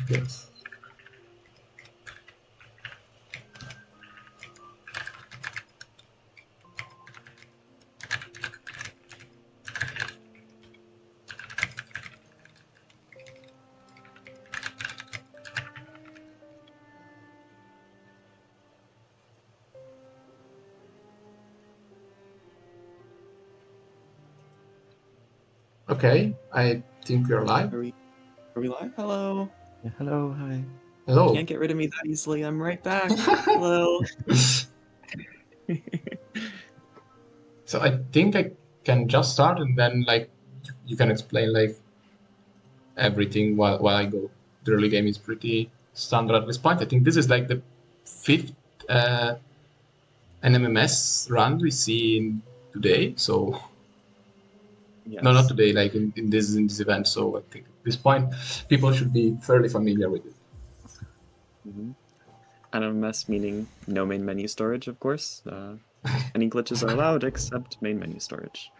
Yes. Okay, I think we're live. Are we live? Hello. Yeah, hello, hi. Hello. Can't get rid of me that easily. I'm right back. Hello. So I think I can just start, and then you can explain everything while I go. The early game is pretty standard at this point. I think this is like the fifth NMMS run we see today. So Yes. no, not today. Like in this event. So I think at this point people should be fairly familiar with it. Mm-hmm. NMS meaning no main menu storage, of course. Any glitches are allowed except main menu storage.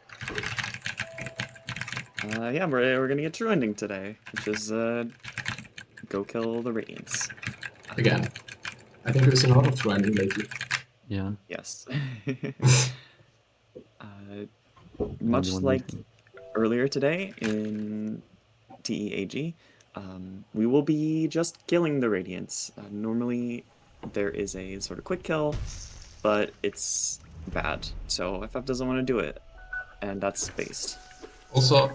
Yeah, we're gonna get true ending today, which is go kill the Radiants. Again, I think we've seen a lot of true ending lately. Yeah. Yes. Much like earlier today in TEAG, we will be just killing the Radiants. Normally, there is a sort of quick kill, but it's bad. So FF doesn't want to do it, and that's spaced. Also,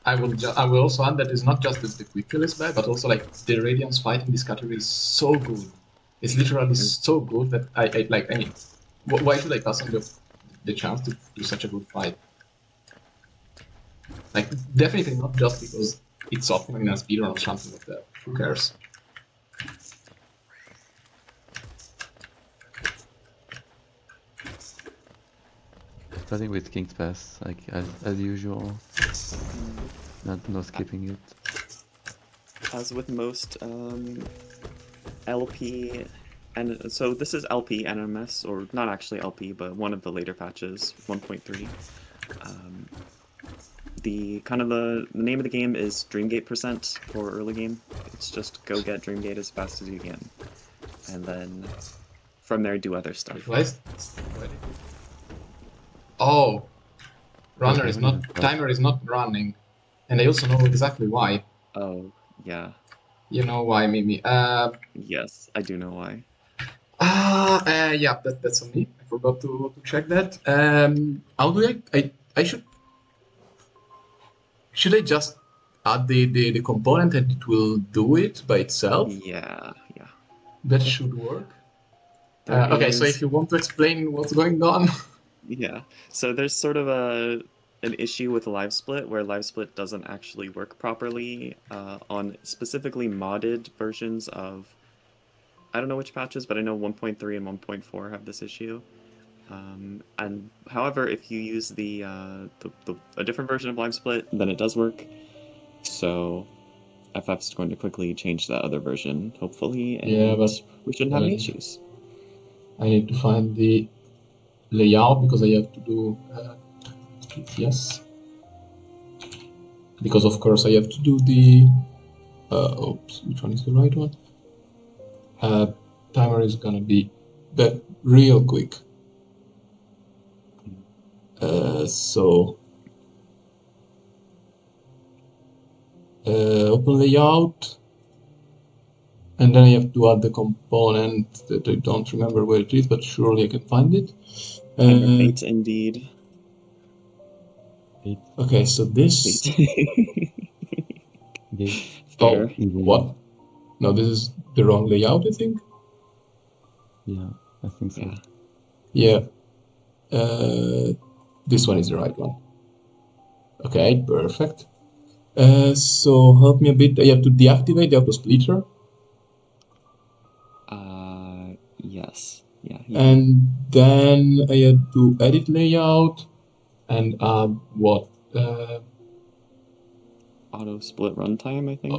I will also add that it's not just that the quick kill is bad, but also like the Radiance fight in this category is so good. It's literally so good that I mean, why should I pass on the chance to do such a good fight? Like, definitely not just because it's often in a speedrun or something like that. Who cares? Starting with King's Pass, like as usual. No skipping it. As with most LP, and so this is LP NMS, or not actually LP, but one of the later patches, 1.3. The name of the game is Dreamgate % for early game. It's just go get Dreamgate as fast as you can, and then from there do other stuff. Oh, timer is not running, and I also know exactly why. Oh yeah. You know why, Mimi? Yes, I do know why. Yeah, that's on me. I forgot to check that. How do I should I just add the component and it will do it by itself? Yeah. That should work. Okay, so if you want to explain what's going on. Yeah, so there's sort of an issue with live split where live split doesn't actually work properly on specifically modded versions of, I don't know which patches, but I know 1.3 and 1.4 have this issue. And however, if you use a different version of live split, then it does work. So FF's going to quickly change that other version, hopefully, and Yeah, but we shouldn't have any issues. I need to find the layout because I have to do yes, because of course I have to do the oops, which one is the right one? Timer is gonna be real quick. So open layout, and then I have to add the component that I don't remember where it is, but surely I can find it. Timer 8 indeed. 8. Okay, so this. Fair. Oh, what? No, this is the wrong layout, I think. Yeah, I think so. Yeah. This one is the right one. Okay, perfect. So help me a bit. I have to deactivate the auto splitter. Yes. Yeah. And then I have to edit layout and add what? Auto split runtime, I think.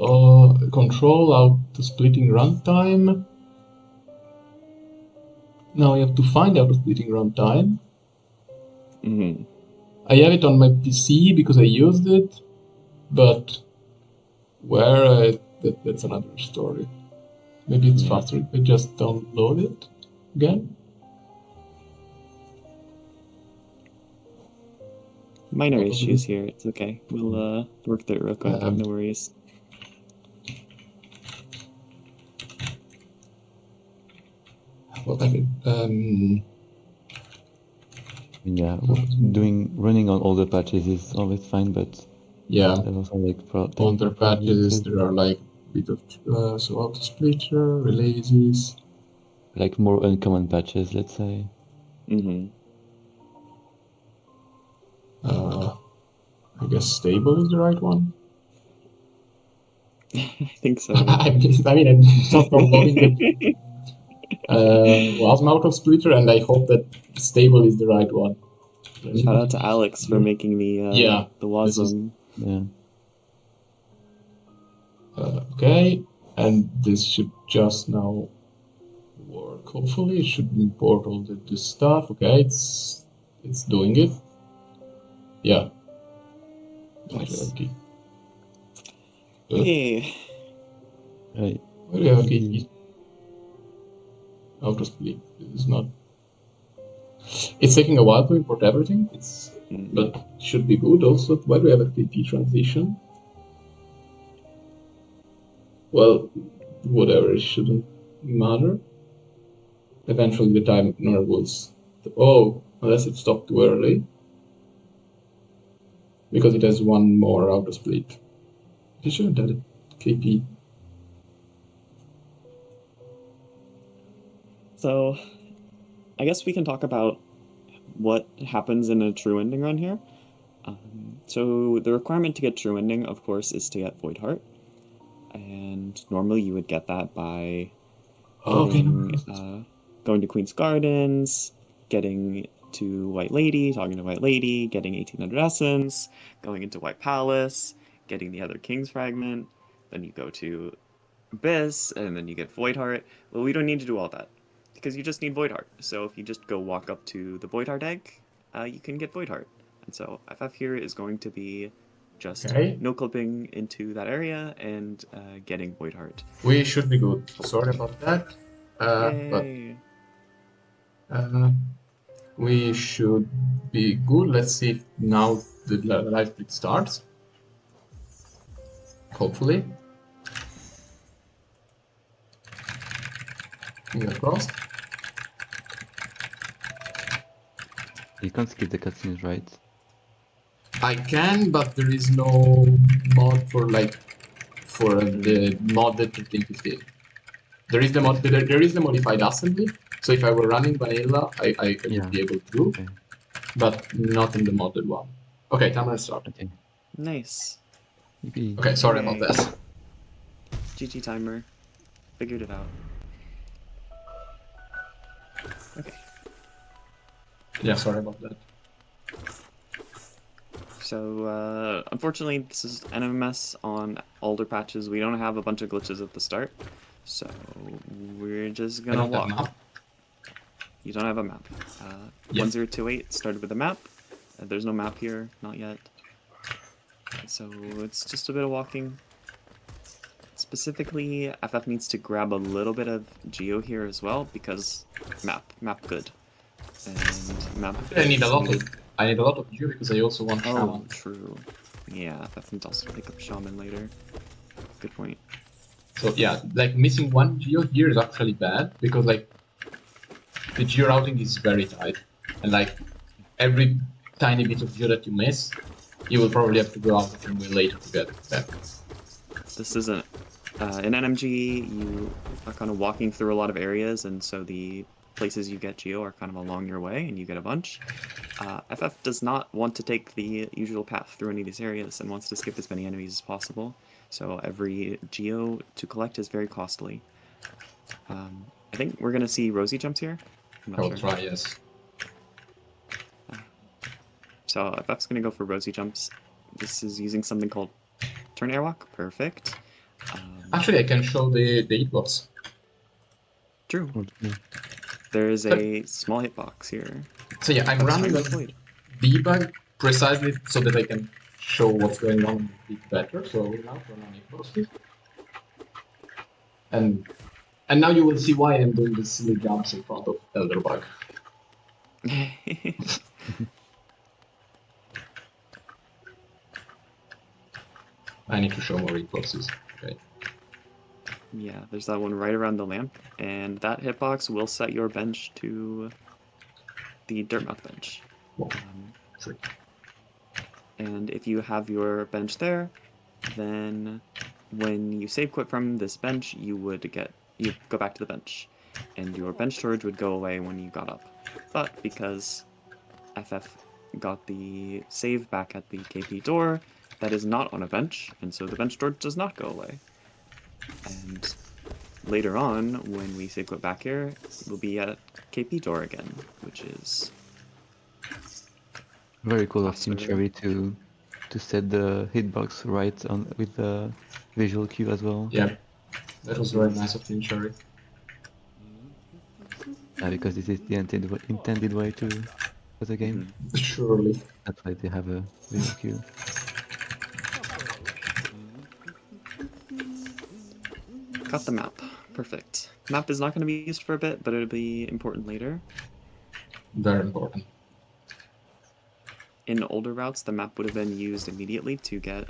Control auto splitting runtime. Now I have to find auto splitting runtime. Mm-hmm. I have it on my PC because I used it, but where I that's another story. Maybe it's faster if I just download it again. Minor issues here. It's okay. We'll work through it real quick. No worries. Well, I mean, Yeah, running on all the patches is always fine, but yeah, there's also like on their patches there are like a bit of so auto splitter, releases, like more uncommon patches, let's say. Mm-hmm. I guess stable is the right one. I think so. I mean, I'm just downloading the Wasm out of splitter, and I hope that stable is the right one. Shout out to Alex for making the Wasm. Yeah. Okay, and this should just now work. Hopefully, it should import all the stuff. Okay, it's doing it. Yeah. Nice. Okay. Hey. Right. Okay. Out of split. This is not. It's taking a while to import everything. But should be good. Also, why do we have a TP transition? Well, whatever. It shouldn't matter. Eventually, the timer will. Unless it stopped too early. Because it has one more auto split. It shouldn't have it. KP. So, I guess we can talk about what happens in a true ending run here. So the requirement to get true ending, of course, is to get Void Heart. And normally you would get that by going to Queen's Gardens, getting to White Lady, talking to White Lady, getting 1800 Essence, going into White Palace, getting the other King's Fragment, then you go to Abyss, and then you get Void Heart. Well, we don't need to do all that, because you just need Void Heart. So if you just go walk up to the Void Heart egg, you can get Void Heart. And so FF here is going to be just no clipping into that area and getting Void Heart. We should be good. Sorry about that. Yay. But we should be good. Let's see if now the live split starts. Hopefully. Fingers crossed. You can't skip the cutscenes, right? I can, but there is no mod for the modded 1315. There is the mod. There is the modified assembly. So if I were running vanilla, I would be able to, but not in the modded one. Okay, timer start. Okay. Nice. Yippee. Okay, sorry about that. GG timer. Figured it out. Okay. Yeah, sorry about that. So, unfortunately, this is NMS on older patches. We don't have a bunch of glitches at the start, so we're just gonna walk. You don't have a map. 1028 started with a map. There's no map here, not yet. So it's just a bit of walking. Specifically, FF needs to grab a little bit of geo here as well, because map good. And map. I need a lot of geo because I also want Shaman. Oh, true. Yeah, FF needs also pick up Shaman later. Good point. So yeah, like missing one geo here is actually bad because like the geo routing is very tight, and like every tiny bit of geo that you miss, you will probably have to go out of your way later to get it back. This isn't in NMG. You are kind of walking through a lot of areas, and so the places you get geo are kind of along your way, and you get a bunch. FF does not want to take the usual path through any of these areas and wants to skip as many enemies as possible. So every geo to collect is very costly. I think we're gonna see rosy jumps here. I will try, yes. So FF's gonna go for rosy jumps. This is using something called turn airwalk. Perfect. Actually, I can show the hitbox. True. There is a small hitbox here. So yeah, I'm running the debug precisely so that I can show what's going on a bit better. So now turn on hitboxes. And now you will see why I'm doing this silly jumps in front of Elderbug. I need to show more resources. Okay. Yeah, there's that one right around the lamp, and that hitbox will set your bench to the Dirtmouth bench. Well, trick. And if you have your bench there, then when you save quit from this bench, you go back to the bench, and your bench storage would go away when you got up. But because FF got the save back at the KP door, that is not on a bench, and so the bench storage does not go away. And later on, when we save quit back here, we'll be at KP door again, which is Very cool of Team faster. Cherry to set the hitbox right on with the visual cue as well. Yeah, that was very nice of Team Cherry. Yeah, because this is the intended way to for the game. Surely. That's why they have a visual cue. Got the map. Perfect. Map is not going to be used for a bit, but it'll be important later. Very important. In older routes, the map would have been used immediately to get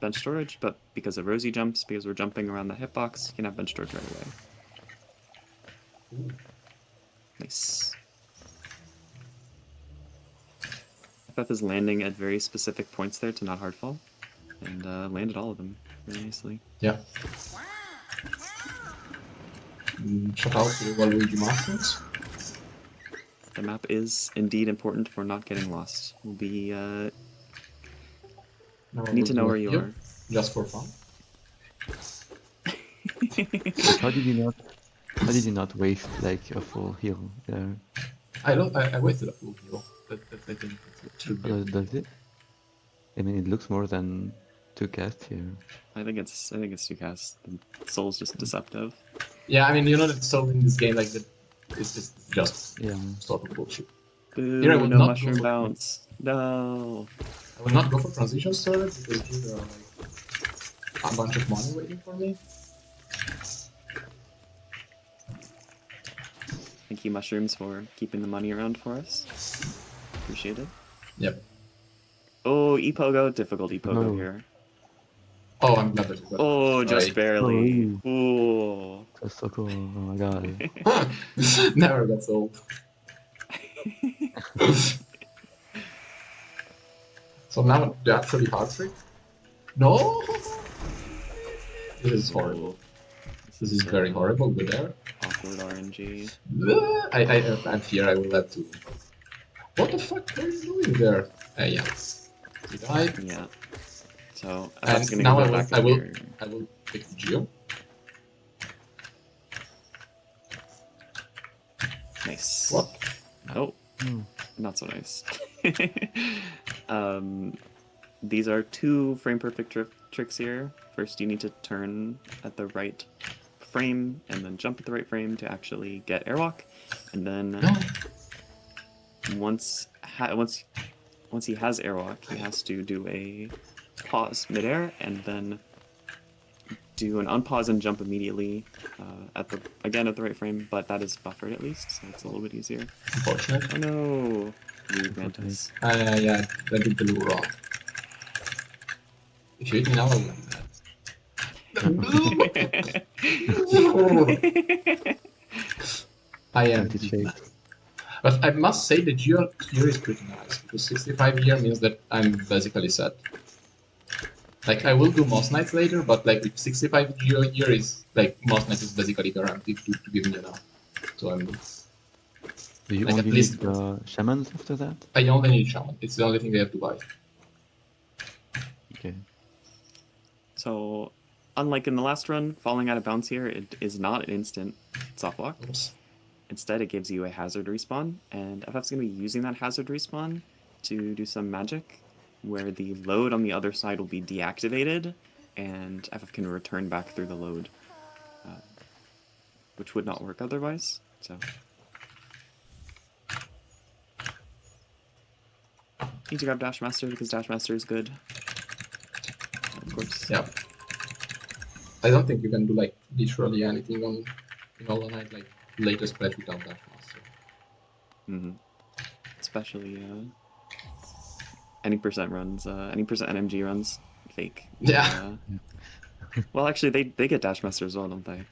bench storage, but because of rosy jumps, because we're jumping around the hitbox, you can have bench storage right away. Ooh. Nice. FF is landing at very specific points there to not hardfall, and landed all of them very nicely. Yeah. Shout out to Waluigi Masters. The map is indeed important for not getting lost. We'll be need to know where you are. Just for fun. How did you not waste like a full heal there? I wasted a full heal. That I think it should be. Does it? I mean, it looks more than 2 casts here. I think it's 2 casts. The soul's just deceptive. Yeah, I mean, you know that soul in this game, like that, it's just sort of bullshit. Ooh, Here I will no not mushroom go for, bounce. No. I will not go for transition storage because here there are like a bunch of money waiting for me. Thank you, mushrooms, for keeping the money around for us. Appreciate it. Yep. Oh, Epogo, difficult Epogo No. here. Oh, I'm glad that you got Oh, it. just Right. barely. Ooh. That's so cool. Oh my god. Never gets old. So now the actually hard trick? No! This is horrible. This is very horrible, good there. Awkward RNG. I'm here, I will have to. What the fuck are you doing there? Yeah. He died. Yeah. So, And FF's gonna now go back up here. I will pick the Geo. Nice. What? Oh, not so nice. These are 2 frame perfect tricks here. First, you need to turn at the right frame and then jump at the right frame to actually get airwalk. And then No. once he has airwalk, he has to do a pause midair and then do an unpause and jump immediately at the right frame, but that is buffered at least, so it's a little bit easier. Unfortunate. Oh no! Rude Mantis. Yeah, I did the lure wrong. If you hit me now, I will do that. I am. But I must say the Geo here is pretty nice, because 65 here means that I'm basically set. Like, I will do Moss Knights later, but like with 65 Geo here is, like, Moss Knight is basically guaranteed to give me enough. So I'm... Do you like, only at least need shamans after that? I only need Shaman, it's the only thing I have to buy. Okay. So, unlike in the last run, falling out of bounds here, it is not an instant soft walk. Oops. Instead, it gives you a hazard respawn, and FF's going to be using that hazard respawn to do some magic, where the load on the other side will be deactivated, and FF can return back through the load, which would not work otherwise. So, need to grab Dash Master because Dash Master is good, of course. Yeah. I don't think you can do like literally anything on in Hollow Knight, like latest patch without Dash Master. Mm-hmm. Especially any percent runs, any percent NMG runs, fake. Yeah. Well, actually, they get Dash Master as well, don't they?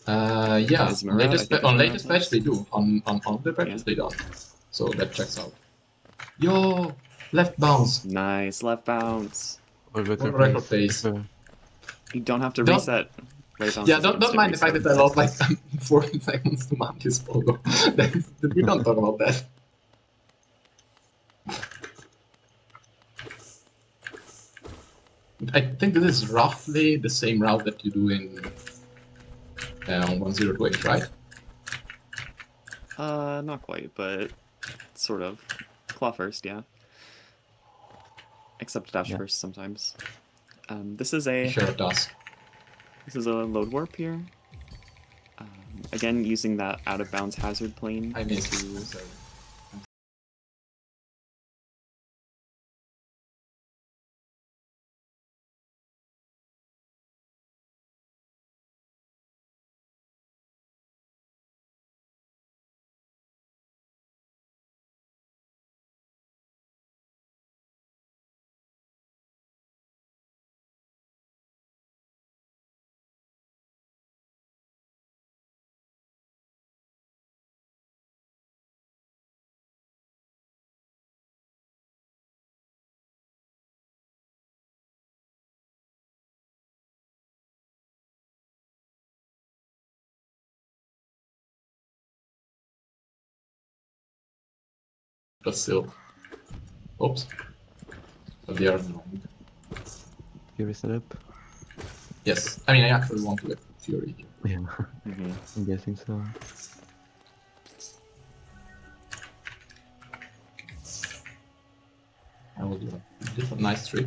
Yeah. Ismara, I think On Ismara latest patch does. they do. On other patches Yeah. they don't. So that checks out. Yo, left bounce. Nice left bounce. Or better What record pace. pace. You don't have to Don't- reset. Right bounce Yeah, is don't mind the fact reset. that I lost like 40 seconds to mount his photo. We don't talk about that. I think this is roughly the same route that you do in on 102H, right? Not quite, but sort of. Claw first, yeah. Except dash Yeah. first sometimes. This is a Sure it does. load warp here. Again, using that out of bounds hazard plane I missed. to Sorry. But still. Oops. But they are annoying. Fury setup? Yes. I mean, I actually want to get Fury here. Yeah, I'm guessing so. I will do a nice trick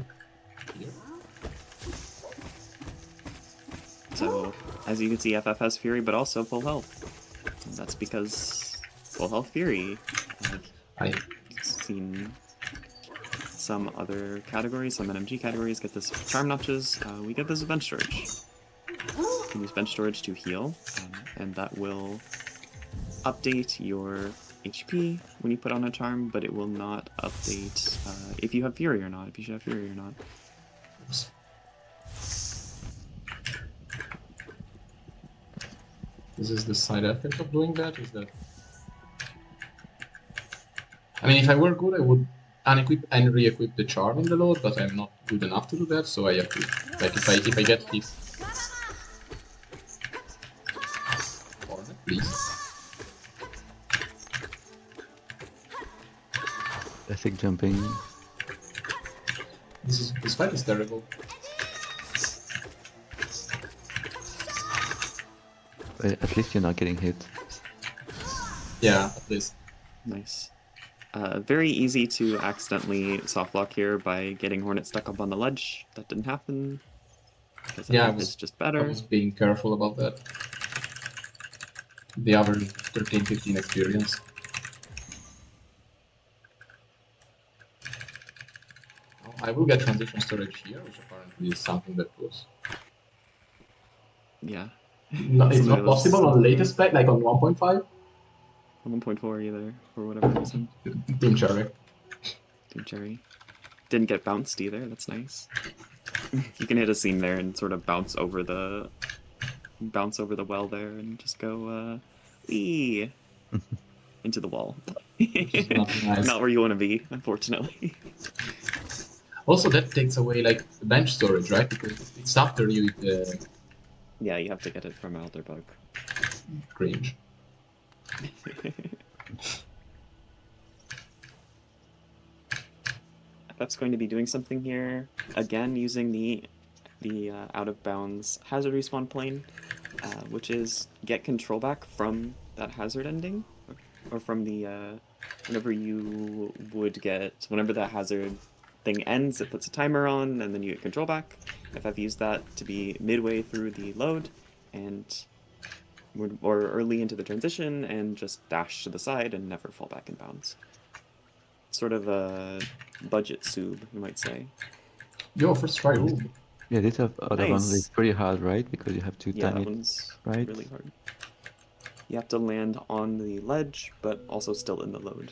here. So, as you can see, FF has Fury, but also full health. And that's because full health Fury. I've seen some other categories, some NMG categories get this with charm notches. We get this with bench storage. You can use bench storage to heal, and that will update your HP when you put on a charm, but it will not update if you have Fury or not, if you should have Fury or not. Oops. This is the side effect of doing that, is that... I mean, if I were good, I would unequip and re-equip the charm in the load, but I'm not good enough to do that, so I have to... Like, if I get hit... Corner, please. Classic jumping. This fight is terrible. At least you're not getting hit. Yeah, at least. Nice. Very easy to accidentally soft lock here by getting Hornet stuck up on the ledge. That didn't happen. Because Yeah, it's just I better. was being careful about that. The average 13-15 experience. I will get transition storage here, which apparently is something that was... Yeah. No, it's not possible on latest patch, like on 1.5? 1.4 either, for whatever reason. Team Cherry. Team Cherry. Didn't get bounced either, that's nice. You can hit a seam there and sort of bounce over the well there and just go wee into the wall. Not nice. Not where you want to be, unfortunately. Also, that takes away like the bench storage, right? Because it's after you eat the Yeah, you have to get it from Elderbug. cringe. FF's going to be doing something here, again using the out of bounds hazard respawn plane, which is get control back from that hazard ending, or from the whenever that hazard thing ends, it puts a timer on, and then you get control back. FF used that to be midway through the load, or early into the transition, and just dash to the side and never fall back in bounds. Sort of a budget sub, you might say. Yo, first try, ooh. Yeah, this other one is Nice. pretty hard, right? Because you have to Yeah, time that it one's right. really hard. You have to land on the ledge, but also still in the load.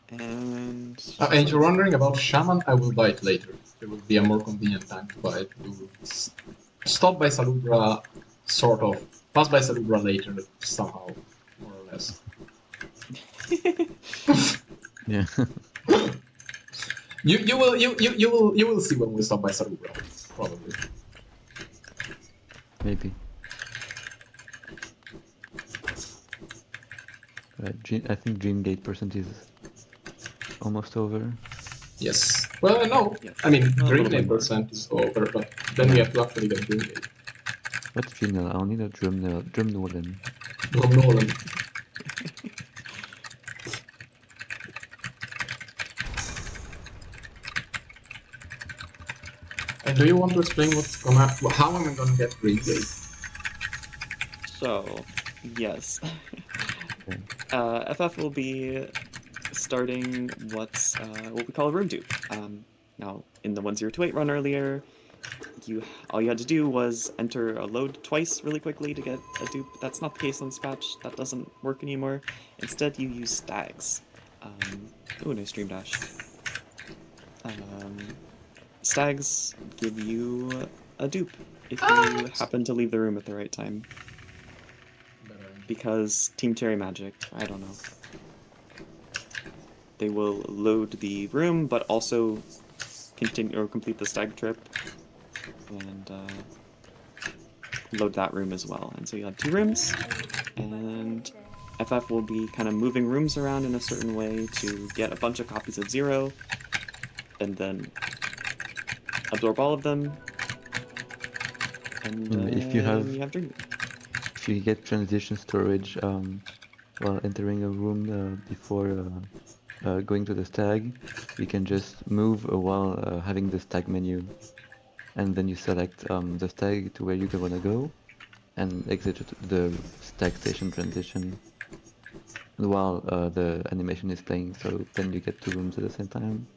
And And if you're wondering about Shaman, I will buy it later. There will be a more convenient time to buy it. We will stop by Salubra, sort of. Pass by Salubra later, somehow, more or less. Yeah. You will see when we stop by Salubra, probably. Maybe. I think Dreamgate percentage is almost over. Yes. Well, no. yes, I mean, a little bit more. 39% is over, but then we have to actually get Dreamgate. What's Dreamnail? I only know Dreamnolan. From Nolan. And do you want to explain how am I gonna get Dreamgate? So, yes. Okay. FF will be starting what's what we call a room dupe. Now, in the 1028 run earlier, all you had to do was enter a load twice really quickly to get a dupe. That's not the case on this patch. That doesn't work anymore. Instead, you use stags. Oh, nice stream dash. Stags give you a dupe if you happen to leave the room at the right time. Because Team Cherry Magic, I don't know. They will load the room, but also continue or complete the stag trip and load that room as well. And so you have 2 rooms, and FF will be kind of moving rooms around in a certain way to get a bunch of copies of Zero, and then absorb all of them, and If you have Dream. if you get transition storage while entering a room before going to the stag, you can just move while having the stag menu, and then you select the stag to where you want to go, and exit the stag station transition while the animation is playing. So then you get 2 rooms at the same time,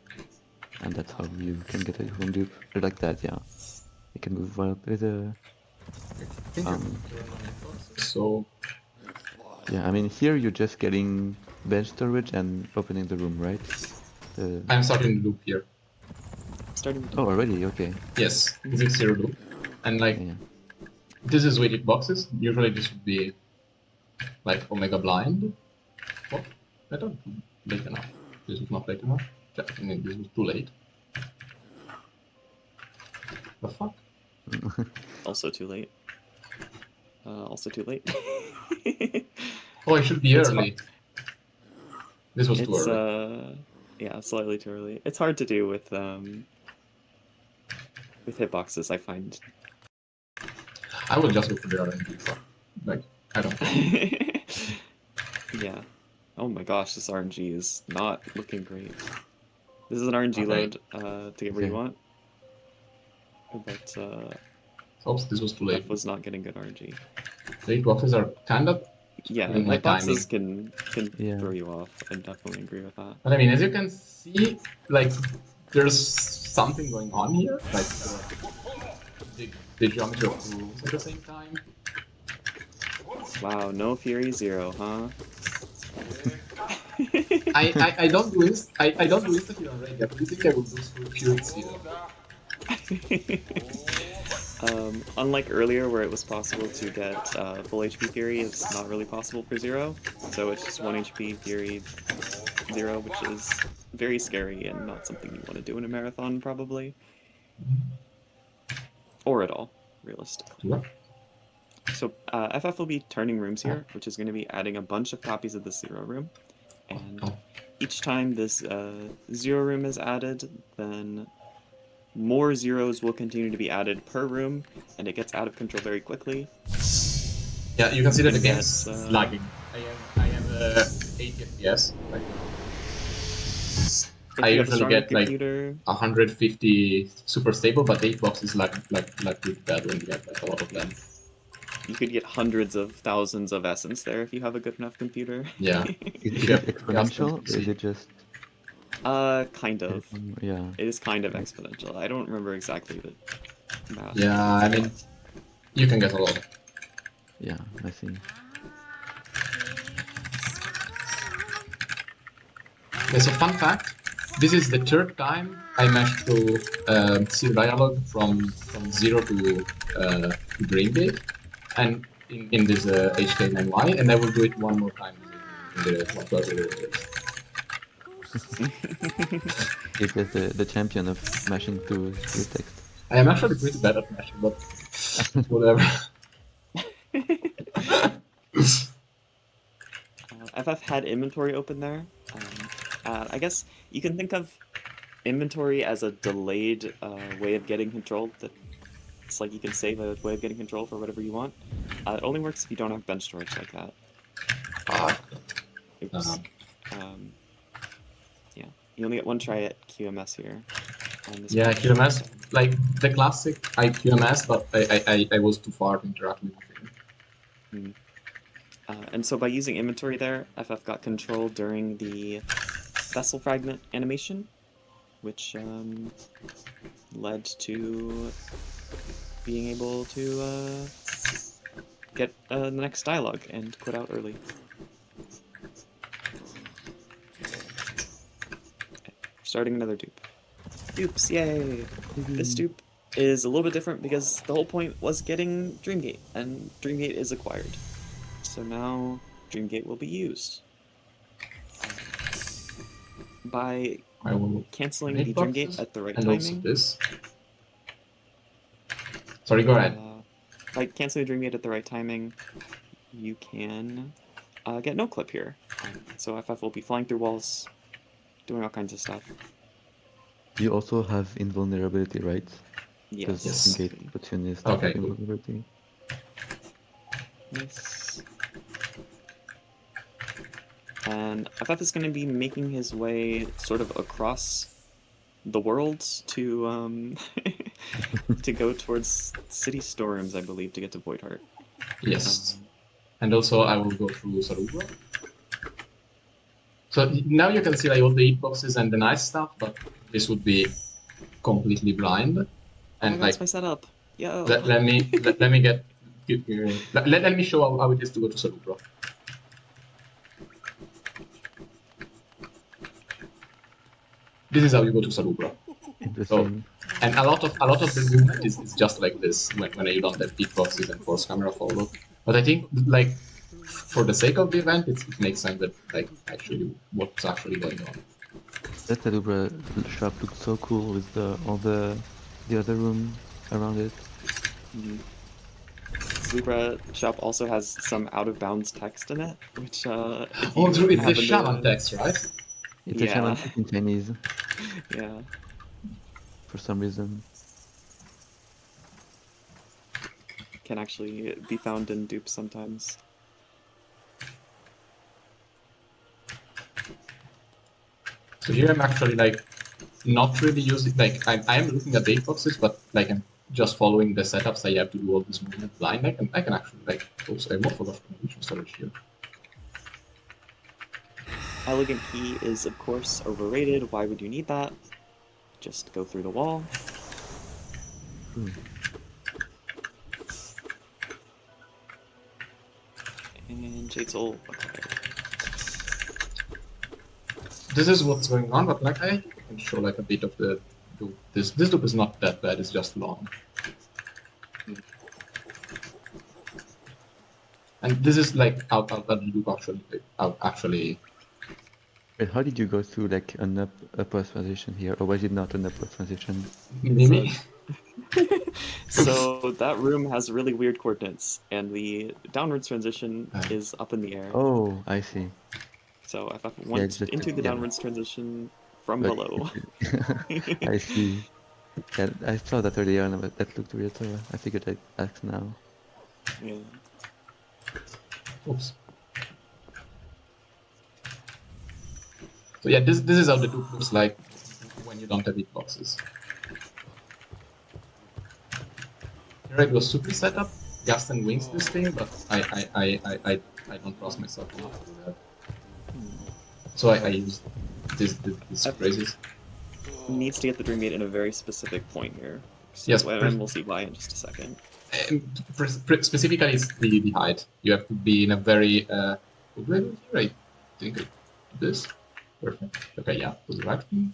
and that's how you can get a room dupe. Like that, yeah. You can move while with a. So Yeah, I mean here you're just getting bench storage and opening the room, right? I'm starting the loop here. Starting. Oh, already? Okay. Yes, this is 0 loop. And like, Yeah. this is weighted boxes. Usually this would be like Omega Blind. What? I don't late enough. This was not late enough. I mean, this was too late. The fuck? Also too late. Also too late. Oh, it should be It's early. This was too It's early. yeah, slightly too early. It's hard to do with hitboxes, I find. I will just go for the RNG. Fuck. Like, I don't care. Yeah. Oh my gosh, this RNG is not looking great. This is an RNG Okay. load to get where you Okay. want. But Oops, this was too late. F was not getting good RNG. Late boxes are kind of Yeah, screwing my timing. hitboxes can Yeah. throw you off. I definitely agree with that. But I mean, as you can see, like, there's something going on here. Like, the geometry of the rooms at the same time. Wow, no Fury 0, huh? I don't do insta here already. I really think I will do Fury 0. Unlike earlier where it was possible to get full HP Fury, it's not really possible for 0. So it's just 1 HP Fury 0, which is very scary and not something you want to do in a marathon, probably. Or at all, realistically. Yeah. So FF will be turning rooms here, which is going to be adding a bunch of copies of the 0 room. And each time this 0 room is added, then more zeros will continue to be added per room, and it gets out of control very quickly. Yeah, you can see that the And game's that's, lagging. I am 80 FPS right now. I usually get like computer, 150 super stable, but 8 boxes lag really bad when you get like a lot of them. you could get hundreds of thousands of essence there if you have a good enough computer. Yeah. Is it exponential? Or is it just Kind of. Yeah. It is kind of exponential. I don't remember exactly the math. Yeah, I mean, you can get a lot. Yeah, I see. Yeah, so fun fact, this is the third time I managed to see the dialogue from 0 to Dreamgate, and in this HK9Y, and I will do it one more time in the 112 days. It is the champion of mashing through text. I am actually pretty bad at mashing, but whatever. FF had inventory open there. I guess you can think of inventory as a delayed way of getting control. That it's like you can save a way of getting control for whatever you want. It only works if you don't have bench storage like that. Oops. Yeah, you only get one try at QMS here. Yeah, QMS, like the classic IQMS, but I was too far to interact with him. And so by using inventory there, FF got control during the vessel fragment animation, which led to being able to get the next dialogue and quit out early. Okay, starting another dupe. Dupes, yay! This dupe is a little bit different because the whole point was getting Dreamgate, and Dreamgate is acquired. So now Dreamgate will be used. By canceling the Dreamgate at the right timing. Also this. Sorry, go ahead. By canceling the Dreamgate at the right timing, you can get no clip here. So FF will be flying through walls, doing all kinds of stuff. You also have invulnerability, right? Yes. Dreamgate puts you in this okay, invulnerability. Nice. And FF is going to be making his way sort of across the world to to go towards City Storms, I believe, to get to Voidheart. Yes. And also I will go through Sarubra. So now you can see like all the hitboxes and the nice stuff, but this would be completely blind. And oh, that's my setup. Yo. Let me get let me show how it is to go to Sarubra. This is how you go to Sarubra. Interesting. So, and a lot of the movement is just like this when you don't have hitboxes and force camera follow. But I think like for the sake of the event, it makes sense that like actually what's actually going on. That Sarubra shop looked so cool with all the other room around it. Sarubra shop also has some out of bounds text in it, which it's the shaman text, right? It's a shaman text in Chinese. Yeah. For some reason. Can actually be found in dupes sometimes. So here I'm actually like not really using like I am looking at date boxes, but like I'm just following the setups. I have to do all this movement blind. I can actually like also I want a lot of convolution storage here. Elegant key is of course overrated. Why would you need that? Just go through the wall. And Jade's all acquired. This is what's going on, but like I can show like a bit of the loop. This loop is not that bad, it's just long. And this is like how that loop actually Wait, how did you go through like an upwards transition here, or was it not an upwards transition? Mimi? So that room has really weird coordinates, and the downwards transition is up in the air. Oh, I see. So if I went into the downwards transition from below. I see. Yeah, I saw that earlier, and that looked weird, so I figured I'd ask now. Yeah. Oops. So yeah, this is how the loop looks like when you don't have hitboxes. Here I go super setup, Gaston wings this thing, but I don't trust myself enough to do that. So I use This F raises. needs to get the Dream Gate in a very specific point here. So, Yes, and we'll see why in just a second. Specifically, it's the height. You have to be in a very. What do I do here? I think I do this. Perfect. Okay, yeah, was the right thing.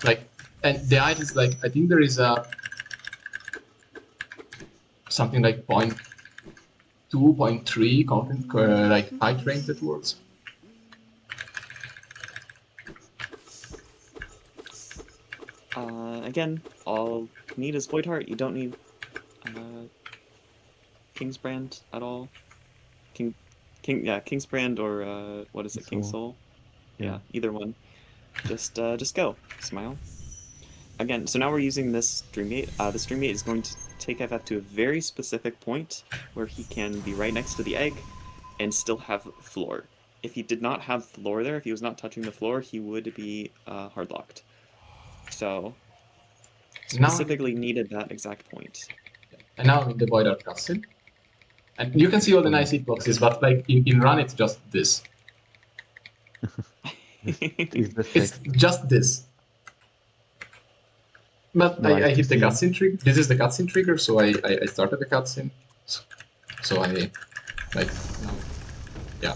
Like, and the height is like, I think there is a something like 0.2, 0.3 content, like height range that works. Again, all you need is Void Heart. You don't need King's Brand at all. King's Brand or what is it? King's Soul. Yeah, either one. Just go. Smile. Again, so now we're using this Dreamgate. This Dreamgate is going to take FF to a very specific point where he can be right next to the egg and still have floor. If he did not have floor there, if he was not touching the floor, he would be hard locked. So specifically needed that exact point. And now I'm in the Void Art cutscene. And you can see all the nice hitboxes, but like in run, it's just this. It's just this. But No, I hit the see. cutscene trigger. This is the cutscene trigger, so I started the cutscene. So I like now, yeah.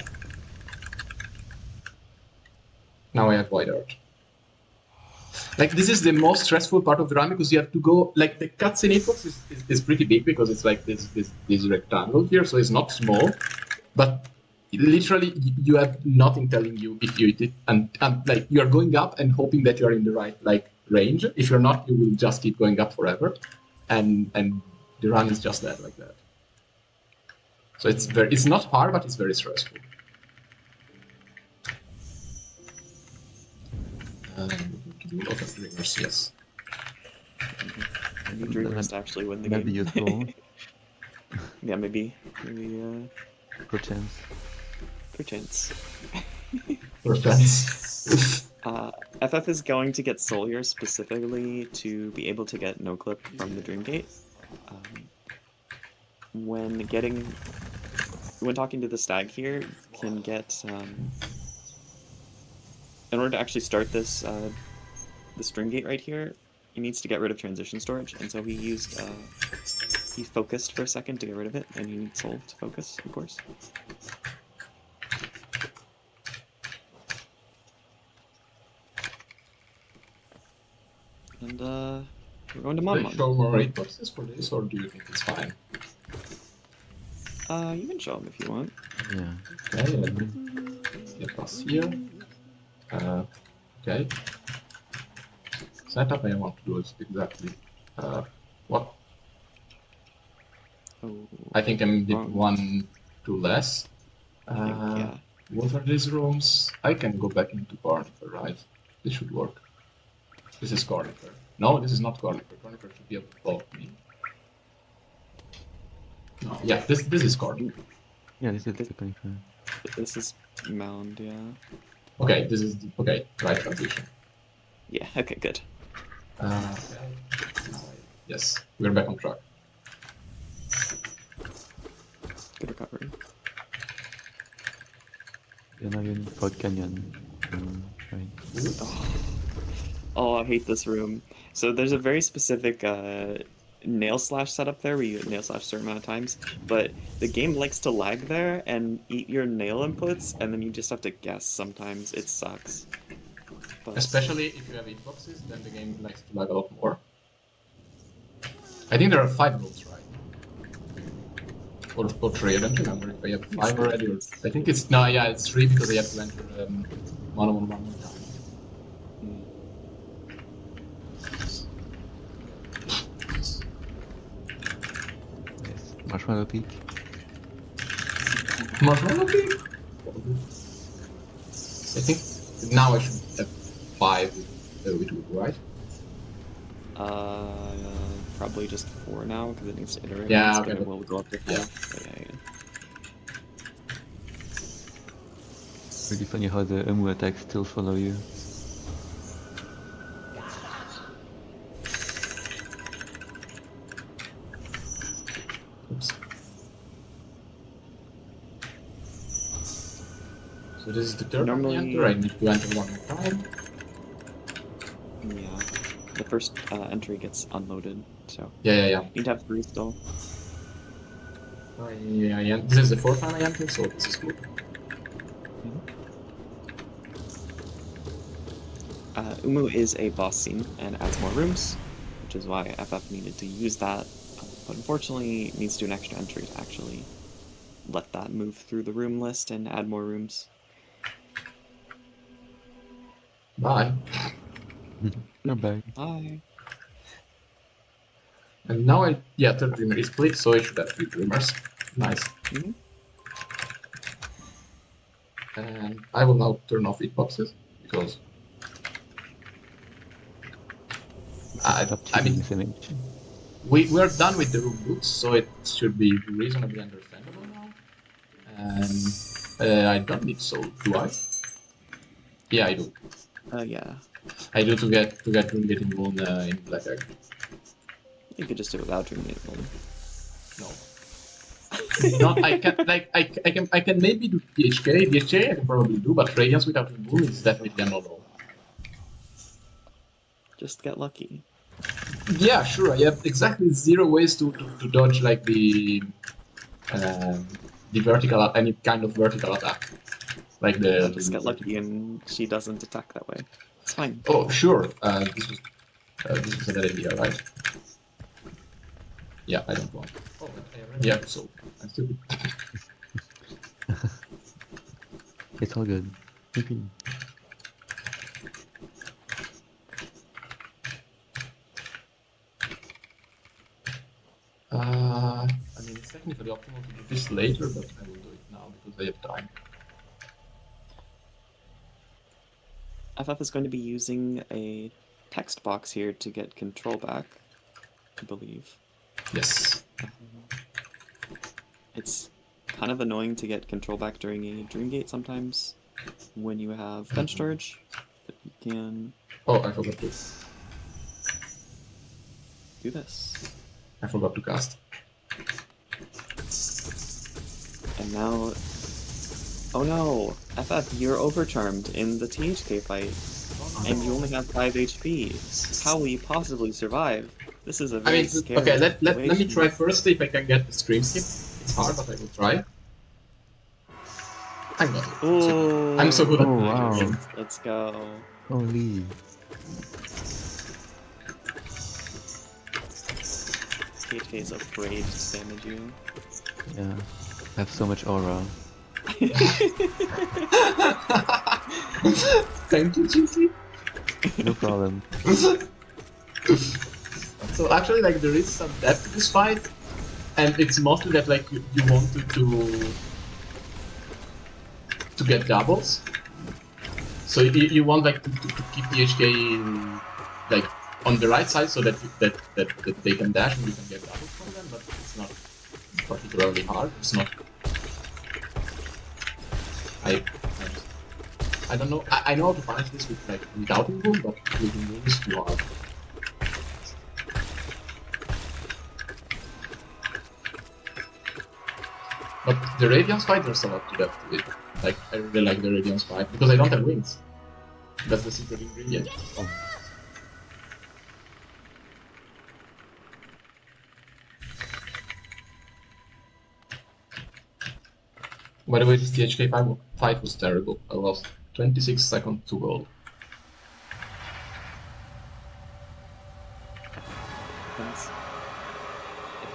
Now I have Void Art. Like this is the most stressful part of the run because you have to go like the cutscene hitbox is pretty big because it's like this rectangle here, so it's not small, but literally you have nothing telling you if you hit it, and like you are going up and hoping that you are in the right like range. If you're not, you will just keep going up forever, and the run is just that like that. So it's not hard, but it's very stressful. A lot of dreamers, yes. Maybe dreamers to actually win the Maybe game. useful. Yeah, maybe Perchance. perchance. Perchance. FF is going to get Soul here specifically to be able to get no clip from the Dreamgate. When talking to the stag here, can get in order to actually start this this Dreamgate right here, he needs to get rid of transition storage, and so he used he focused for a second to get rid of it, and you need Soul to focus, of course. And we're going to Mon. Do they show more hitboxes for this, or do you think it's fine? You can show them if you want. Yeah. Okay, let me get us here. Okay. Setup I want to do is exactly what? Oh, I think I did one too less. yeah. What are these rooms? I can go back into Carnifer, right? This should work. This is Carnifer. No, this is not Carnifer. Carnifer should be above me. No, yeah, this is Carnifer. Yeah, this is the Carnifer. This is Mound, yeah. Okay, this is okay. Right transition. Yeah. Okay. Good. Yes, we're back on track. Good recovery. Yeah, now you're in Fort Canyon. Right. Oh, I hate this room. So there's a very specific nail slash setup there where you nail slash a certain amount of times, but the game likes to lag there and eat your nail inputs, and then you just have to guess sometimes. It sucks. But... especially if you have hitboxes, then the game likes to lag a lot more. I think there are 5 rules, right? Or 3, I don't remember if I have 5 already, or I think it's, no, yeah, it's 3 because I have to enter 1-on-1 time. Yes. Marshmallow Peak. Marshmallow Peak? I think now I should have 5 with wood, right? Probably just 4 now because it needs to iterate. Yeah, once, okay. But it will go up to 5. Yeah. Yeah. Really funny how the Umu attacks still follow you. Oops. So this is the third Normally- time I enter. I need to enter one more time. Yeah. The first entry gets unloaded, so Yeah. you need to have 3 still. This is the fourth time I enter, so this is good. Umu is a boss scene and adds more rooms, which is why FF needed to use that, but unfortunately needs to do an extra entry to actually let that move through the room list and add more rooms. Bye. You're back. Bye. And now third dreamer is split, so I should have 3 dreamers. Nice. Mhm. And I will now turn off hitboxes because Stop I cheating mean this image. we are done with the room books, so it should be reasonably understandable now. And I don't need soul, do I? Yeah, I do. Yeah. I do to get room getting one in black egg. You could just do it without doing it. No. Not I can maybe do DHK. DHK I can probably do, but Radiance without Moon is definitely a no-no. Just get lucky. Yeah, sure. I have exactly 0 ways to dodge like the vertical, any kind of vertical attack, like the. Just get lucky and she doesn't attack that way. It's fine. Oh, sure. This was a bad idea, right? Yeah, I don't want. Oh, but I already have soul. I'm stupid. It's all good. Yippee. I mean, it's technically optimal to do this later, but I will do it now because I have time. FF is going to be using a text box here to get control back, I believe. Yes. It's kind of annoying to get control back during a Dreamgate sometimes when you have bench storage, but you can Oh, I forgot to. do this. I forgot to cast. And now... Oh no! FF, you're overcharmed in the THK fight, and you only have 5 HP. How will you possibly survive? This is a I very mean, scary okay, let me situation. try first if I can get the stream skip. It's hard, but I will try. I got it. Ooh, I'm so good at Oh, managing. wow. Let's go. Holy. THK is afraid to damage you. Yeah. I have so much aura. Thank you, GC. No problem. So actually, like, there is some depth to this fight, and it's mostly that like you want to get doubles. So you want like to keep the HK like on the right side so that they can dash and you can get doubles from them, but it's not particularly hard. It's not. I don't know. I know how to punish this with like without Moon, but with Moon is too hard. But the Radiance fight, there's a lot to depth to it. Like, I really like the Radiance fight because I don't have wings. That's the secret ingredient. Oh. By the way, this THK fight was terrible. I lost 26 seconds to gold. Thanks.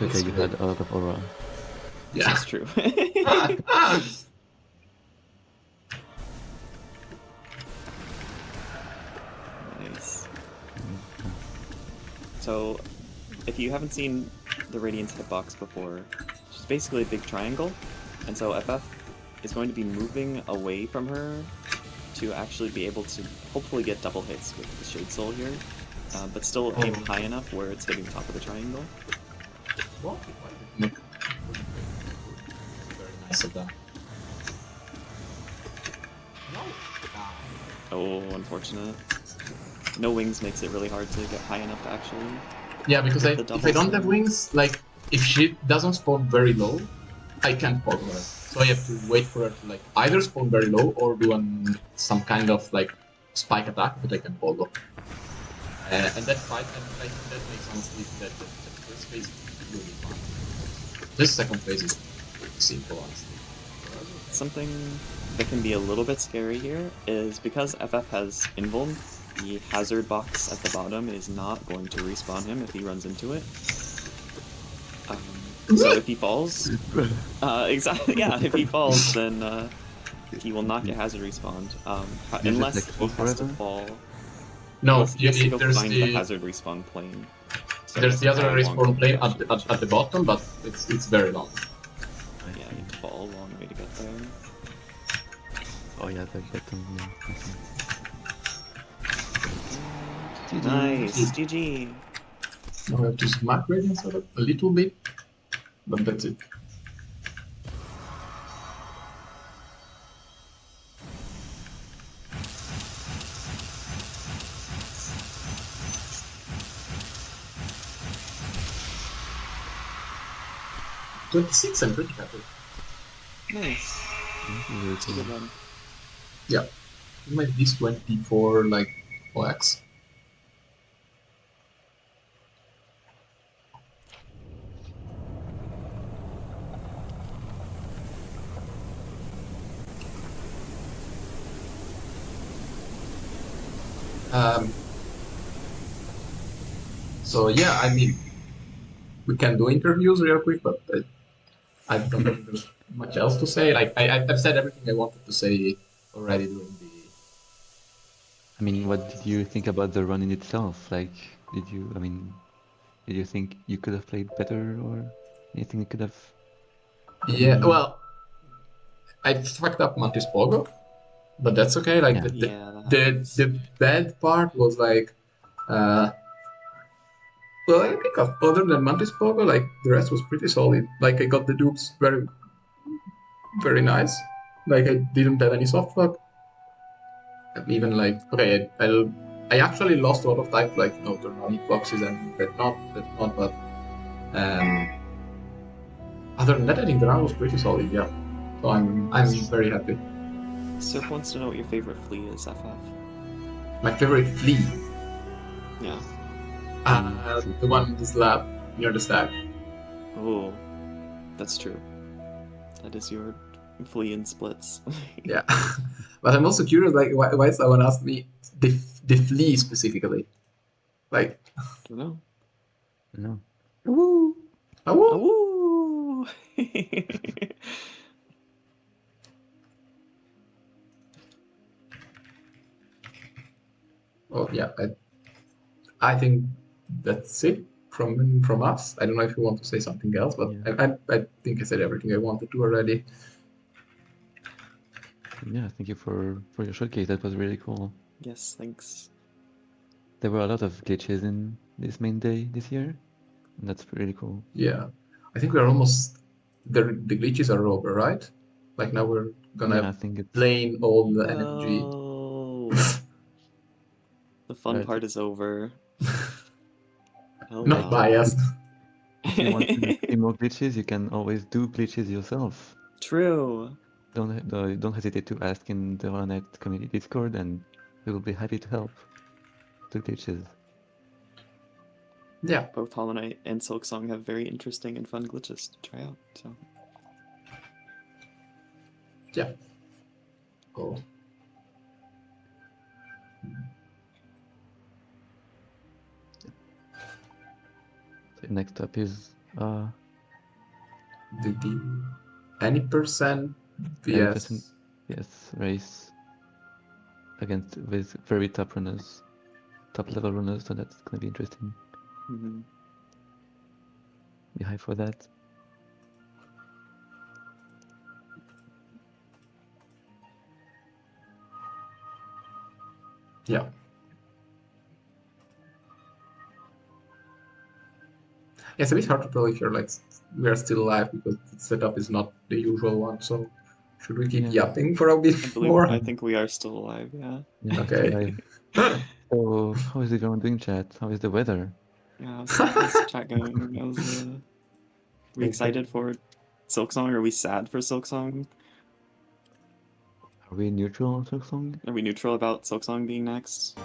Okay, you had a lot of aura. Yeah. That's true. Nice. So, if you haven't seen the Radiance hitbox before, she's basically a big triangle, and so FF is going to be moving away from her to actually be able to hopefully get double hits with the Shade Soul here, but still aim high enough where it's hitting the top of the triangle. What? Very nice of them. No. Oh, unfortunate. No wings makes it really hard to get high enough to actually... Yeah, because The if double I don't have slam. wings, like if she doesn't spawn very low, I can't poke her. So I have to wait for her to like either spawn very low or do some kind of like spike attack that I can follow. And that fight, and I think that makes honestly that first phase really fun. This second phase is pretty simple, honestly. Something that can be a little bit scary here is because FF has invuln, the hazard box at the bottom is not going to respawn him if he runs into it. So if he falls, exactly, yeah, if he falls, then he will not get hazard respawned. Unless like, he has to forever? fall. No, Unless he has to go there's find the hazard respawn plane. So there's the that's other how long respawn he plane actually at the bottom, but it's very long. Yeah, you have to fall a long way to get there. Oh yeah, the bottom. Yeah, Nice, GG. Now I have to smack radiance a little bit, but that's it. $26, I'm pretty happy. Nice. That's a good one. Yeah. It might be 24 like OX. So yeah, I mean, we can do interviews real quick, but I don't think there's much else to say. Like I've said everything I wanted to say already during the. I mean, what did you think about the run in itself? Like, did you think you could have played better or anything you could have? Yeah, well, I fucked up Mantis Pogo, but that's okay. Like Yeah. Yeah, that the happens. the bad part was like, well, I think other than Mantis Pogo, like the rest was pretty solid. Like I got the dupes very, very nice. Like I didn't have any soft fuck. Even like okay, I actually lost a lot of time to like turn on hitboxes and that not, but um, other than that, I think the round was pretty solid. Yeah, so I'm very happy. Serp wants to know what your favorite flea is, FF. My favorite flea, Yeah. the one in the slab near the stack. Oh, that's true. That is your flea in splits. Yeah, but I'm also curious, like why someone asked me the flea specifically, like. I don't know. No. Woo! Awoo! Oh yeah, I think that's it from us. I don't know if you want to say something else, but Yeah. I think I said everything I wanted to already. Yeah, thank you for your showcase. That was really cool. Yes, thanks. There were a lot of glitches in this main day this year, and that's really cool. Yeah, I think we're almost the glitches are over, right? Like now we're gonna Yeah, I think it's plain old energy. No. The fun Right. part is over. Oh Not well. biased. If you want to see more glitches, you can always do glitches yourself. True. Don't hesitate to ask in the Hornet community Discord, and we will be happy to help. Do glitches. Yeah. Both Hollow Knight and Silksong have very interesting and fun glitches to try out. So. Yeah. Cool. So next up is The any percent yes, VS. yes, race against with very top runners, top level runners. So that's gonna be interesting. Mm-hmm. Be hyped for that. Yeah. It's a bit hard to tell if you're like we are still alive because the setup is not the usual one. So should we keep yapping for a bit more? I think we are still alive. Yeah. Yeah, Okay. So how is everyone doing, chat? How is the weather? Yeah. How's chat going? We excited for Silksong, are we sad for Silksong? Are we neutral on Silksong? Are we neutral about Silksong being next?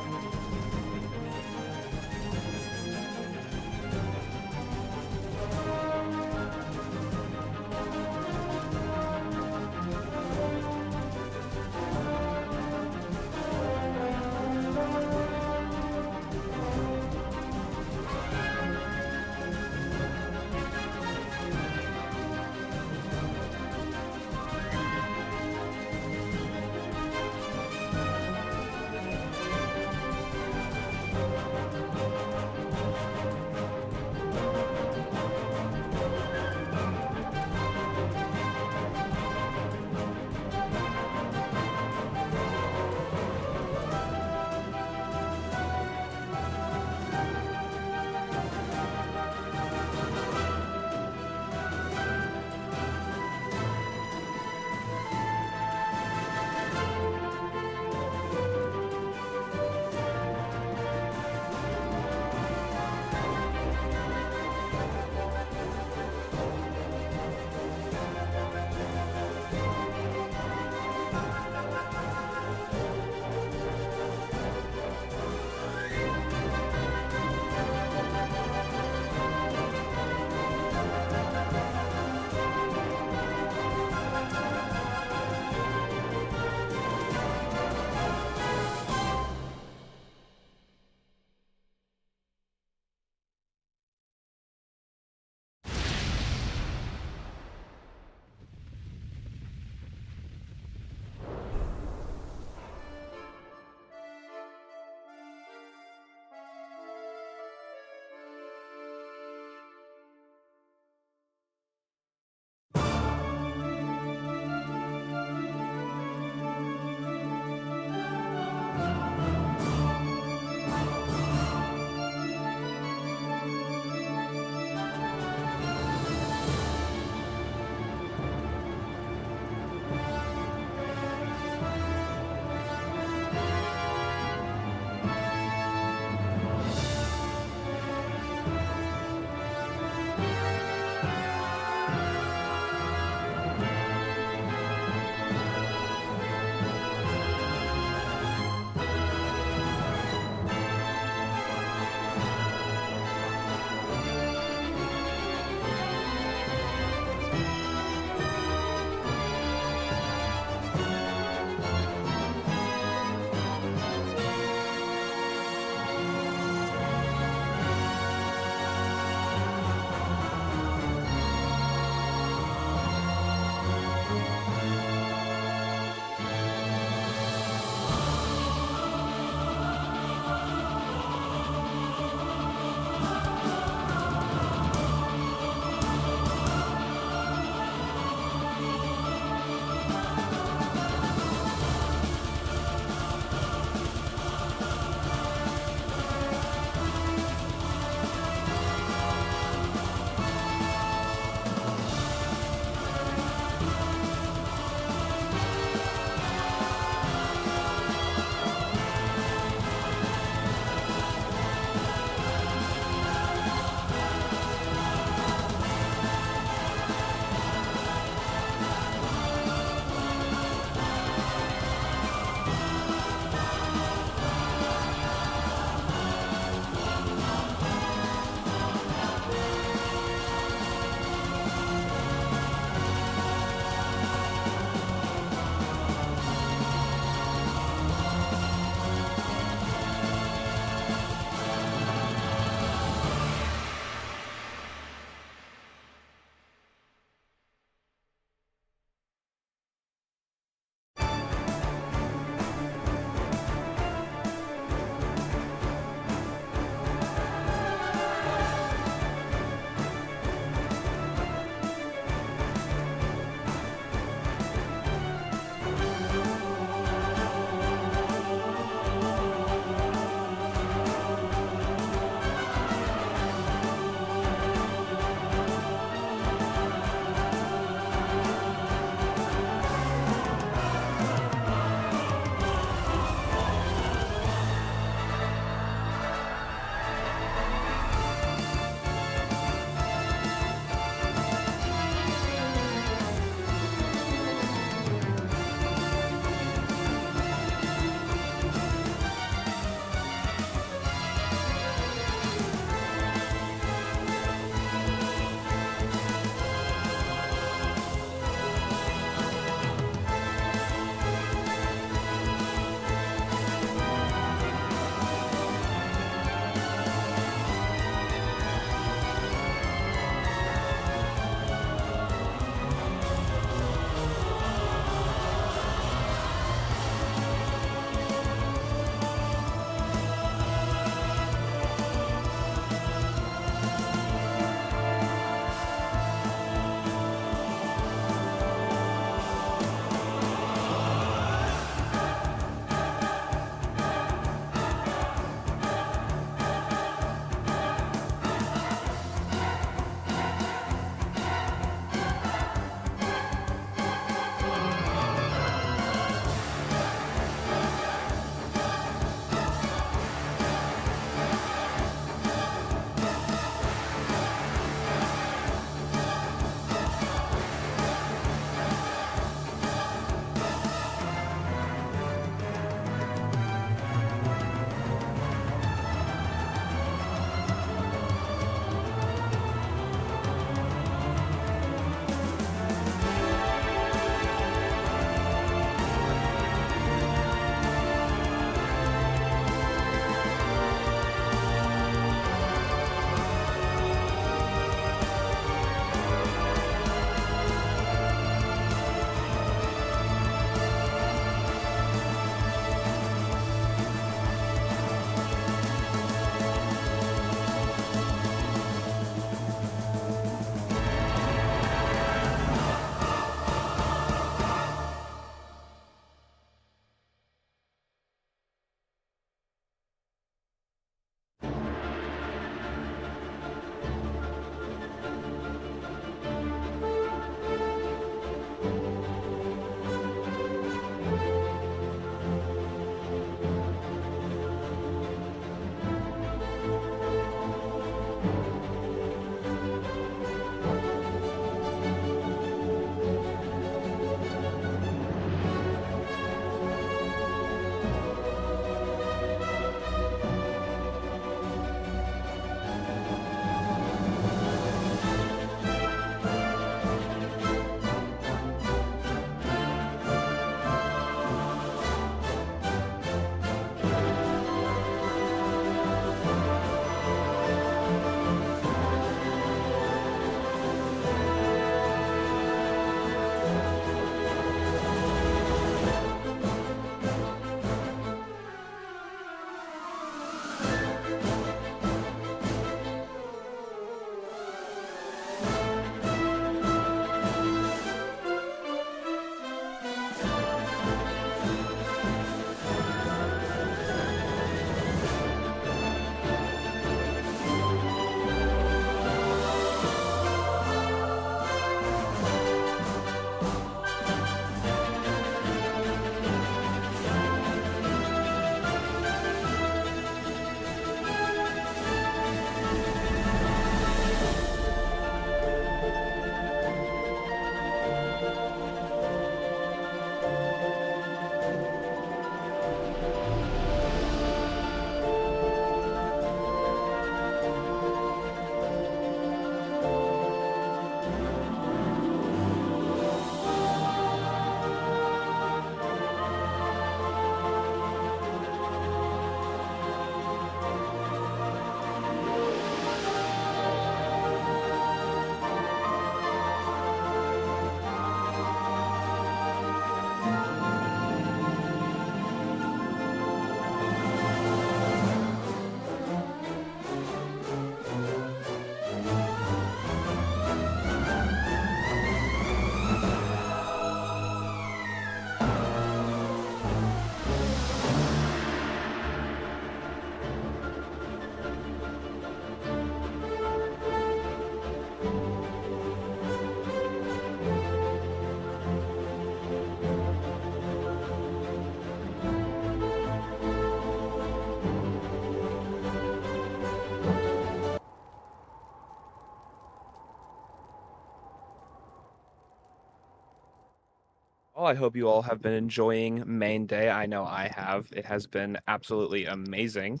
Well, I hope you all have been enjoying main day. I know I have. It has been absolutely amazing.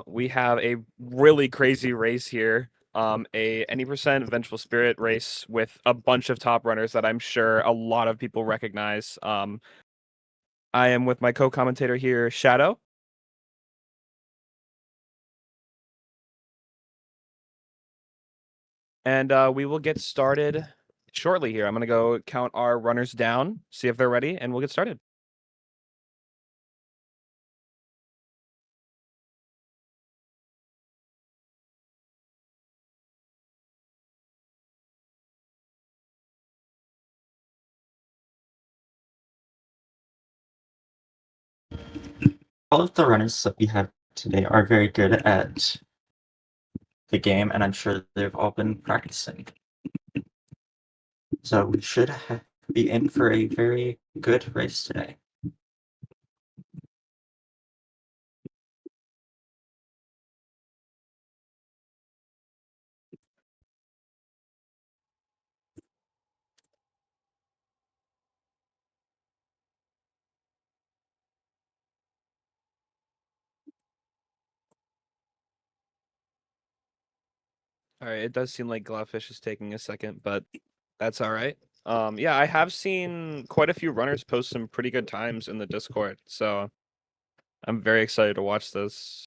We have a really crazy race here. A any percent Vengeful Spirit race with a bunch of top runners that I'm sure a lot of people recognize. I am with my co-commentator here, Shadow. And we will get started shortly here. I'm going to go count our runners down, see if they're ready, and we'll get started. All of the runners that we have today are very good at the game, and I'm sure they've all been practicing. So we should be in for a very good race today. All right, it does seem like Glowfish is taking a second, but that's all right. Yeah, I have seen quite a few runners post some pretty good times in the Discord, so I'm very excited to watch this.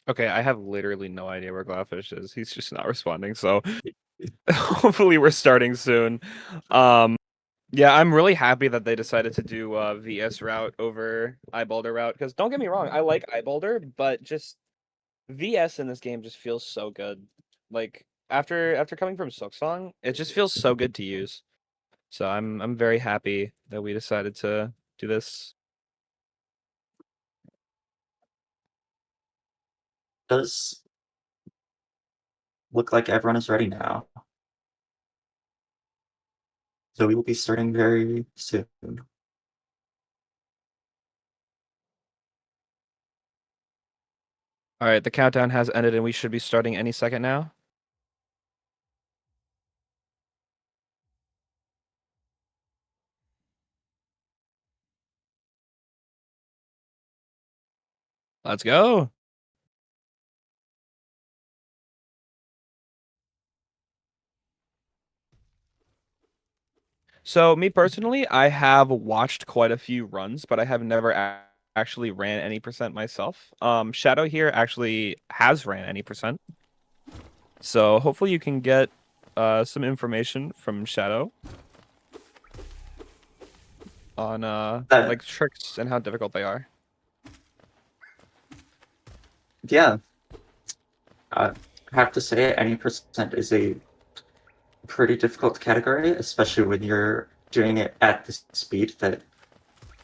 Okay, I have literally no idea where Glowfish is. He's just not responding, so hopefully we're starting soon. Yeah, I'm really happy that they decided to do VS route over Eyebalder route, because don't get me wrong, I like Eyebalder, but just VS in this game just feels so good. Like after coming from Silksong, it just feels so good to use. So I'm very happy that we decided to do this. Does look like everyone is ready now. So we will be starting very soon. All right, the countdown has ended and we should be starting any second now. Let's go. So me personally, I have watched quite a few runs, but I have never actually ran any percent myself. Shadow here actually has ran any percent. So hopefully you can get some information from Shadow on like tricks and how difficult they are. Yeah. I have to say, any percent is a pretty difficult category, especially when you're doing it at the speed that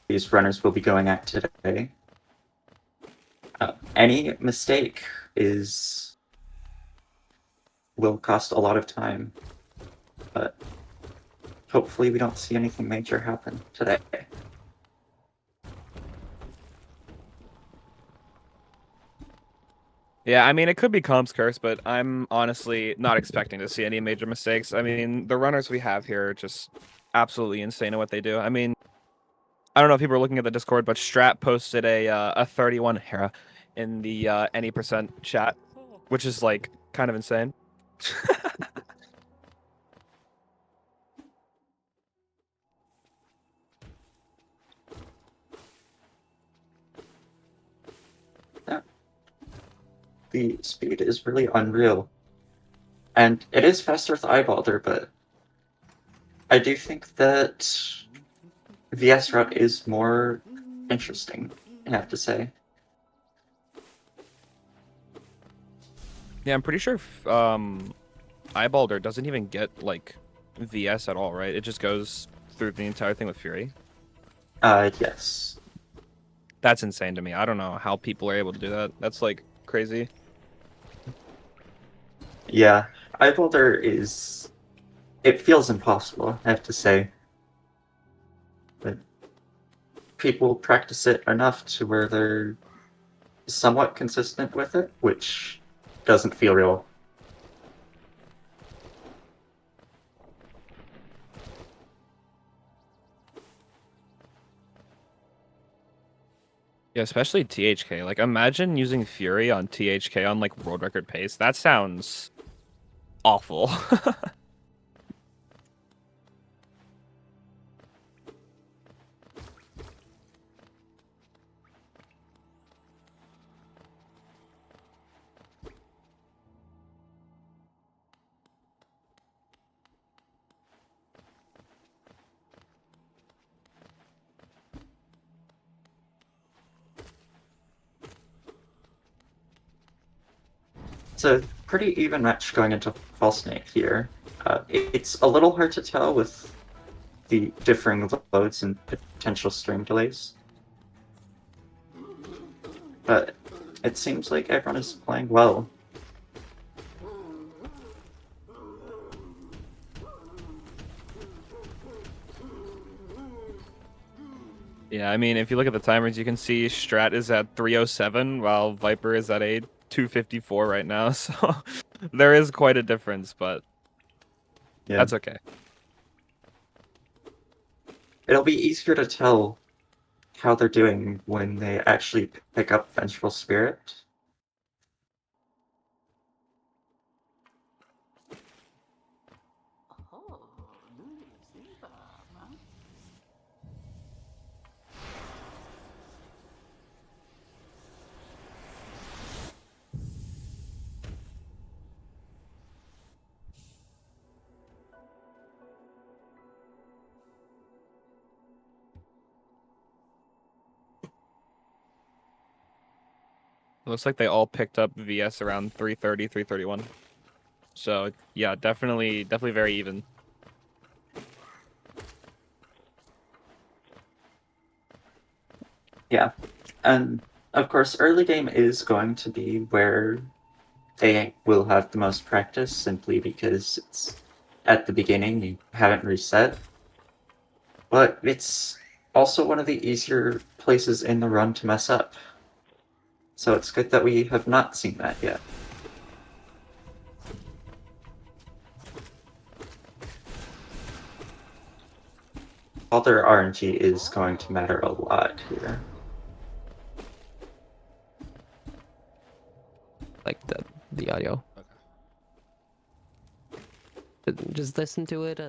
these runners will be going at today. Any mistake will cost a lot of time, but hopefully we don't see anything major happen today. Yeah, I mean, it could be Comp's curse, but I'm honestly not expecting to see any major mistakes. I mean, the runners we have here are just absolutely insane at what they do. I mean, I don't know if people are looking at the Discord, but Strat posted a 31 Hera in the any percent chat, which is like kind of insane. Yeah. The speed is really unreal. And it is faster with Eyebalder, but I do think that VS route is more interesting, I have to say. Yeah, I'm pretty sure Eyebalder doesn't even get like VS at all, right? It just goes through the entire thing with Fury. Yes. That's insane to me. I don't know how people are able to do that. That's like crazy. Yeah, Eyebalder is... It feels impossible, I have to say. But people practice it enough to where they're somewhat consistent with it, which doesn't feel real. Yeah, especially THK. Like, imagine using Fury on THK on like world record pace. That sounds awful. It's a pretty even match going into False Snake here. It's a little hard to tell with the differing loads and potential stream delays. But it seems like everyone is playing well. Yeah, I mean, if you look at the timers, you can see Strat is at 307 while Viper is at a 254 right now. So there is quite a difference, but Yeah. that's okay. It'll be easier to tell how they're doing when they actually pick up Vengeful Spirit. Looks like they all picked up VS around 330, 331. So yeah, definitely very even. Yeah. And of course, early game is going to be where they will have the most practice simply because it's at the beginning, you haven't reset. But it's also one of the easier places in the run to mess up. So it's good that we have not seen that yet. All their RNG is going to matter a lot here. Like the audio. Just listen to it.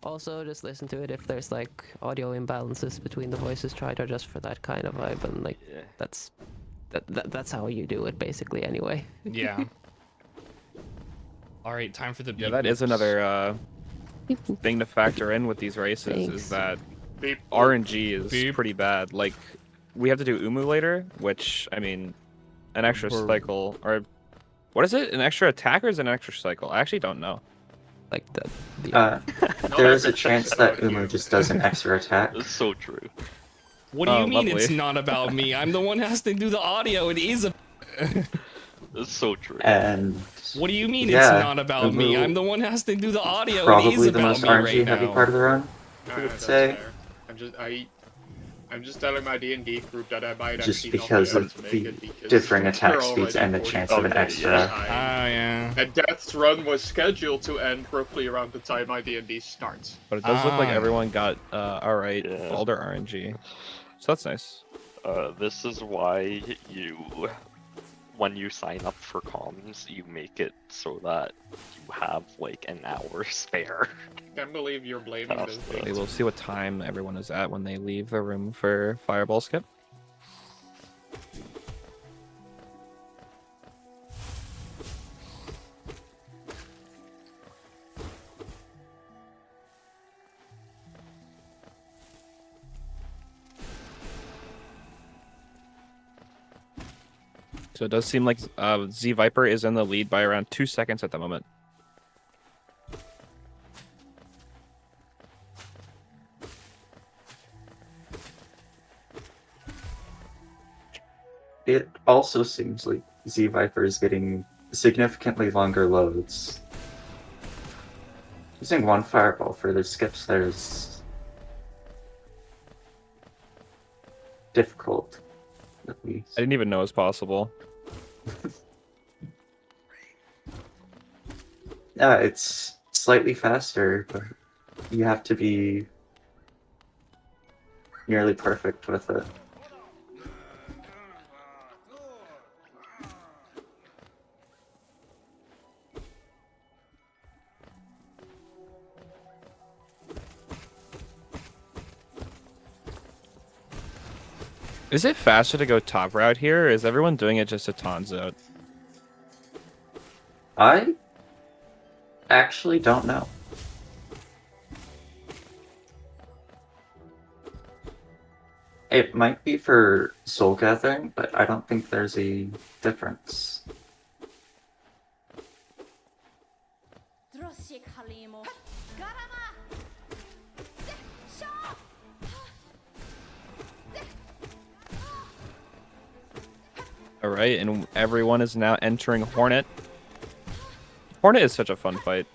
Also, just listen to it if there's like audio imbalances between the voices. Try to adjust for that kind of vibe, and like that's how you do it basically. Anyway. Yeah. All right, time for the beep Yeah, that is boops. another thing to factor in with these races Thanks. is that Beep. RNG is Beep. pretty bad. Like, we have to do Umu later, which, I mean, an extra cycle, or what is it? An extra attack or is it an extra cycle? I actually don't know. Like the There is a chance that Umu just does an extra attack. That's so true. What do you Oh, mean it's lovely. not about me? I'm the one who has to do the audio. It is a. That's so true. And What do you mean yeah, it's not about me? Umu I'm the one who has to do the audio. It is probably the about most me RNG right heavy now. part of the run, I would That's say. fair. I'm just telling my D&D group that I might Just actually because not be able of to make the it because differing they're attack speeds already and the 40 chance of an Okay, extra. yeah. Ah, yeah. And Death's run was scheduled to end roughly around the time my D&D starts. But it does look like Ah. everyone got alright, Yeah. all their RNG. So that's nice. This is why when you sign up for comms, you make it so that you have like an hour spare. Can't believe you're blaming this That's thing. Okay, we'll see what time everyone is at when they leave the room for Fireball Skip. So it does seem like Z Viper is in the lead by around 2 seconds at the moment. It also seems like Z Viper is getting significantly longer loads. Using one fireball for their skips there is difficult, at least. I didn't even know it was possible. Yeah, it's slightly faster, but you have to be nearly perfect with it. Is it faster to go top route here, or is everyone doing it just to taunt out? I actually don't know. It might be for soul gathering, but I don't think there's a difference. Alright, and everyone is now entering Hornet. Hornet is such a fun fight.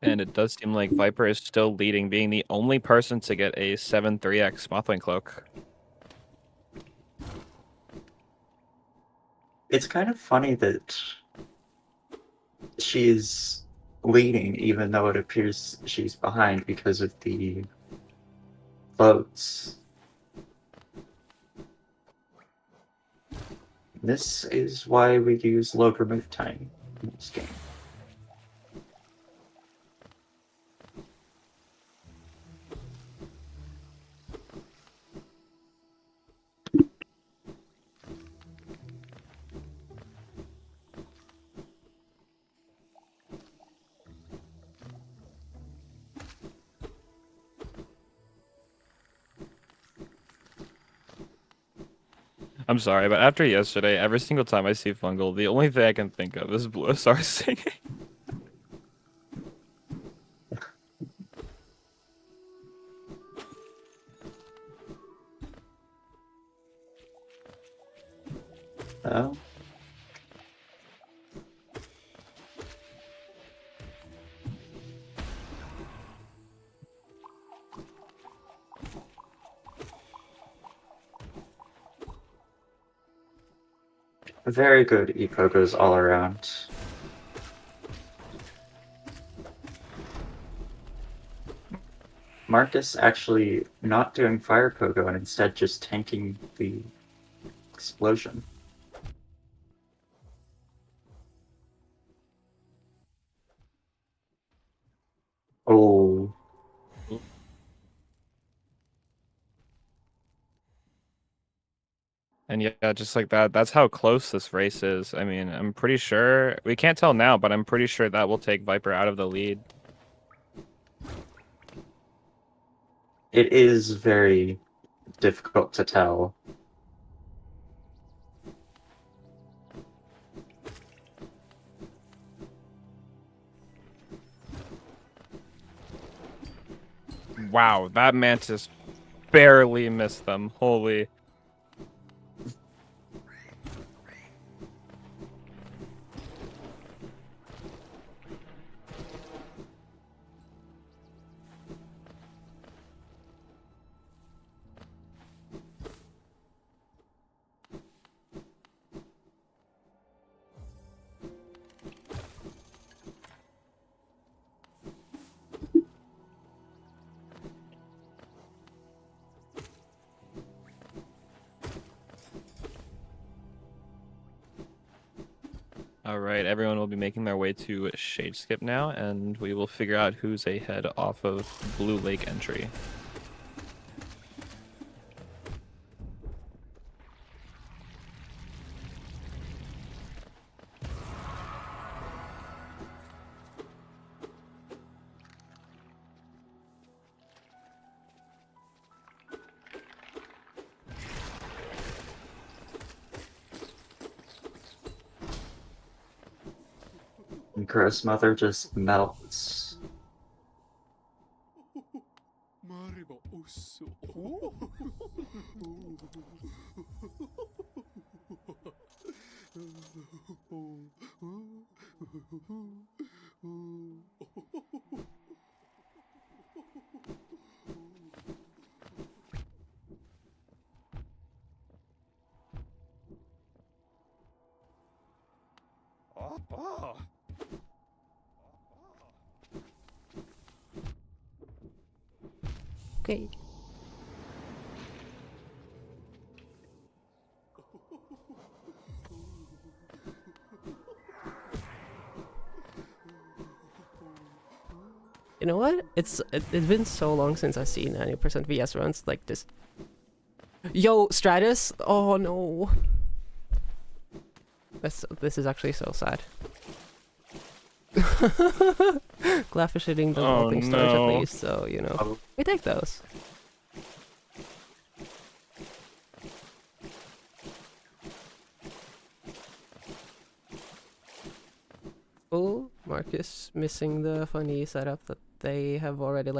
And it does seem like Viper is still leading, being the only person to get a 7-3x Mothwing Cloak. It's kind of funny that she's leading even though it appears she's behind because of the boats. This is why we use load remove time in this game. I'm sorry, but after yesterday, every single time I see Fungal, the only thing I can think of is Blue Star singing. Oh. Very good epogos all around. Marcus actually not doing fire pogo and instead just tanking the explosion. Oh. And yeah, just like that, that's how close this race is. I mean, I'm pretty sure, we can't tell now, but I'm pretty sure that will take Viper out of the lead. It is very difficult to tell. Wow, that Mantis barely missed them. Holy. All right, everyone will be making their way to Shade Skip now, and we will figure out who's ahead off of Blue Lake entry. And Gross Mother just melts. Okay. You know what? It's been so long since I've seen 90% VS runs like this. Yo, Stratus! Oh no. This is actually so sad. Glafish hitting the melting stars at no. least, so you know. Oh. We take those. Oh, Marcus missing the funny setup that they have already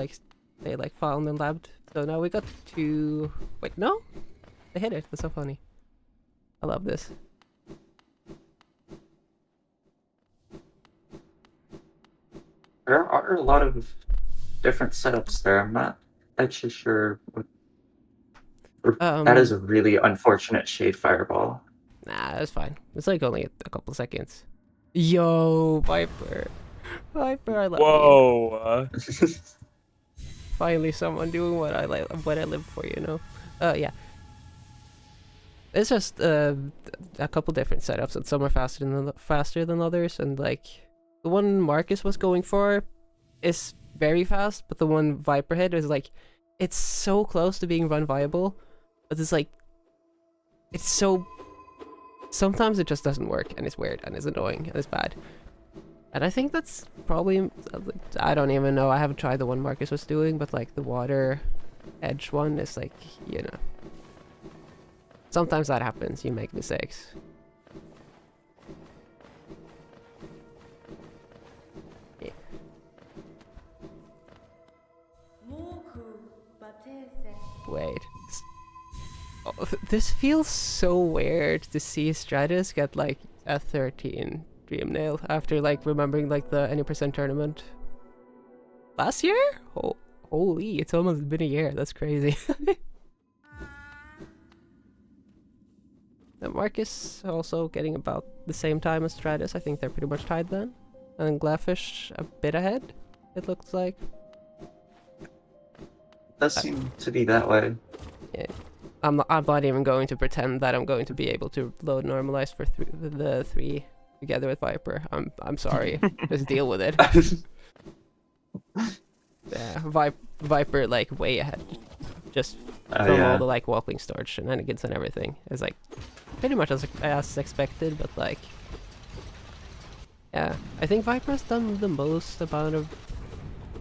found and labbed. So now we got to wait, no? They hit it. That's so funny. I love this. There are a lot of different setups there. I'm not actually sure what... that is a really unfortunate Shade Fireball. Nah, that's fine. It's like only a couple seconds. Yo, Viper. Viper, I love you. Whoa! Finally someone doing what I live for, you know? Yeah. It's just a couple different setups, and some are faster than others, and like the one Marcus was going for is very fast, but the one Viper hit is like it's so close to being run viable, but it's like it's so sometimes it just doesn't work, and it's weird and it's annoying and it's bad. And I think that's probably, I don't even know, I haven't tried the one Marcus was doing, but like the water edge one is like, you know, sometimes that happens, you make mistakes. Yeah. Wait. Oh, this feels so weird to see Stratus get like a 13 Dream Nail after like remembering like the any percent tournament last year. Oh, holy, it's almost been a year. That's crazy. And Marcus also getting about the same time as Stratus. I think they're pretty much tied then. And then Glafish a bit ahead, it looks like. Does seem to be that way. Yeah. I'm not even going to pretend that I'm going to be able to load normalize for the three together with Viper. I'm sorry. Just deal with it. Yeah, Viper like way ahead. Just from all the like walking storage shenanigans and everything. It's like pretty much as expected, but like yeah, I think Viper's done the most amount of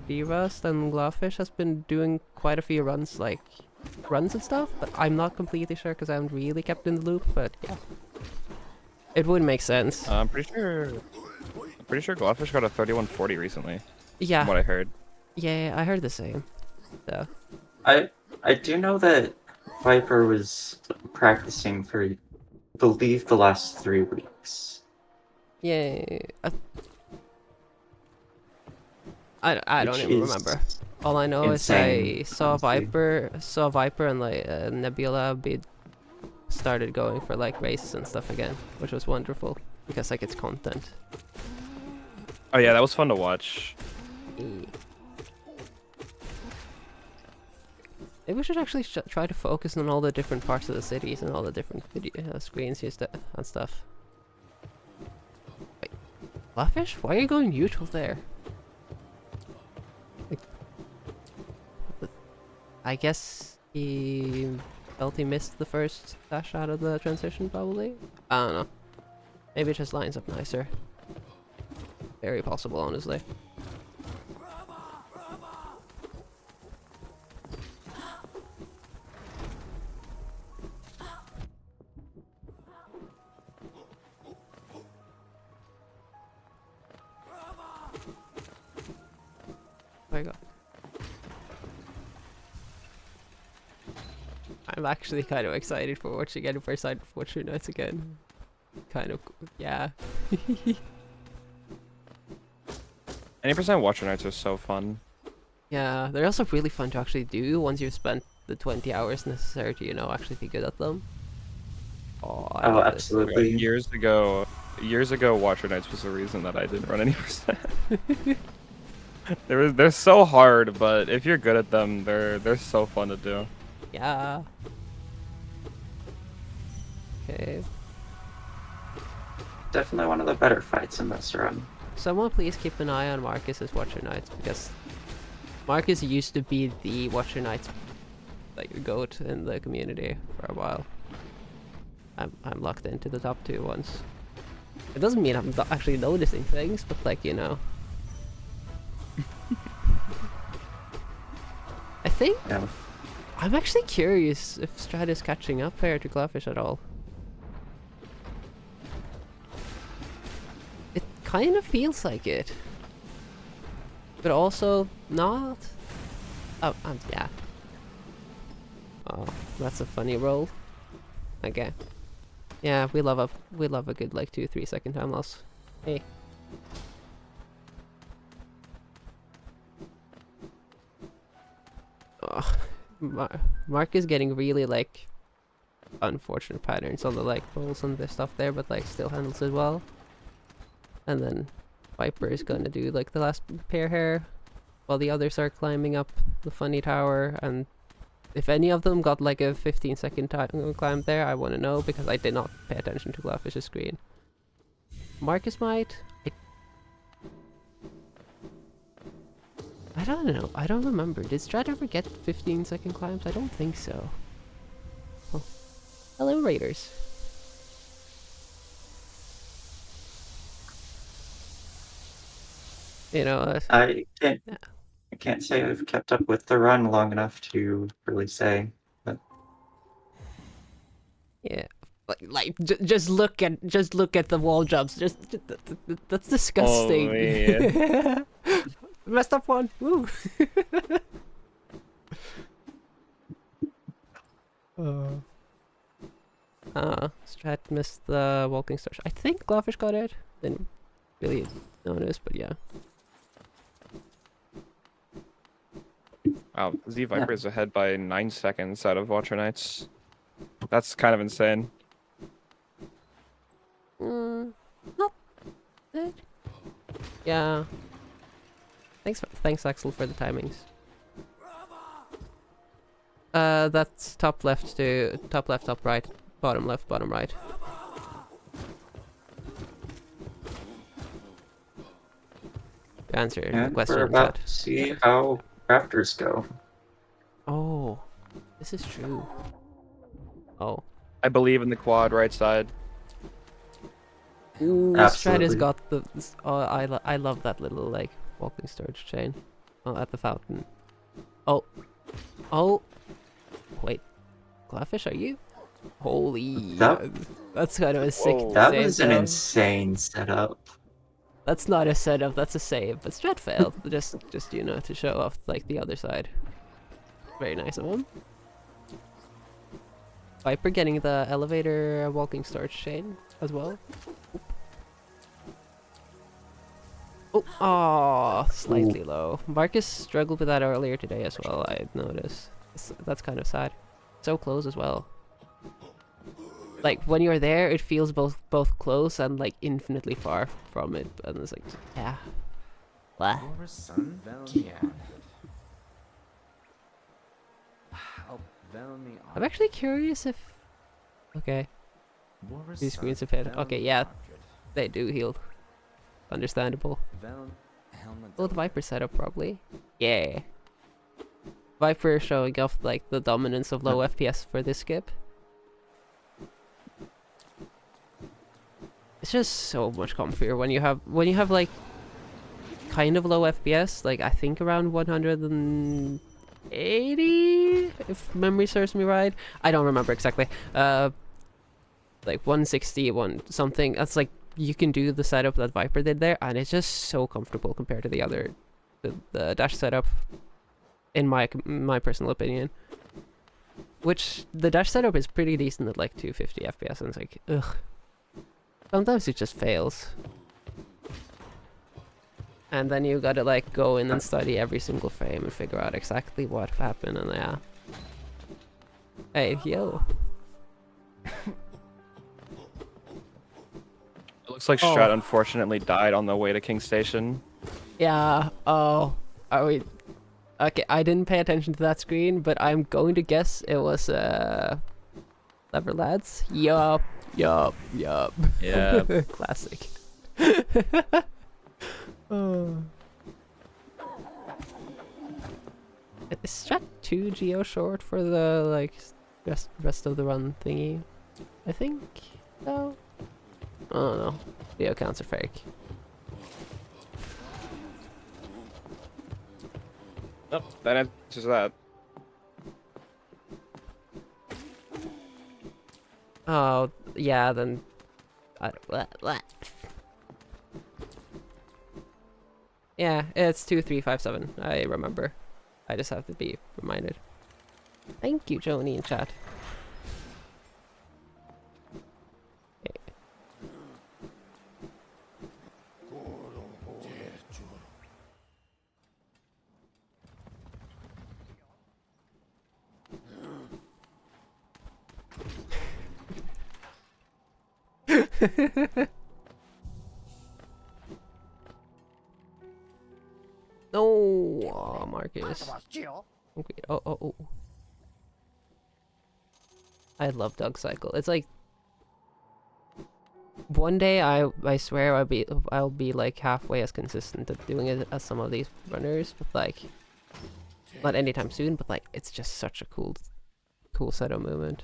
D-Rust, and Glafish has been doing quite a few runs and stuff, but I'm not completely sure because I haven't really kept in the loop, but yeah. It would make sense. I'm pretty sure Glafish got a 3140 recently. Yeah. From what I heard. Yeah, I heard the same. So. I do know that Viper was practicing for, I believe, the last 3 weeks. Yeah. I don't even remember. All I know is I saw Viper and like Nebula started going for like races and stuff again, which was wonderful because like it's content. Oh yeah, that was fun to watch. Maybe we should actually try to focus on all the different parts of the cities and all the different video screens used and stuff. Clawfish? Why are you going neutral there? Like, I guess he felt he missed the first dash out of the transition, probably? I don't know. Maybe it just lines up nicer. Very possible, honestly. There you go. I'm actually kind of excited for watching Empire Side of Watcher Nights again. Kind of, yeah. Any percent Watcher Nights are so fun. Yeah, they're also really fun to actually do once you've spent the 20 hours necessary to, actually be good at them. Oh, I Oh, love this. absolutely. Years ago, Watcher Nights was the reason that I didn't run any percent. They're so hard, but if you're good at them, they're so fun to do. Yeah. Okay. Definitely one of the better fights in this run. Someone please keep an eye on Marcus's Watcher Knights, because Marcus used to be the Watcher Knights like goat in the community for a while. I'm locked into the top 2 ones. It doesn't mean I'm actually noticing things, but like, I think Yeah. I'm actually curious if Strat is catching up here to Clawfish at all. It kind of feels like it. But also not. Oh, yeah. Oh, that's a funny roll. Okay. Yeah, we love a good like 2-3 second time loss. Hey. Oh, Mark is getting really like unfortunate patterns on the like rolls and this stuff there, but like still handles it well. And then Viper is gonna do like the last pair here, while the others are climbing up the funny tower. And if any of them got like a 15-second climb there, I want to know, because I did not pay attention to Clawfish's screen. Marcus might. I don't know. I don't remember. Did Strat ever get 15-second climbs? I don't think so. Oh. Hello, Raiders. I can't say I've kept up with the run long enough to really say. But yeah, just look at the wall jumps. That's disgusting. Messed up one. Woo. Strat missed the walking stars. I think Clawfish got it. Didn't really notice, but yeah. Wow, Z Viper is ahead by 9 seconds out of Watcher Knights. That's kind of insane. Not bad. Yeah. Thanks Axel for the timings. That's top left to top left, top right, bottom left, bottom right. Answer the question. we're about to see how rafters go. Oh, this is true. Oh. I believe in the quad right side. Ooh, Strat Absolutely. has got the. Oh, I love that little like walking storage chain. Oh, at the fountain. Oh. Wait, Clawfish, are you? Holy. That's kind of a sick. That save, was an though. insane setup. That's not a setup. That's a save. But Strat failed. just to show off like the other side. Very nice of him. Viper getting the elevator walking storage chain as well. Oh, slightly low. Marcus struggled with that earlier today as well, I noticed. That's kind of sad. So close as well. Like, when you're there, it feels both close and, like, infinitely far from it. And it's like, yeah. What? I'm actually curious if... Okay. These screens have hit. Okay, yeah. They do heal. understandable. Oh, the Viper setup probably. Yeah. Viper showing off like the dominance of low FPS for this skip. It's just so much comfier when you have like kind of low FPS, like I think around 180 if memory serves me right. I don't remember exactly. Like 160, something. That's like you can do the setup that Viper did there, and it's just so comfortable compared to the dash setup, in my personal opinion. Which the dash setup is pretty decent at like 250 FPS, and it's like ugh. Sometimes it just fails. And then you gotta like go in and study every single frame and figure out exactly what happened, and yeah. Hey, yo. It looks like Strat unfortunately died on the way to King Station. Yeah, oh. Are we... Okay, I didn't pay attention to that screen, but I'm going to guess it was, Clever Lads? Yup. Yeah. Classic. Oh. Is Strat 2 Geo short for the, like, rest of the run thingy? I think so? I don't know. The accounts are fake. Oh, that answers that. Oh, yeah, then... what? Yeah, it's 2357. I remember. I just have to be reminded. Thank you, Joni, in chat. Okay. No, oh, Marcus. Okay. Oh. I love Doug Cycle. It's like one day I swear I'll be like halfway as consistent at doing it as some of these runners, but like not anytime soon. But like it's just such a cool setup movement.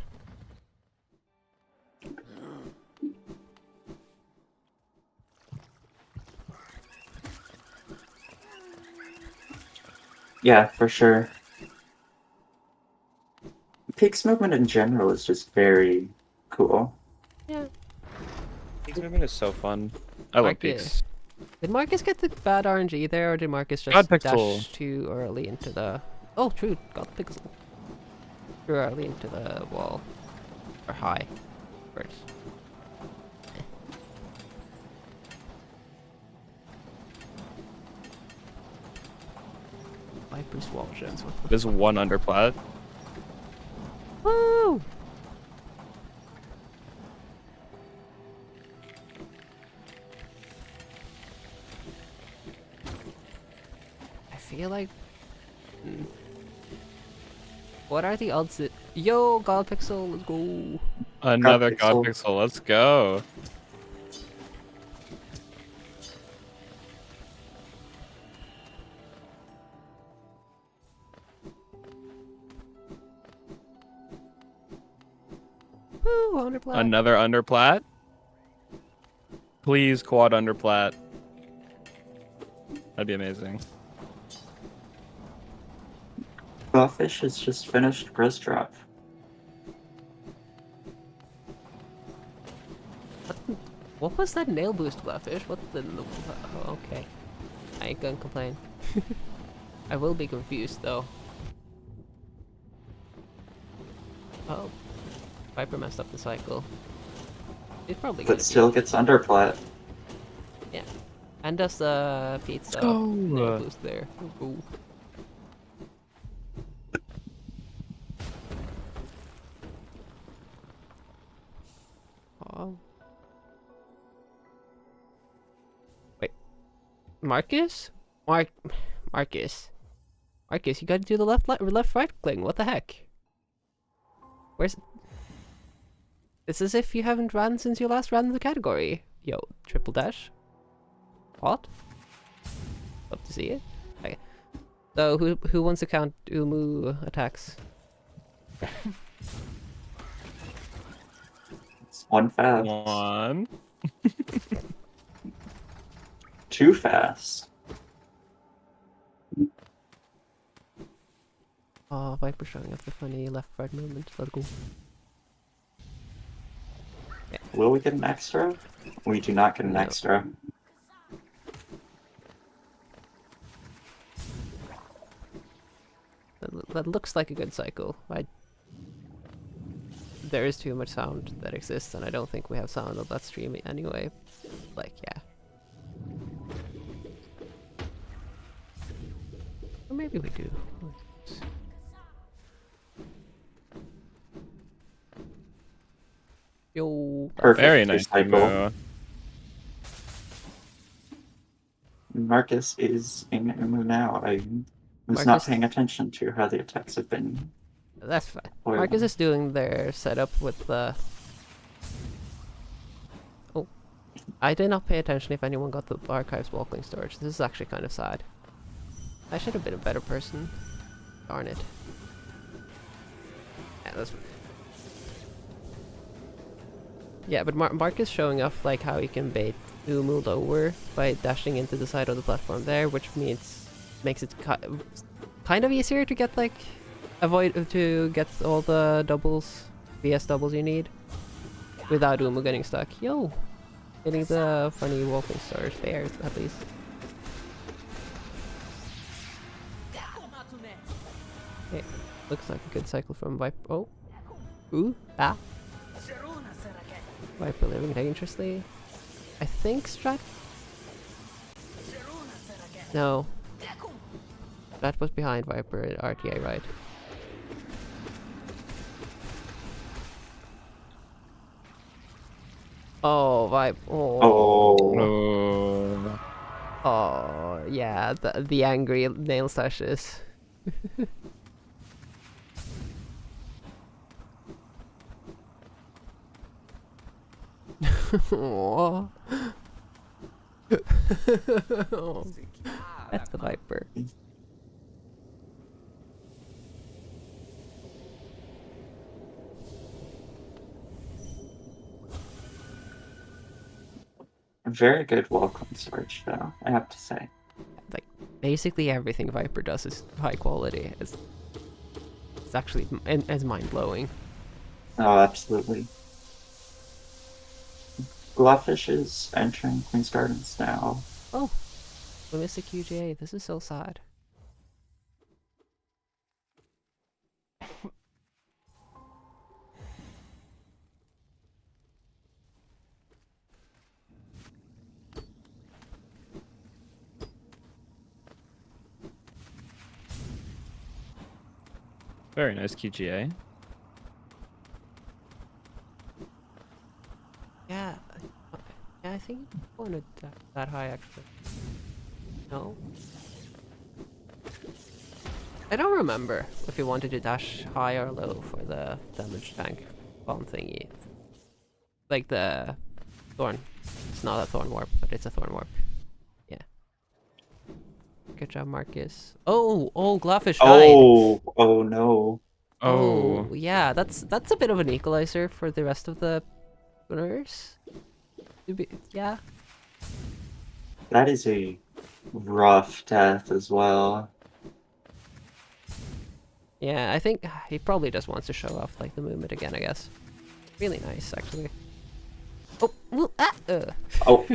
Yeah, for sure. Peaks movement in general is just very cool. Yeah. Peaks movement is so fun. I love Peaks. Did Marcus get the bad RNG there, or did Marcus just God Pixel. dash too early into the... Oh, true, God Pixel. Too early into the wall. Or high. First. Viper's wall gens. There's one underplat. Woo! I feel like... What are the odds that... Yo, God Pixel, let's go! Another God Pixel, let's go. Woo, underplat. Another underplat. Please quad underplat. That'd be amazing. Clawfish has just finished Grizz Drop. What was that nail boost, Clawfish? What the... Oh, okay. I ain't gonna complain. I will be confused, though. Oh. Viper messed up the cycle. He's probably gonna But still gets underplat. Yeah. And does the pizza nail boost there. Ooh. Oh. Wait. Marcus? Marcus, you gotta do the left right cling. What the heck? Where's... It's as if you haven't ran since you last ran the category. Yo, triple dash. What? Love to see it. Okay. So who wants to count Umu attacks? It's one fast. One. Too fast. Oh, Viper showing off the funny left-right movement. Let's go. Will we get an extra? We do not get an No. extra. That looks like a good cycle. There is too much sound that exists, and I don't think we have sound on that stream anyway. Like, yeah. Or maybe we do. Yo. Perfect. Very nice. Cycle. Umu. Marcus is in Umu now. I was not Marcus- paying attention to how the attacks have been. That's fine. Oil. Marcus is doing their setup with the... Oh. I did not pay attention if anyone got the archives walking storage. This is actually kind of sad. I should have been a better person. Darn it. Yeah, that's... Yeah, but Mark is showing off like how he can bait Umu lower by dashing into the side of the platform there, which makes it kind of easier to get like to get all the doubles, VS doubles you need without Umu getting stuck. Yo, getting the funny walking stars there at least. Okay, looks like a good cycle from Viper. Oh, ooh, ah. Viper living dangerously. I think Strat. No. Strat was behind Viper at RTA, right? Oh, Viper. Oh. Oh. Oh, yeah. The angry nail slashes. Aww. Oh, that's the Viper. Very good welcome storage, though, I have to say. Like, basically everything Viper does is high quality. It's actually it's mind-blowing. Oh, absolutely. Glowfish is entering Queen's Gardens now. Oh, we missed a QGA. This is so sad. Very nice QGA. Yeah, I think he wanted that high actually. No? I don't remember if he wanted to dash high or low for the damage tank bomb thingy. Like the thorn. It's not a thorn warp, but it's a thorn warp. Yeah. Good job, Marcus. Oh, Glowfish died. Oh no. Oh, yeah, that's a bit of an equalizer for the rest of the winners. Yeah. That is a rough death as well. Yeah, I think he probably just wants to show off like the movement again, I guess. Really nice, actually. Oh, well, Oh.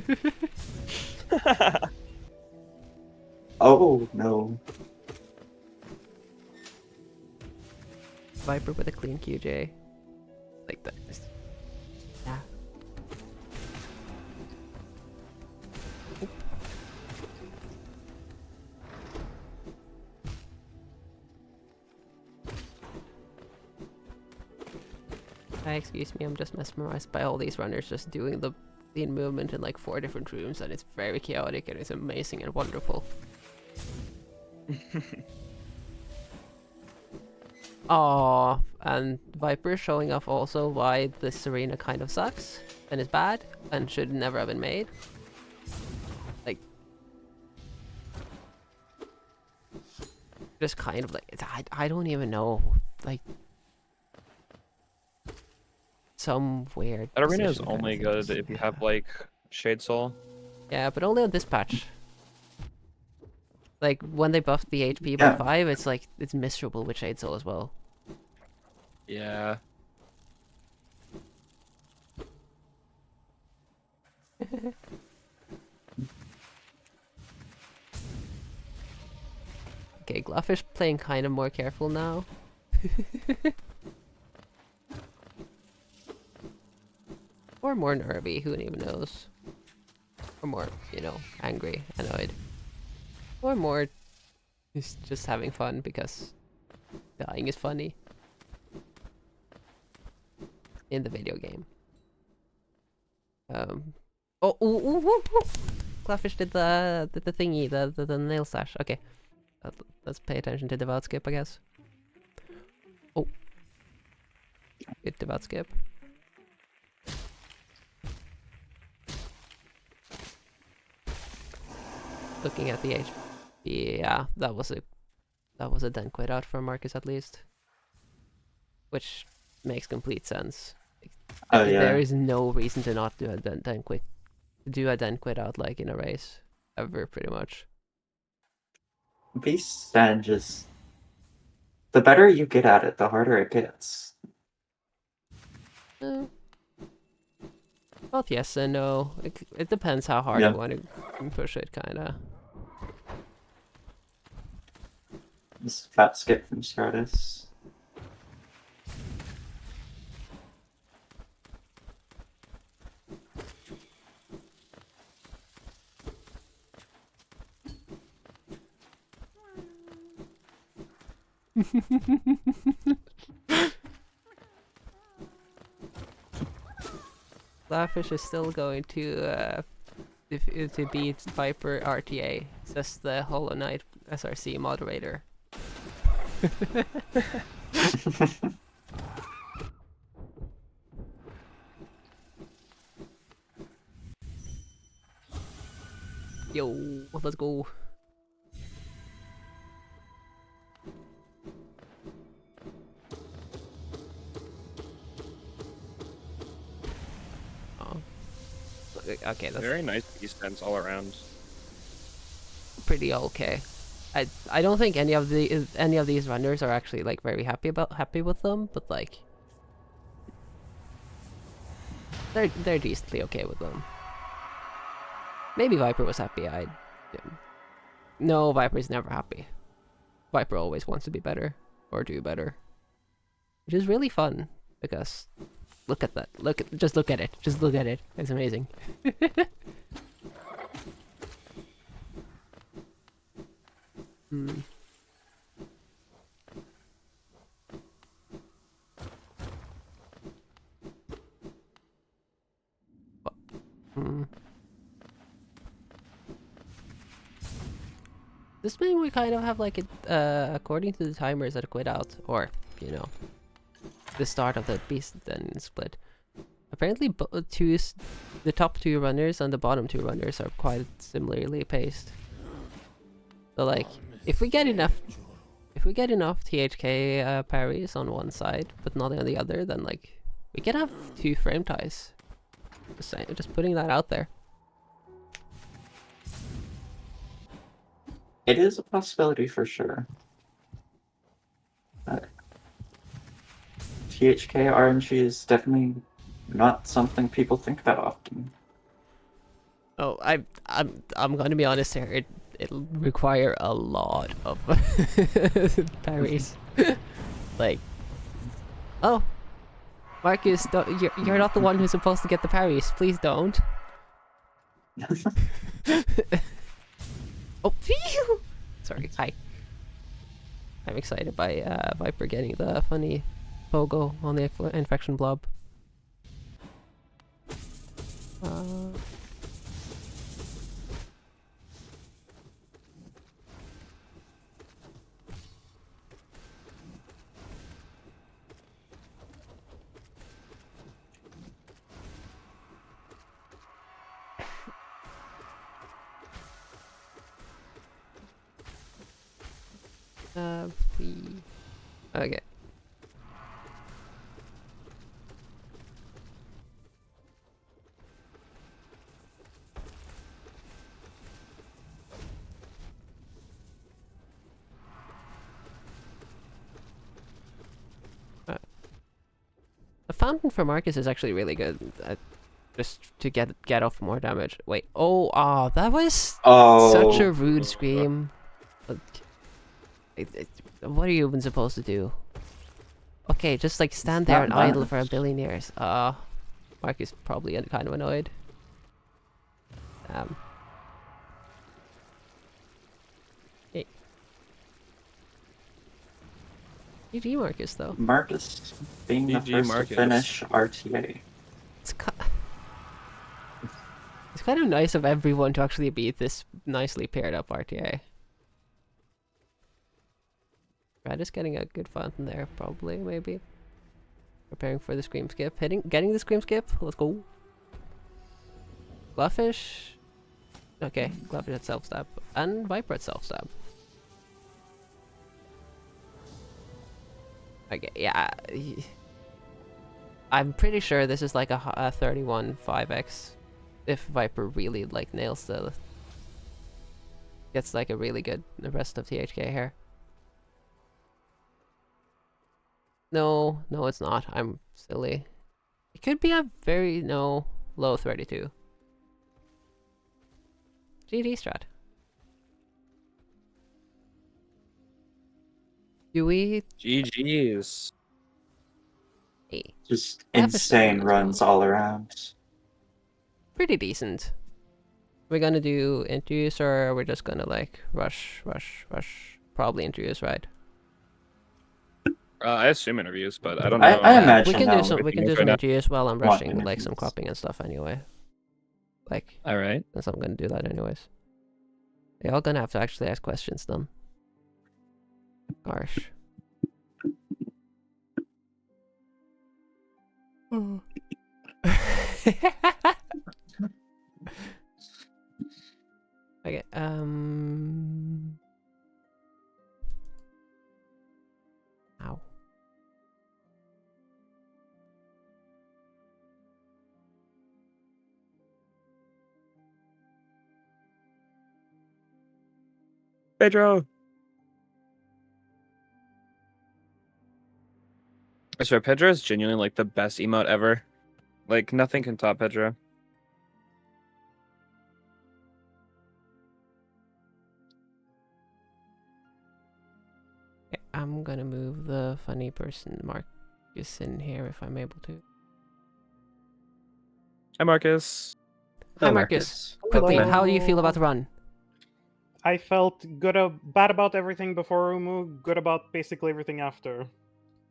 Oh no. Viper with a clean QJ. Like that. Yeah. Oop. Excuse me, I'm just mesmerized by all these runners just doing the clean movement in like 4 different rooms, and it's very chaotic and it's amazing and wonderful. Aww, and Viper showing off also why this arena kind of sucks and is bad and should never have been made. Like, just kind of like I don't even know, like some weird. That arena is position kind of only things. good if you have like Shade Soul. Yeah, but only on this patch. Like when they buffed the HP by Yeah. 5, it's like it's miserable with Shade Soul as well. Yeah. Okay, Glowfish playing kind of more careful now. Or more nervy, who even knows? Or more, you know, angry, annoyed. Or more just having fun because dying is funny. In the video game. Oh, ooh, ooh, ooh, ooh. Clawfish did the thingy, the nail slash. Okay, let's pay attention to devout skip, I guess. Oh, good devout skip. Looking at the HP, yeah, that was a den quit out for Marcus at least, which makes complete sense. Oh yeah. There is no reason to not do a den quit out like in a race ever, pretty much. Beast Stand just the better you get at it, the harder it gets. Both yes and no. It depends how hard Yeah. you want to push it, kinda. This fat skip from Stratus. Laughish is still going to beat Viper RTA, says the Hollow Knight SRC moderator. Yo, let's go. Oh. Okay, that's Very nice beast stands all around. pretty okay. I don't think any of these runners are actually like very happy with them, but like they're decently okay with them. Maybe Viper was happy. No, Viper's never happy. Viper always wants to be better or do better, which is really fun because look at that. Just look at it. Just look at it. It's amazing. Hmm. Hmm. This mean we kind of have like it, according to the timers that quit out, or you know, the start of the beast then split. Apparently, the top 2 runners and the bottom 2 runners are quite similarly paced. So like, if we get enough THK parries on one side, but not on the other, then like we can have 2 frame ties. Just putting that out there. It is a possibility for sure. THK RNG is definitely not something people think that often. Oh, I'm gonna be honest here. It'll require a lot of parries. Like, oh, Marcus, you're not the one who's supposed to get the parries. Please don't. Oh, phew! Sorry. Hi. I'm excited by Viper getting the funny pogo on the infection blob. Okay. The fountain for Marcus is actually really good. Just to get off more damage. Wait. Oh, that was such a Oh, rude scream. Like, what are you even supposed to do? Okay, just like stand there not and idle for a much. billion years. Mark is probably kind of annoyed. Hey. GG Marcus though. Marcus being the GG first Marcus. to finish RTA. It's kind of nice of everyone to actually beat this nicely paired up RTA. Red is getting a good fountain there, probably, maybe. Preparing for the scream skip. Getting the scream skip. Let's go. Glowfish. Okay, Glowfish at self stab. And Viper at self stab. Okay, yeah. I'm pretty sure this is like a 31 5x. If Viper really like nails the... Gets like a really good the rest of THK here. No, it's not. I'm silly. It could be a very, low 32. GG strat. Do we... GG's. Hey, Just I have a 7 insane as runs well. all around. Pretty decent. We're gonna do interviews or we're just gonna like rush? Probably interviews, right? I assume interviews, but I don't I know. Yeah, imagine we can do no. some. We can everything is do right some now. interviews while I'm Want rushing like some interviews. cropping and stuff anyway. Like, All right. since I'm gonna do that anyways. You're all gonna have to actually ask questions then. Gosh. Okay, Ow. Pedro. I swear, Pedro is genuinely like the best emote ever. Like nothing can top Pedro. Okay, I'm gonna move the funny person Marcus in here if I'm able to. Hi, Marcus. Hi Hello, Marcus. Quickly, Hello. how do you feel about the run? I felt bad about everything before Umu, good about basically everything after.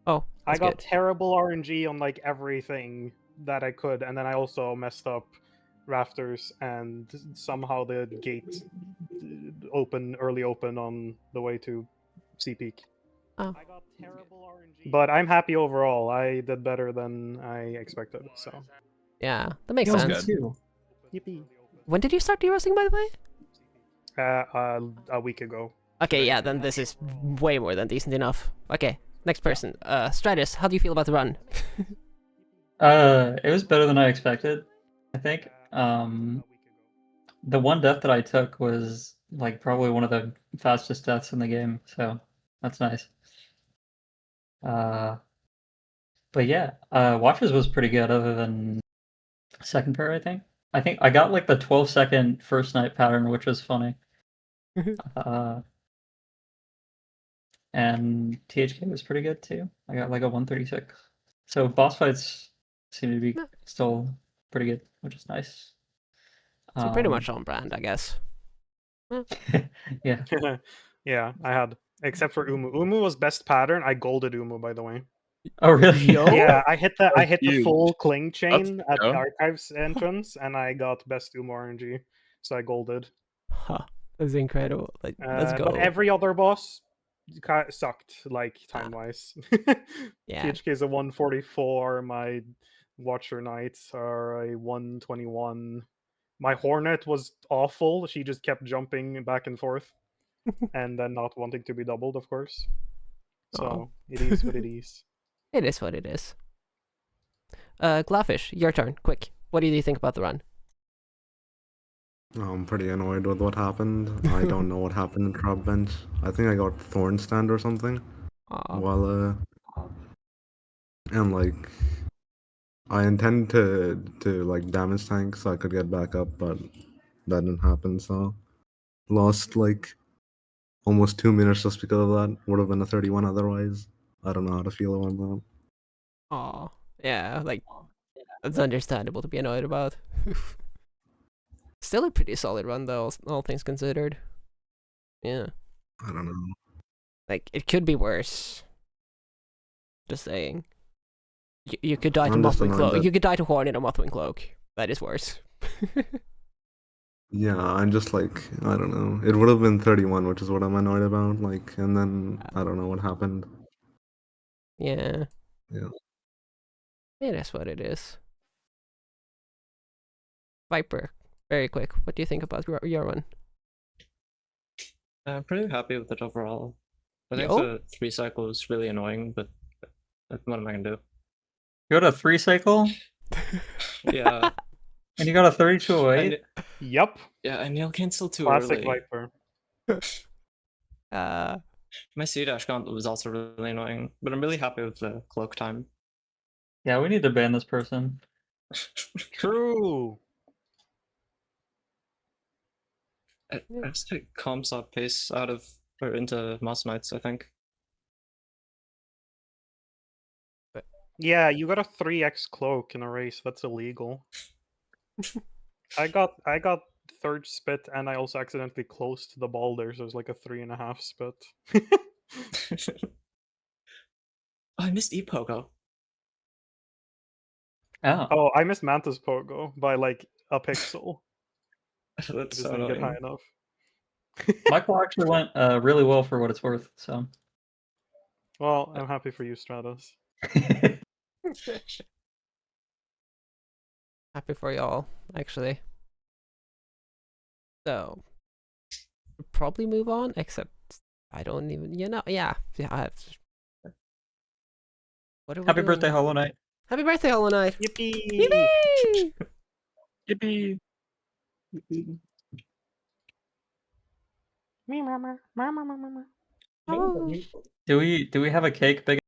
Oh, I that's got good. terrible RNG on like everything that I could, and then I also messed up rafters, and somehow the gate early open on the way to C peak. Oh. I got terrible RNG. But I'm happy overall. I did better than I expected, so. Yeah, that makes Feels sense. good. Yippee. When did you start de-roasting, by the way? A week ago. Okay, yeah, then this is way more than decent enough. Okay, next person. Stratus, how do you feel about the run? It was better than I expected, I think. The one death that I took was like probably one of the fastest deaths in the game, so that's nice. But yeah, Watches was pretty good other than second pair, I think. I think I got like the 12-second first night pattern, which was funny. And THK was pretty good too. I got like a 136. So boss fights seem to be still pretty good, which is nice. So pretty much on brand, I guess. Yeah. Yeah, I had. Except for Umu. Umu was best pattern. I golded Umu, by the way. Oh really? Yo? Yeah, I hit the huge. full cling chain at the go. archives entrance, and I got best Umu RNG, so I golded. Huh. That's incredible. Like, let's go. But every other boss sucked, like time wise. Yeah. THK is a 144. My Watcher Knights are a 121. My Hornet was awful. She just kept jumping back and forth. and then not wanting to be doubled, of course. Aw. So it is what it is. It is what it is. Glowfish, your turn. Quick. What do you think about the run? I'm pretty annoyed with what happened. I don't know what happened in Crab Bench. I think I got Thorn Stand or something. Aw. While and like I intend to like damage tank so I could get back up, but that didn't happen. So lost like almost 2 minutes just because of that. Would have been a 31 otherwise. I don't know how to feel about that. Aw. Yeah, like, that's understandable to be annoyed about. Still a pretty solid run, though, all things considered. Yeah. I don't know. Like, it could be worse. Just saying. You could die to I'm just Mothwing annoyed Cloak. that You could die to Hornet or Mothwing Cloak. That is worse. yeah, I'm just like I don't know. It would have been 31, which is what I'm annoyed about. Like, and then I don't know what happened. Yeah. Yeah. It is what it is. Viper, very quick. What do you think about your one? I'm pretty happy with it overall. I think Yo? the 3 cycle is really annoying, but what am I gonna do? You got a 3 cycle? Yeah. And you got a 3208? Yep. Yeah, I nail cancel too Classic early. Viper. My C dash gauntlet was also really annoying, but I'm really happy with the cloak time. Yeah, we need to ban this person. True. I have to take Comsop pace out of or into Moss Knights, I think. Yeah, you got a 3x cloak in a race. That's illegal. I got third spit, and I also accidentally closed the boulder, so it was like a 3.5 spit. Oh, I missed Epogo. Oh. Oh, I missed Mantis Pogo by like a pixel. I That's just so didn't get high annoying. enough. Michael actually went really well for what it's worth, so. Well, I'm happy for you, Stratos. Happy for y'all, actually. So, we'll probably move on, except I don't even, yeah. What are we Happy doing? birthday, Hollow Knight. Happy birthday, Hollow Knight! Yippee! Yippee! Yippee! Oh. Do we have a cake big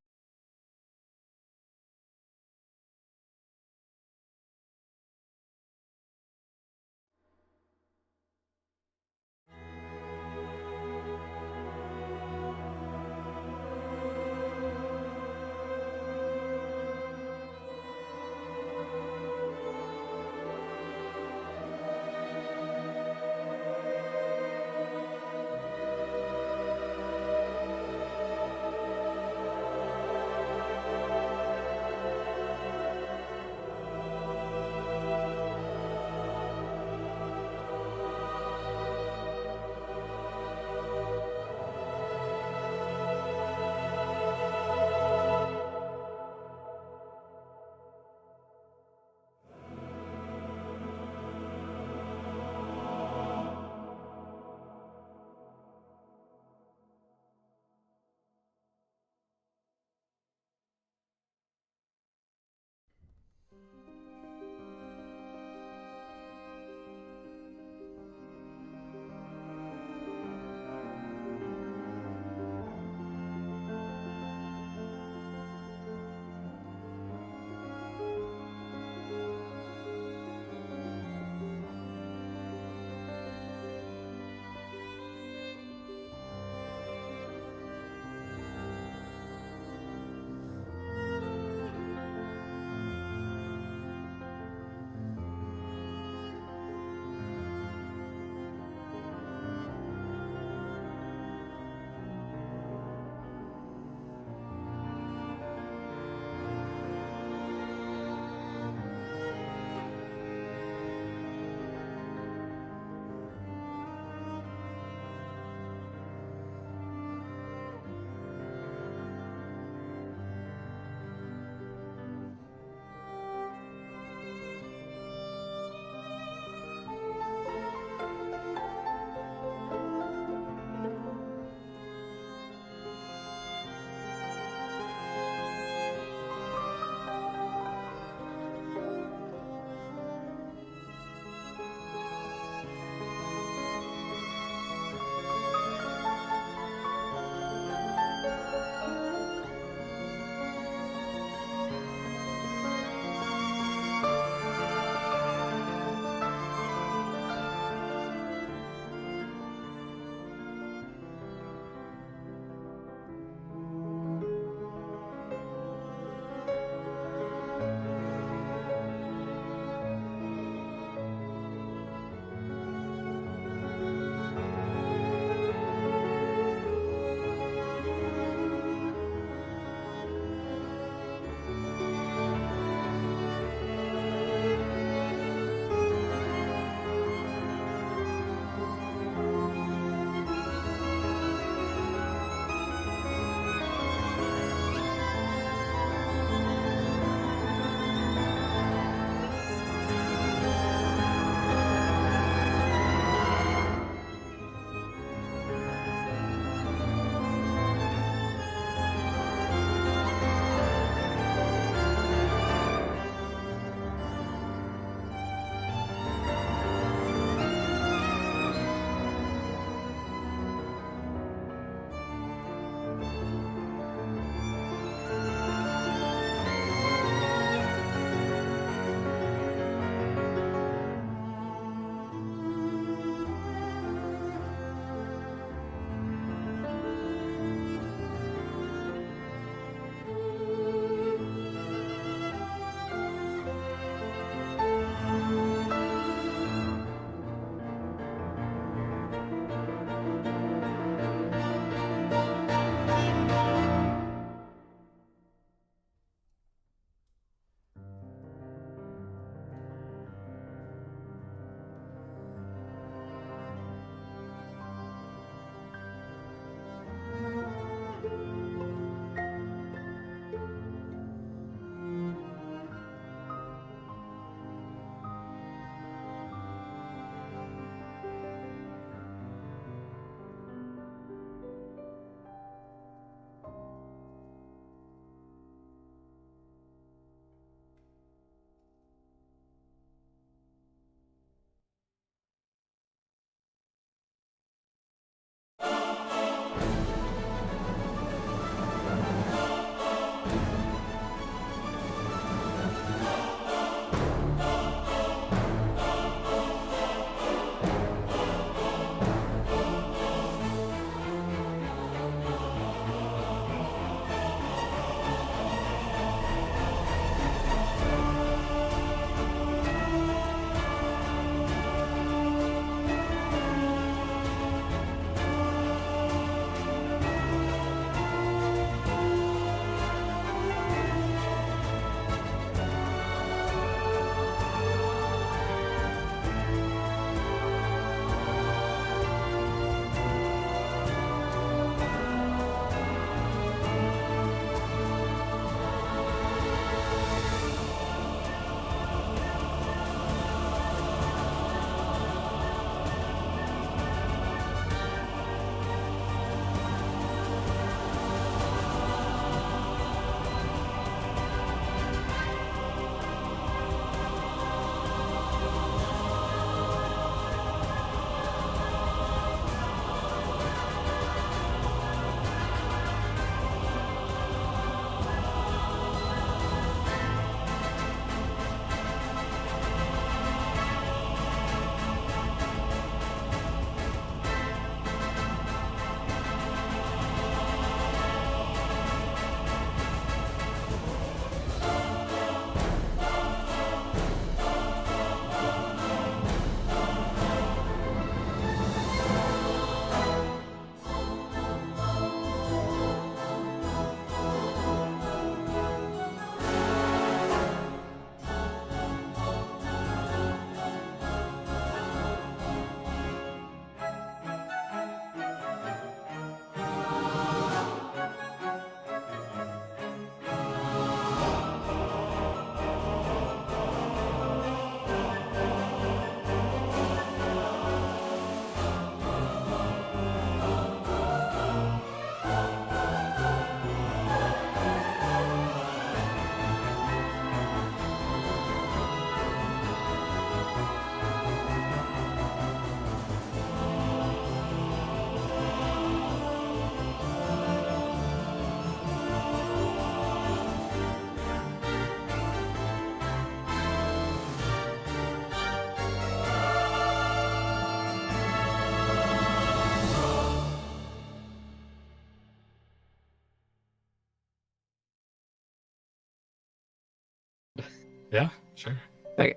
Yeah, sure. Okay.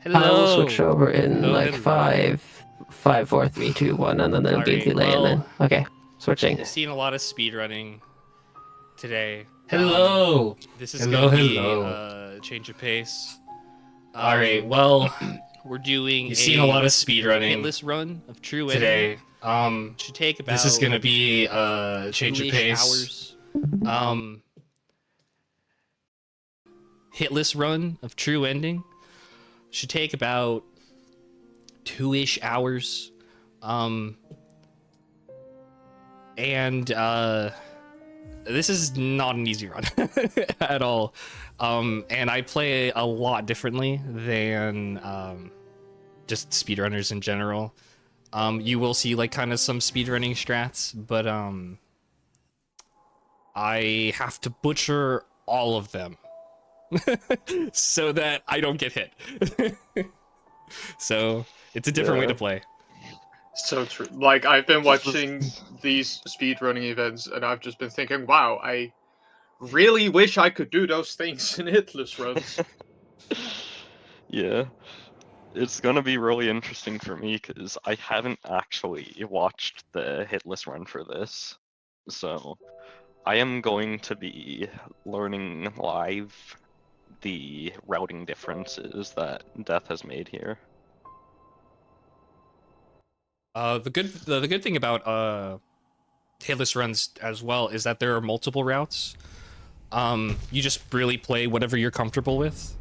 Hello. I will switch over in Hello, like hello. 5, 4, 3, 2, 1, and then there'll be a Alright, delay, and then well, okay, switching. I've seen a lot of speedrunning today. Hello. This is gonna be a change of pace. Alright, well, We're doing you've seen a lot of hit speedrunning list run of True today. Ending. Should take about This is gonna be a change of 2-ish pace. hours. Hit list run of True Ending should take about 2-ish hours. This is not an easy run at all. And I play a lot differently than just speedrunners in general. You will see like kind of some speedrunning strats, but I have to butcher all of them so that I don't get hit. So it's a different way to play. So true. Like, I've been watching these speedrunning events, and I've just been thinking, wow, I really wish I could do those things in hitless runs. Yeah. It's gonna be really interesting for me because I haven't actually watched the hitless run for this. So I am going to be learning live the routing differences that Death has made here. The good thing about hitless runs as well is that there are multiple routes. You just really play whatever you're comfortable with.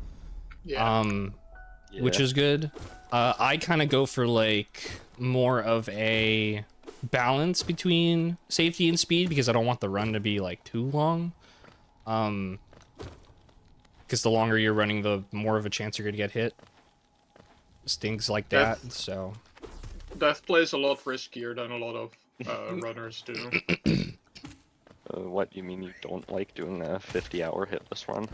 Yeah. Which is good. I kind of go for like more of a balance between safety and speed because I don't want the run to be like too long. Because the longer you're running, the more of a chance you're gonna get hit. Just things like that. So Death plays a lot riskier than a lot of runners do. What, you mean you don't like doing a 50-hour hitless run?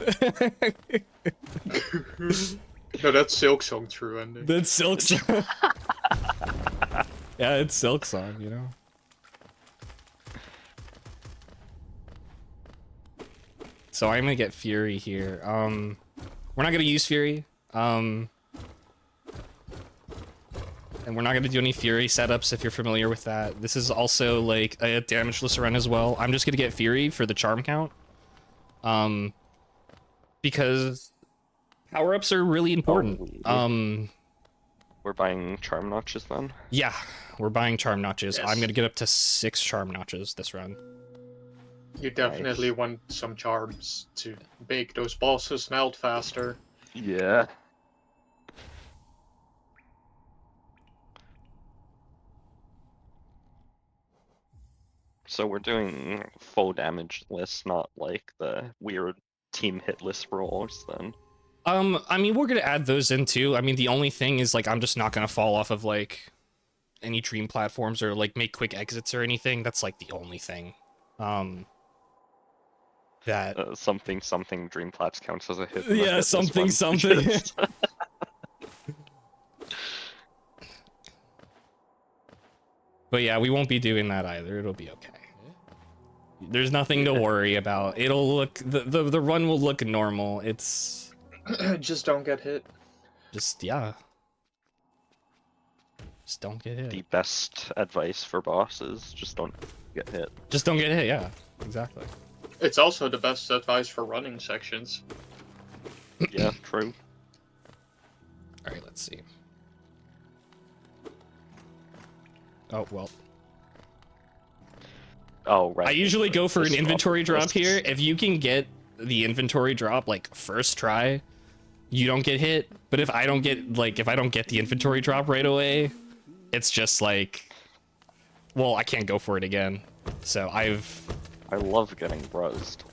No, that's Silksong True Ending. That's Silksong. Yeah, it's Silksong, you know. So I'm gonna get Fury here. We're not gonna use Fury. And we're not gonna do any Fury setups if you're familiar with that. This is also like a damageless run as well. I'm just gonna get Fury for the charm count. Because power-ups are really important. We're buying charm notches then? Yeah, we're buying charm notches. Yes. I'm gonna get up to 6 charm notches this run. You definitely want some charms to make those bosses melt faster. Yeah. So we're doing full damage lists, not like the weird team hit list rolls then. I mean, we're gonna add those in too. I mean, the only thing is like I'm just not gonna fall off of like any dream platforms or like make quick exits or anything. That's like the only thing. That something dream plats counts as a hit. Yeah, something. But yeah, we won't be doing that either. It'll be okay. There's nothing to worry about. It'll look the run will look normal. It's just don't get hit. Just yeah. Just don't get hit. The best advice for bosses, just don't get hit. Just don't get hit, yeah. Exactly. It's also the best advice for running sections. Yeah, true. Alright, let's see. Oh, well. Oh, right. I usually go for an inventory drop here. If you can get the inventory drop, like, first try, you don't get hit. But if I don't get, like, if I don't get the inventory drop right away, it's just like, well, I can't go for it again. So I love getting buzzed.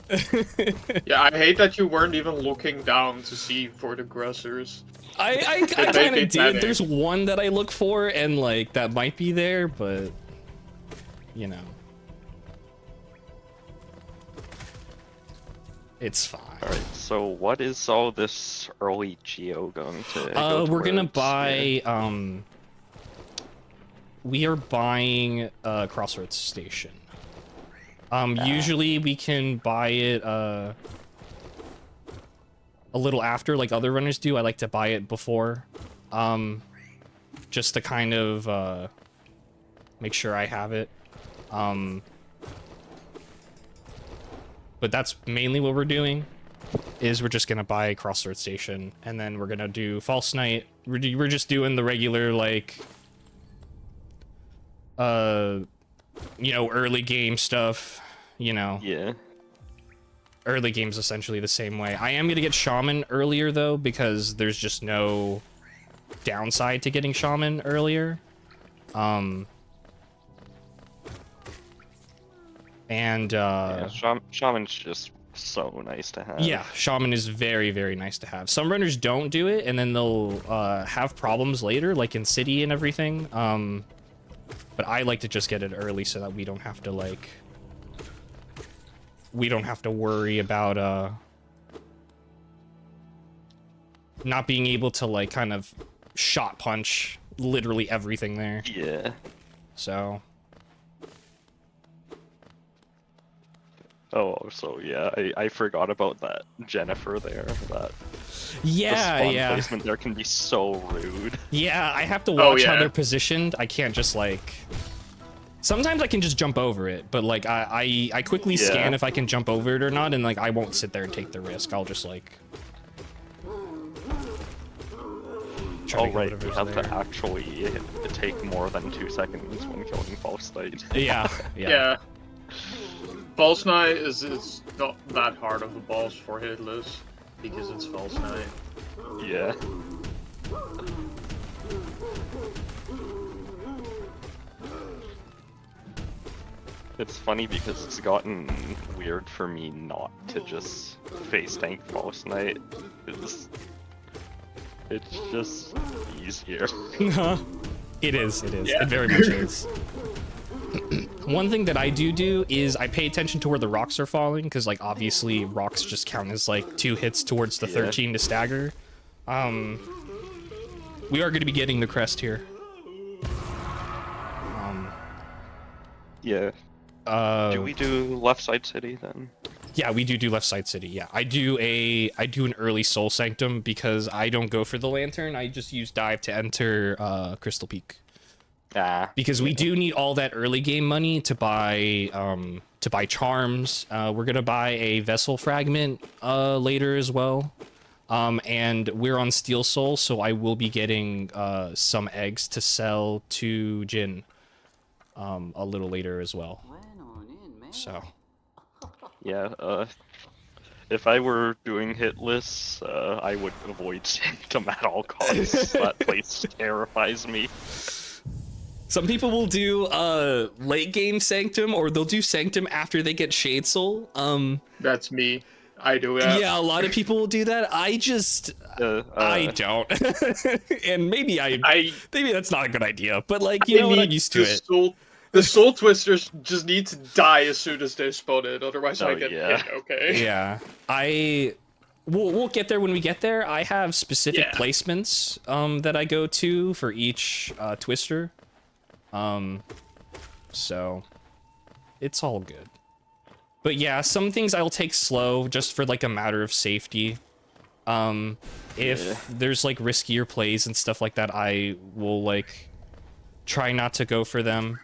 Yeah, I hate that you weren't even looking down to see for the aggressors. I kind of did. There's one that I look for, and like that might be there, but you know, it's fine. All right. So what is all this early geo going to? Go We're gonna towards buy. here? We are buying a Crossroads Station. Usually we can buy it. a little after like other runners do. I like to buy it before, just to kind of make sure I have it. But that's mainly what we're doing, is we're just gonna buy Crossroad Station, and then we're gonna do False Night. We're just doing the regular, like, you know, early game stuff, you know. Yeah. Early game's essentially the same way. I am gonna get Shaman earlier, though, because there's just no downside to getting Shaman earlier. And Yeah, Shaman's just so nice to have. yeah, Shaman is very, very nice to have. Some runners don't do it, and then they'll have problems later, like in City and everything. But I like to just get it early so that we don't have to, like... We don't have to worry about, not being able to, like, kind of shot punch literally everything there. Yeah. So... Oh, so yeah, I forgot about that Jennifer there. That yeah, the spawn yeah. placement there can be so rude. Yeah, I have to Oh, watch how yeah. they're positioned. I can't just, like... Sometimes I can just jump over it, but, like, I quickly Yeah. scan if I can jump over it or not, and, like, I won't sit there and take the risk. I'll just, like... try Oh to get right, you whatever's have there. to actually take more than 2 seconds when killing False Knight. Yeah, yeah. Yeah. False Knight is not that hard of a boss for hitless because it's False Knight. Yeah. It's funny because it's gotten weird for me not to just face tank False Knight. It's just easier. It is, it is. Yeah. It very much is. One thing that I do is I pay attention to where the rocks are falling, because, like, obviously rocks just count as, like, 2 hits towards the 13 to stagger. We are going to be getting the crest here. Yeah. Do we do left side city then? Yeah, we do left side city. Yeah, I do an early Soul Sanctum because I don't go for the lantern. I just use dive to enter Crystal Peak. Because we do need all that early game money to buy charms. We're gonna buy a vessel fragment later as well. And we're on Steel Soul, so I will be getting some eggs to sell to Jin a little later as well. So Yeah, if I were doing hit lists, I would avoid Sanctum at all costs. That place terrifies me. some people will do late game Sanctum, or they'll do Sanctum after they get Shade Soul. That's me. I do that. Yeah, a lot of people will do that. I just I don't. And maybe maybe that's not a good idea, but, like, you know what, I'm used to it. The Soul Twisters just need to die as soon as they're spotted, otherwise I get hit, okay? Yeah. We'll get there when we get there. I have specific placements that I go to for each twister. So it's all good. But yeah, some things I'll take slow just for, like, a matter of safety. If there's, like, riskier plays and stuff like that, I will, like, try not to go for them.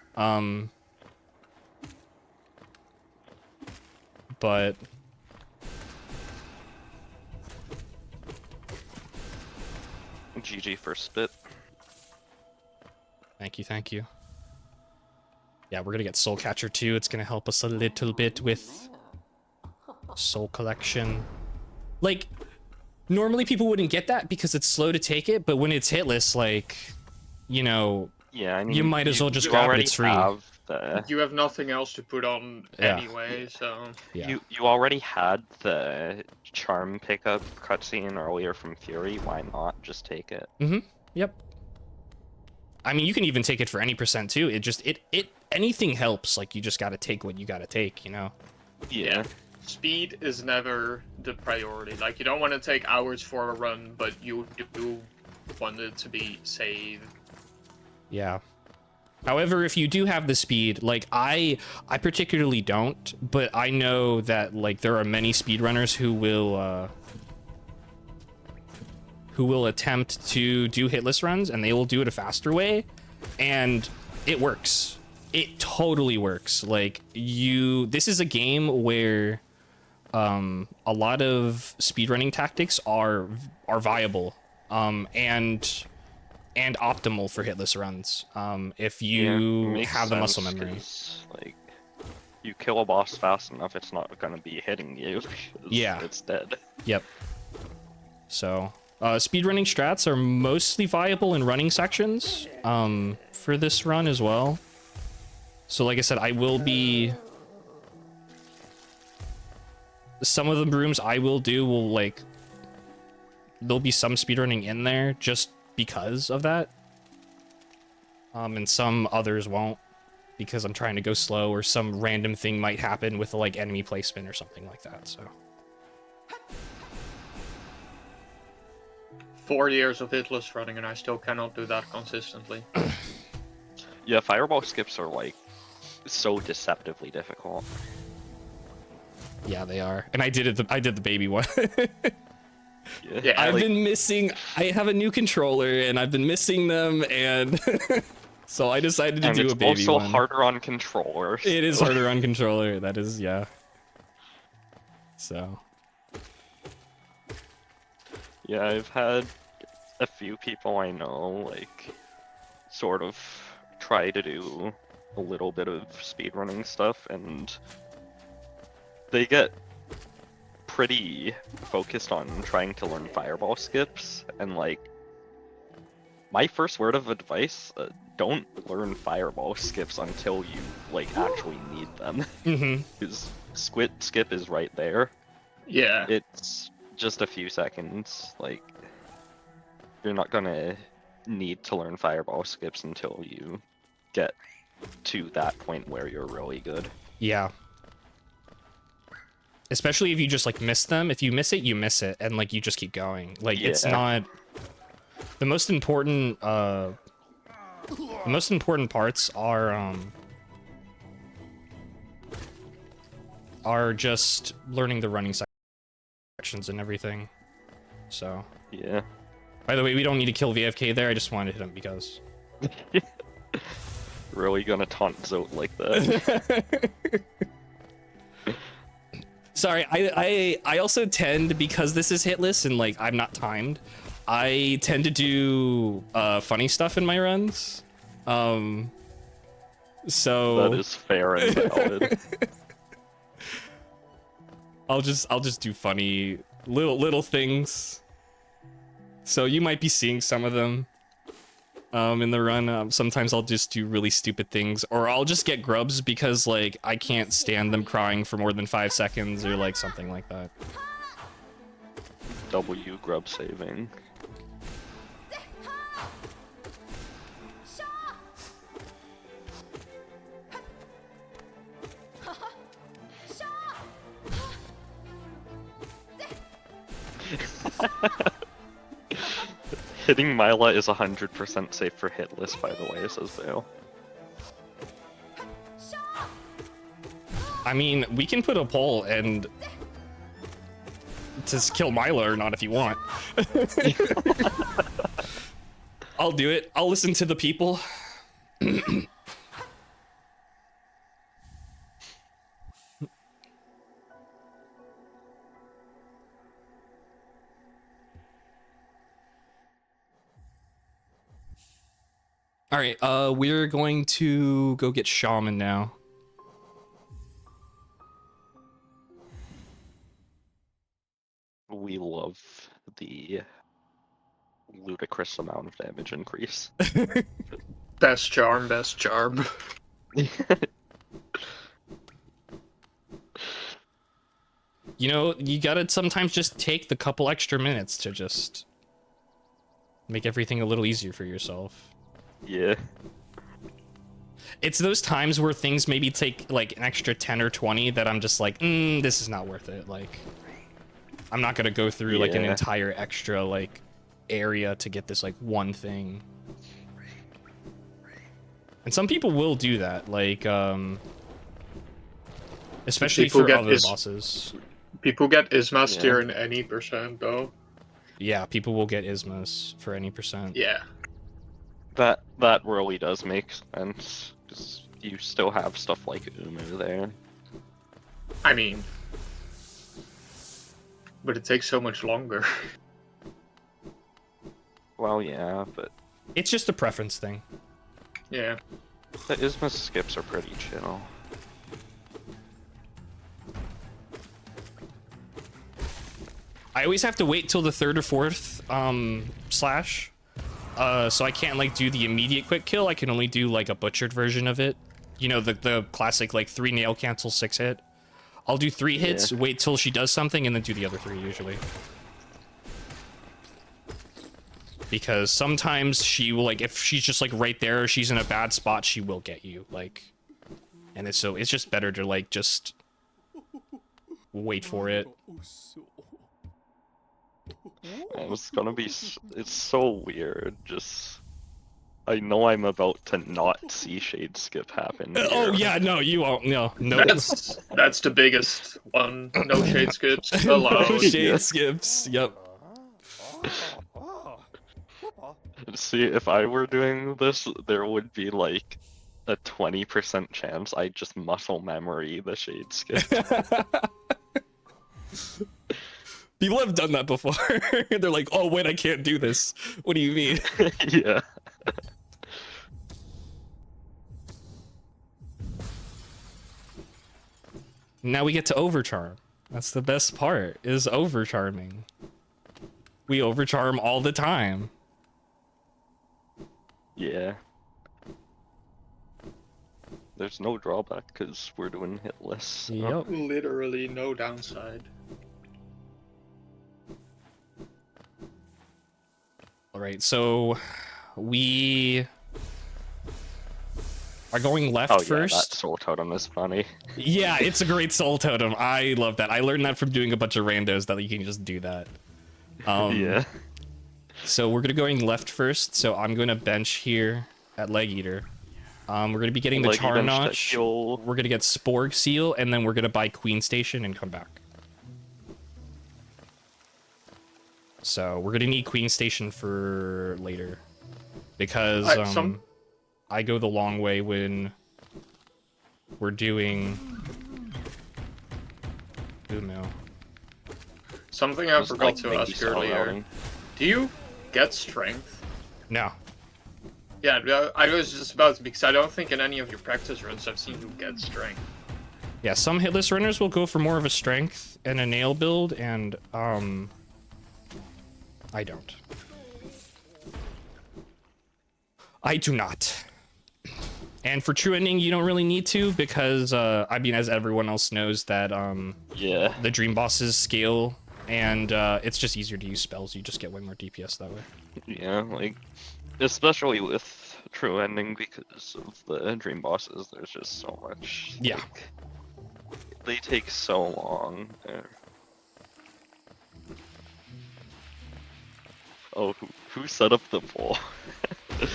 But GG for spit. Thank you. Yeah, we're gonna get Soul Catcher too. It's gonna help us a little bit with soul collection. Like, normally people wouldn't get that because it's slow to take it, but when it's hitless, like, you know, yeah, I mean, you might as well just grab it. It's free. You have nothing else to put on anyway, so... Yeah. You already had the charm pickup cutscene earlier from Fury. Why not just take it? Yep. I mean, you can even take it for any percent too. Anything helps. Like, you just gotta take what you gotta take, you know? Yeah. Speed is never the priority. Like, you don't want to take hours for a run, but you do want it to be saved. Yeah. However, if you do have the speed, like, I particularly don't, but I know that, like, there are many speedrunners who will who will attempt to do hitless runs, and they will do it a faster way, and it works. It totally works. Like, this is a game where a lot of speedrunning tactics are viable, and optimal for hitless runs, if you makes have the muscle sense, memory. 'cause, like, you kill a boss fast enough, it's not gonna be hitting you. Yeah. It's dead. Yep. So, speedrunning strats are mostly viable in running sections, for this run as well. So, like I said, I will be... Some of the rooms I will do will, like... There'll be some speedrunning in there just because of that. And some others won't, because I'm trying to go slow, or some random thing might happen with, like, enemy placement or something like that, so... 4 years of hitless running and I still cannot do that consistently. Yeah, fireball skips are like so deceptively difficult. Yeah, they are. And I did the baby one. Yeah, I've like, been missing... I have a new controller, and I've been missing them, and... so I decided to and do it's a baby also one. harder on controllers. It is harder on controller, that is, yeah. So... Yeah, I've had a few people I know, like, sort of try to do a little bit of speedrunning stuff, and they get pretty focused on trying to learn fireball skips, and, like, my first word of advice, don't learn fireball skips until you, like, actually need them. Mm-hmm. Because skip is right there. Yeah. It's just a few seconds, like, you're not gonna need to learn fireball skips until you get to that point where you're really good. Yeah. Especially if you just, like, miss them. If you miss it, you miss it, and, like, you just keep going. Like, it's Yeah. not... The most important parts are just learning the running sections and everything. So... Yeah. By the way, we don't need to kill VFK there, I just wanted to hit him because... Really gonna taunt Zote like that. Sorry, I also tend, because this is hitless and, like, I'm not timed, I tend to do funny stuff in my runs. So... That is fair and valid. I'll just do funny little things. So you might be seeing some of them in the run. Sometimes I'll just do really stupid things, or I'll just get grubs because, like, I can't stand them crying for more than 5 seconds, or like something like that. W grub saving. Hitting Mila is 100% safe for hitless, by the way, says Vale. I mean, we can put a poll and to kill Mila or not if you want. I'll do it. I'll listen to the people. All right, we're going to go get Shaman now. We love the ludicrous amount of damage increase. Best charm, best charm. You know, you gotta sometimes just take the couple extra minutes to just make everything a little easier for yourself. Yeah. It's those times where things maybe take like an extra 10 or 20 that I'm just like, this is not worth it. Like, I'm not gonna go through like an Yeah. entire extra like area to get this like one thing. And some people will do that, like especially People for get other bosses. People get Ismas Yeah. tier in any percent though. Yeah, people will get Ismos for any percent. Yeah. That really does make sense, 'cause you still have stuff like Umu there. I mean, but it takes so much longer. Well, yeah, but It's just a preference thing. Yeah. the Ismus skips are pretty chill. I always have to wait till the 3rd or 4th slash. So I can't like do the immediate quick kill. I can only do like a butchered version of it. You know, the classic like 3 nail cancel 6 hit. I'll do 3 hits, wait till she does something, and then do the other 3 usually. Because sometimes she will, like, if she's just like right there, or she's in a bad spot, she will get you, like. And it's just better to like just wait for it. And it's gonna be, it's so weird, just... I know I'm about to not see Shade Skip happen. Oh here. yeah, no, you won't. No. That's the biggest one. No shade skips allowed. No shade skips. Yep. See, if I were doing this, there would be like a 20% chance I just muscle memory the Shade Skip. People have done that before. They're like, oh wait, I can't do this. What do you mean? Yeah. Now we get to overcharm. That's the best part, is overcharming. We overcharm all the time. Yeah. There's no drawback because we're doing hitless. Yep. Literally no downside. Alright, so we are going left Oh, yeah, first. that soul totem is funny. Yeah, it's a great soul totem. I love that. I learned that from doing a bunch of randos that you can just do that. Yeah. So we're gonna going left first. So I'm gonna bench here at Leg Eater. We're gonna be getting the Leg Char bench that Notch. he'll- We're gonna get Sporg Seal, and then we're gonna buy Queen Station and come back. So we're gonna need Queen Station for later, because I go the long way when we're doing Umo. Something I Just, forgot like, to make ask you settle earlier. down. Do you get strength? No. Yeah, I was just about to, because I don't think in any of your practice runs I've seen you get strength. Yeah, some hitless runners will go for more of a strength and a nail build, and I don't. I do not. And for true ending, you don't really need to, because I mean, as everyone else knows, that yeah, the dream bosses scale, and it's just easier to use spells. You just get way more DPS that way. Yeah, like, especially with True Ending, because of the dream bosses, there's just so much. Yeah. Like, they take so long. Oh, who set up the poll?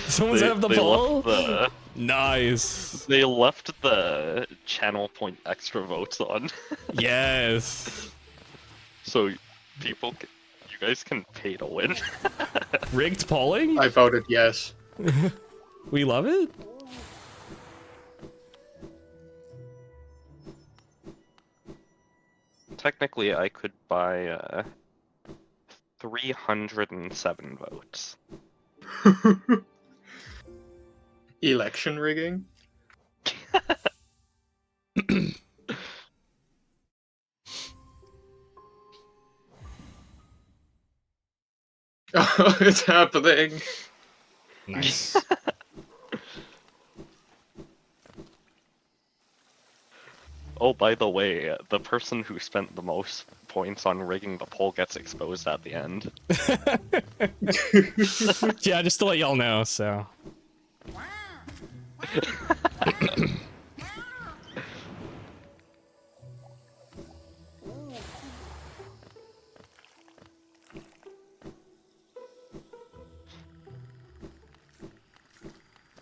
Someone set up the poll? Left Nice. They left the channel point extra votes on. Yes. So people, you guys can pay to win. Rigged polling? I voted yes. We love it. Technically, I could buy 307 votes. Election rigging? Oh, it's happening. Nice. Oh, by the way, the person who spent the most points on rigging the poll gets exposed at the end. Yeah, just to let y'all know, so.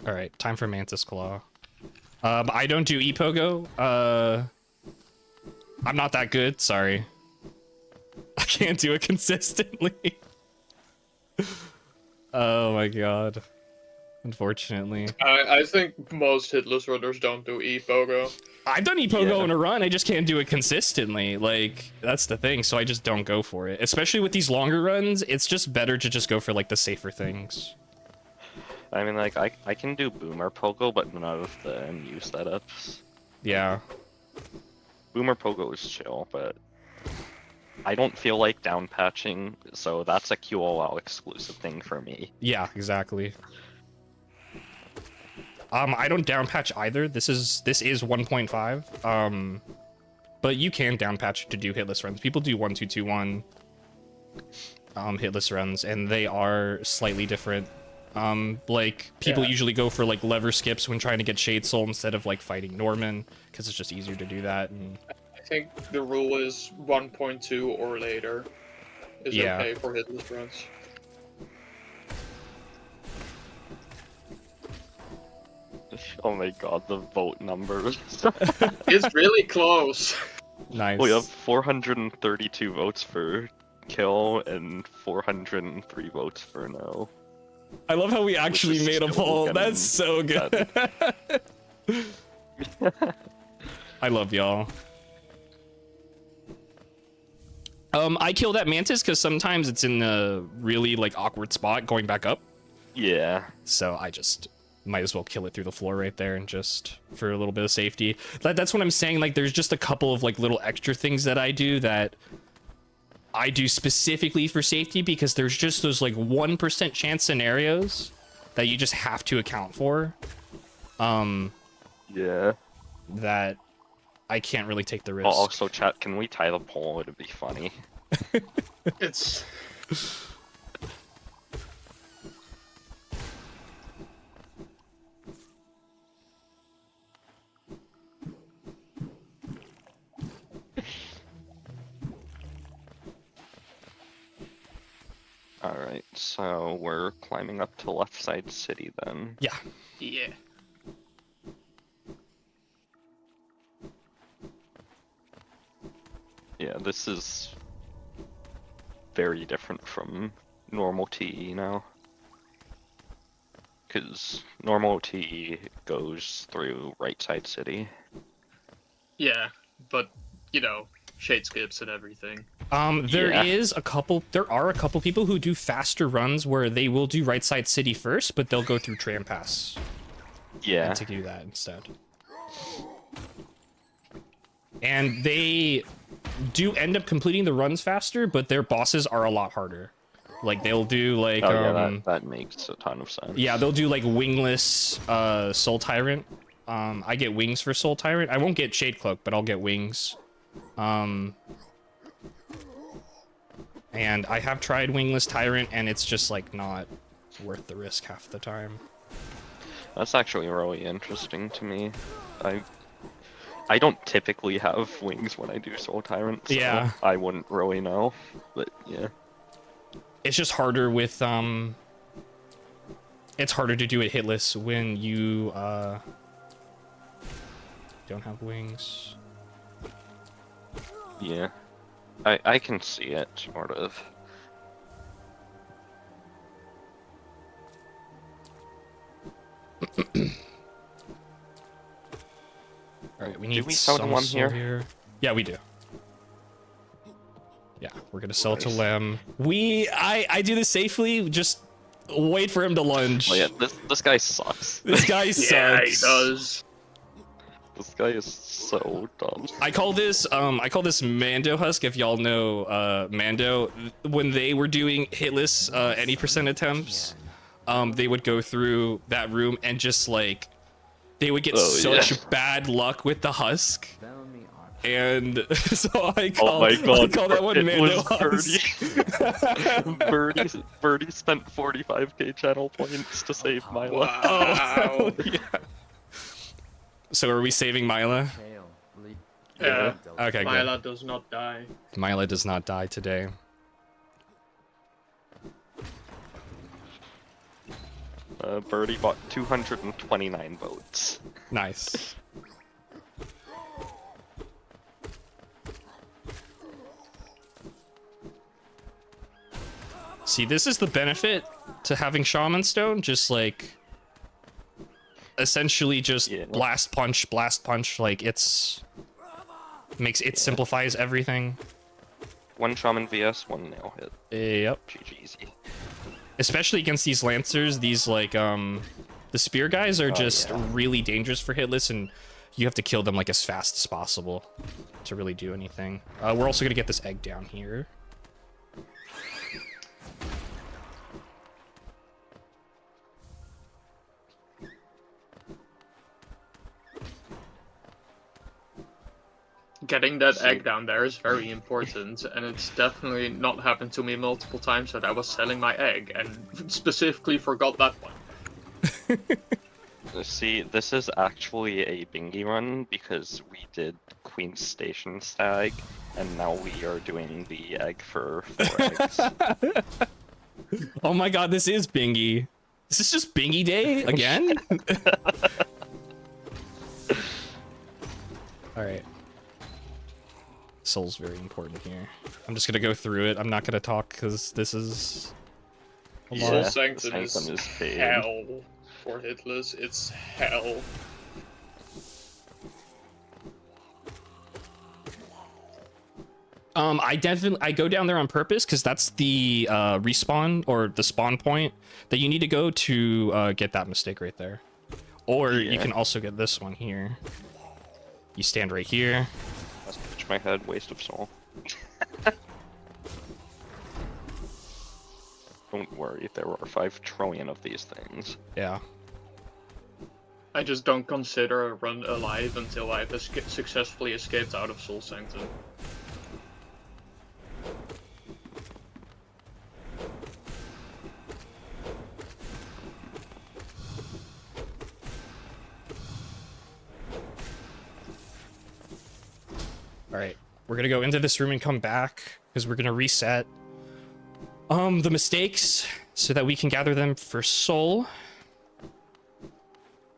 Alright, time for Mantis Claw. I don't do Epogo. I'm not that good, sorry. I can't do it consistently. Oh my god. Unfortunately. I think most hitless runners don't do e-pogo. I've done Epogo Yeah. in a run, I just can't do it consistently. Like, that's the thing, so I just don't go for it. Especially with these longer runs, it's just better to just go for, like, the safer things. I mean, like, I can do Boomer Pogo, but none of the MU setups. Yeah. Boomer Pogo is chill, but I don't feel like down patching, so that's a QOL exclusive thing for me. Yeah, exactly. I don't down patch either. This is 1.5. But you can down patch to do hitless runs. People do 1-2-2-1 hitless runs, and they are slightly different. Like people usually go for like lever skips when trying to get Shade Soul instead of like fighting Norman, because it's just easier to do that. And I think the rule is 1.2 or later is okay for hitless runs. Oh my god, the vote numbers. It's really close. Nice. We have 432 votes for kill and 403 votes for no. I love how we actually is made a still poll. getting That's so good. I love y'all. I kill that mantis because sometimes it's in a really like awkward spot going back up. Yeah. So I just might as well kill it through the floor right there and just for a little bit of safety. That's what I'm saying. Like there's just a couple of like little extra things that I do specifically for safety, because there's just those like 1% chance scenarios that you just have to account for. Yeah. That I can't really take the risk. Oh, also, chat, can we tie the poll? It'd be funny. It's... Alright, so we're climbing up to left side city then. Yeah. Yeah. Yeah, this is very different from normal TE now. Because normal TE goes through right side city. Yeah, but, you know, shade skips and everything. There are a couple people who do faster runs where they will do right side city first, but they'll go through tram pass. Yeah. And to do that instead. And they do end up completing the runs faster, but their bosses are a lot harder. Like they'll do like that makes a ton of sense. Yeah, they'll do like wingless Soul Tyrant. I get wings for Soul Tyrant. I won't get Shade Cloak, but I'll get wings. And I have tried wingless Tyrant, and it's just like not worth the risk half the time. That's actually really interesting to me. I don't typically have wings when I do Soul Tyrant, so Yeah. I wouldn't really know. But yeah. It's just harder with it's harder to do it hitless when you don't have wings. Yeah. I can see it, sort of. Alright, we need we sell to some one soul here? Yeah, we do. Yeah, we're gonna sell it to Lem. I do this safely, just wait for him to lunge. Oh yeah, this guy sucks. This guy sucks. Yeah, he does. This guy is so dumb. I call this Mando Husk, if y'all know Mando. When they were doing hitless any percent attempts, they would go through that room and just like they would get such bad luck with the husk. And so I call that one Mando Husk. Birdie spent 45k channel points to save Mila. Wow. Yeah. So are we saving Mila? Yeah. Okay, Mila good. does not die. Mila does not die today. Birdie bought 229 votes. Nice. See, this is the benefit to having Shaman Stone. Just like, essentially just blast punch. Like it simplifies everything. One Shaman VS, one nail hit. Yep. GG's. Especially against these Lancers, these like, the spear guys are just really dangerous for hitless, and you have to kill them like as fast as possible to really do anything. We're also gonna get this egg down here. Getting that egg down there is very important, and it's definitely not happened to me multiple times that I was selling my egg and specifically forgot that one. See, this is actually a bingy run because we did Queen Station Stag, and now we are doing the egg for 4 eggs. Oh my god, this is bingy. This is just bingy day again? Alright. Soul's very important here. I'm just gonna go through it. I'm not gonna talk because this is a lot. Soul Sanctum is hell for hitless. It's hell. I go down there on purpose because that's the respawn or the spawn point that you need to go to get that mistake right there. Or you can also get this one here. You stand right here. Let's pitch my head, waste of soul. Don't worry, there are 5 trillion of these things. Yeah. I just don't consider a run alive until I've successfully escaped out of Soul Sanctum. Alright, we're gonna go into this room and come back because we're gonna reset the mistakes so that we can gather them for Soul.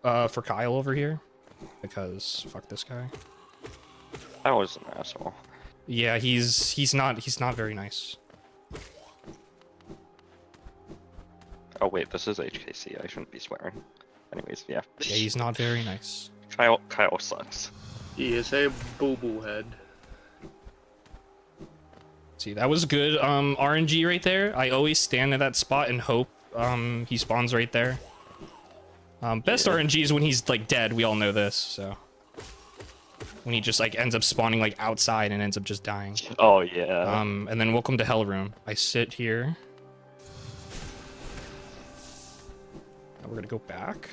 For Kyle over here. Because fuck this guy. I was an asshole. Yeah, he's not very nice. Oh wait, this is HKC, I shouldn't be swearing. Anyways, yeah. Yeah, he's not very nice. Kyle sucks. He is a boo-boo head. See, that was good RNG right there. I always stand at that spot and hope he spawns right there. Best RNG is when he's like dead. We all know this, so when he just like ends up spawning like outside and ends up just dying. Oh yeah. And then welcome to Hell Room. I sit here. Now we're gonna go back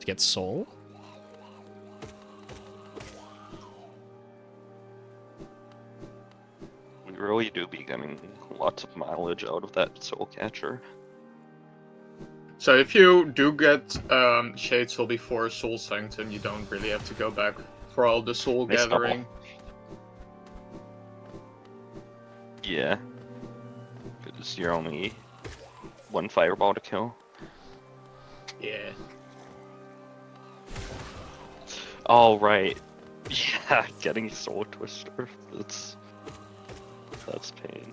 to get Soul. We really do be getting lots of mileage out of that soul catcher. So if you do get Shade Soul before Soul Sanctum, you don't really have to go back for all the soul gathering. Yeah. Because you're only 1 fireball to kill. Yeah. Oh, right. Yeah, getting Soul Twister. That's pain.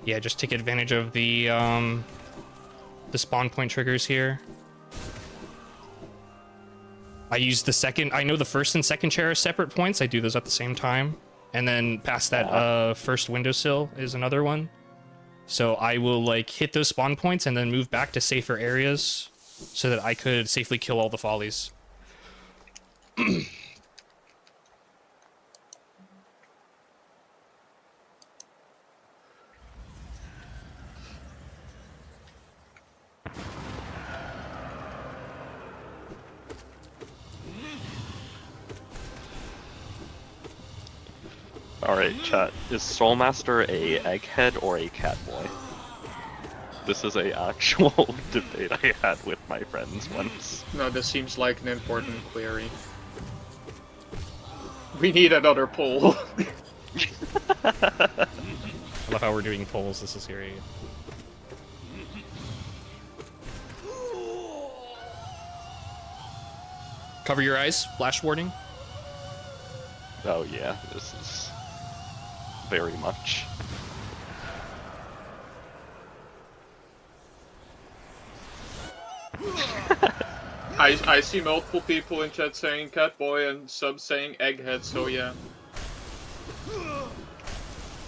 Yeah, just take advantage of the spawn point triggers here. I use the second. I know the first and second chair are separate points. I do those at the same time, and then past that first windowsill is another one. So I will like hit those spawn points and then move back to safer areas so that I could safely kill all the follies. Alright, chat. Is Soulmaster a egghead or a catboy? This is a actual debate I had with my friends once. No, this seems like an important query. We need another poll. I love how we're doing polls. This is great. Cover your eyes. Flash warning. Oh yeah, this is very much. I see multiple people in chat saying Catboy and some saying Egghead, so yeah.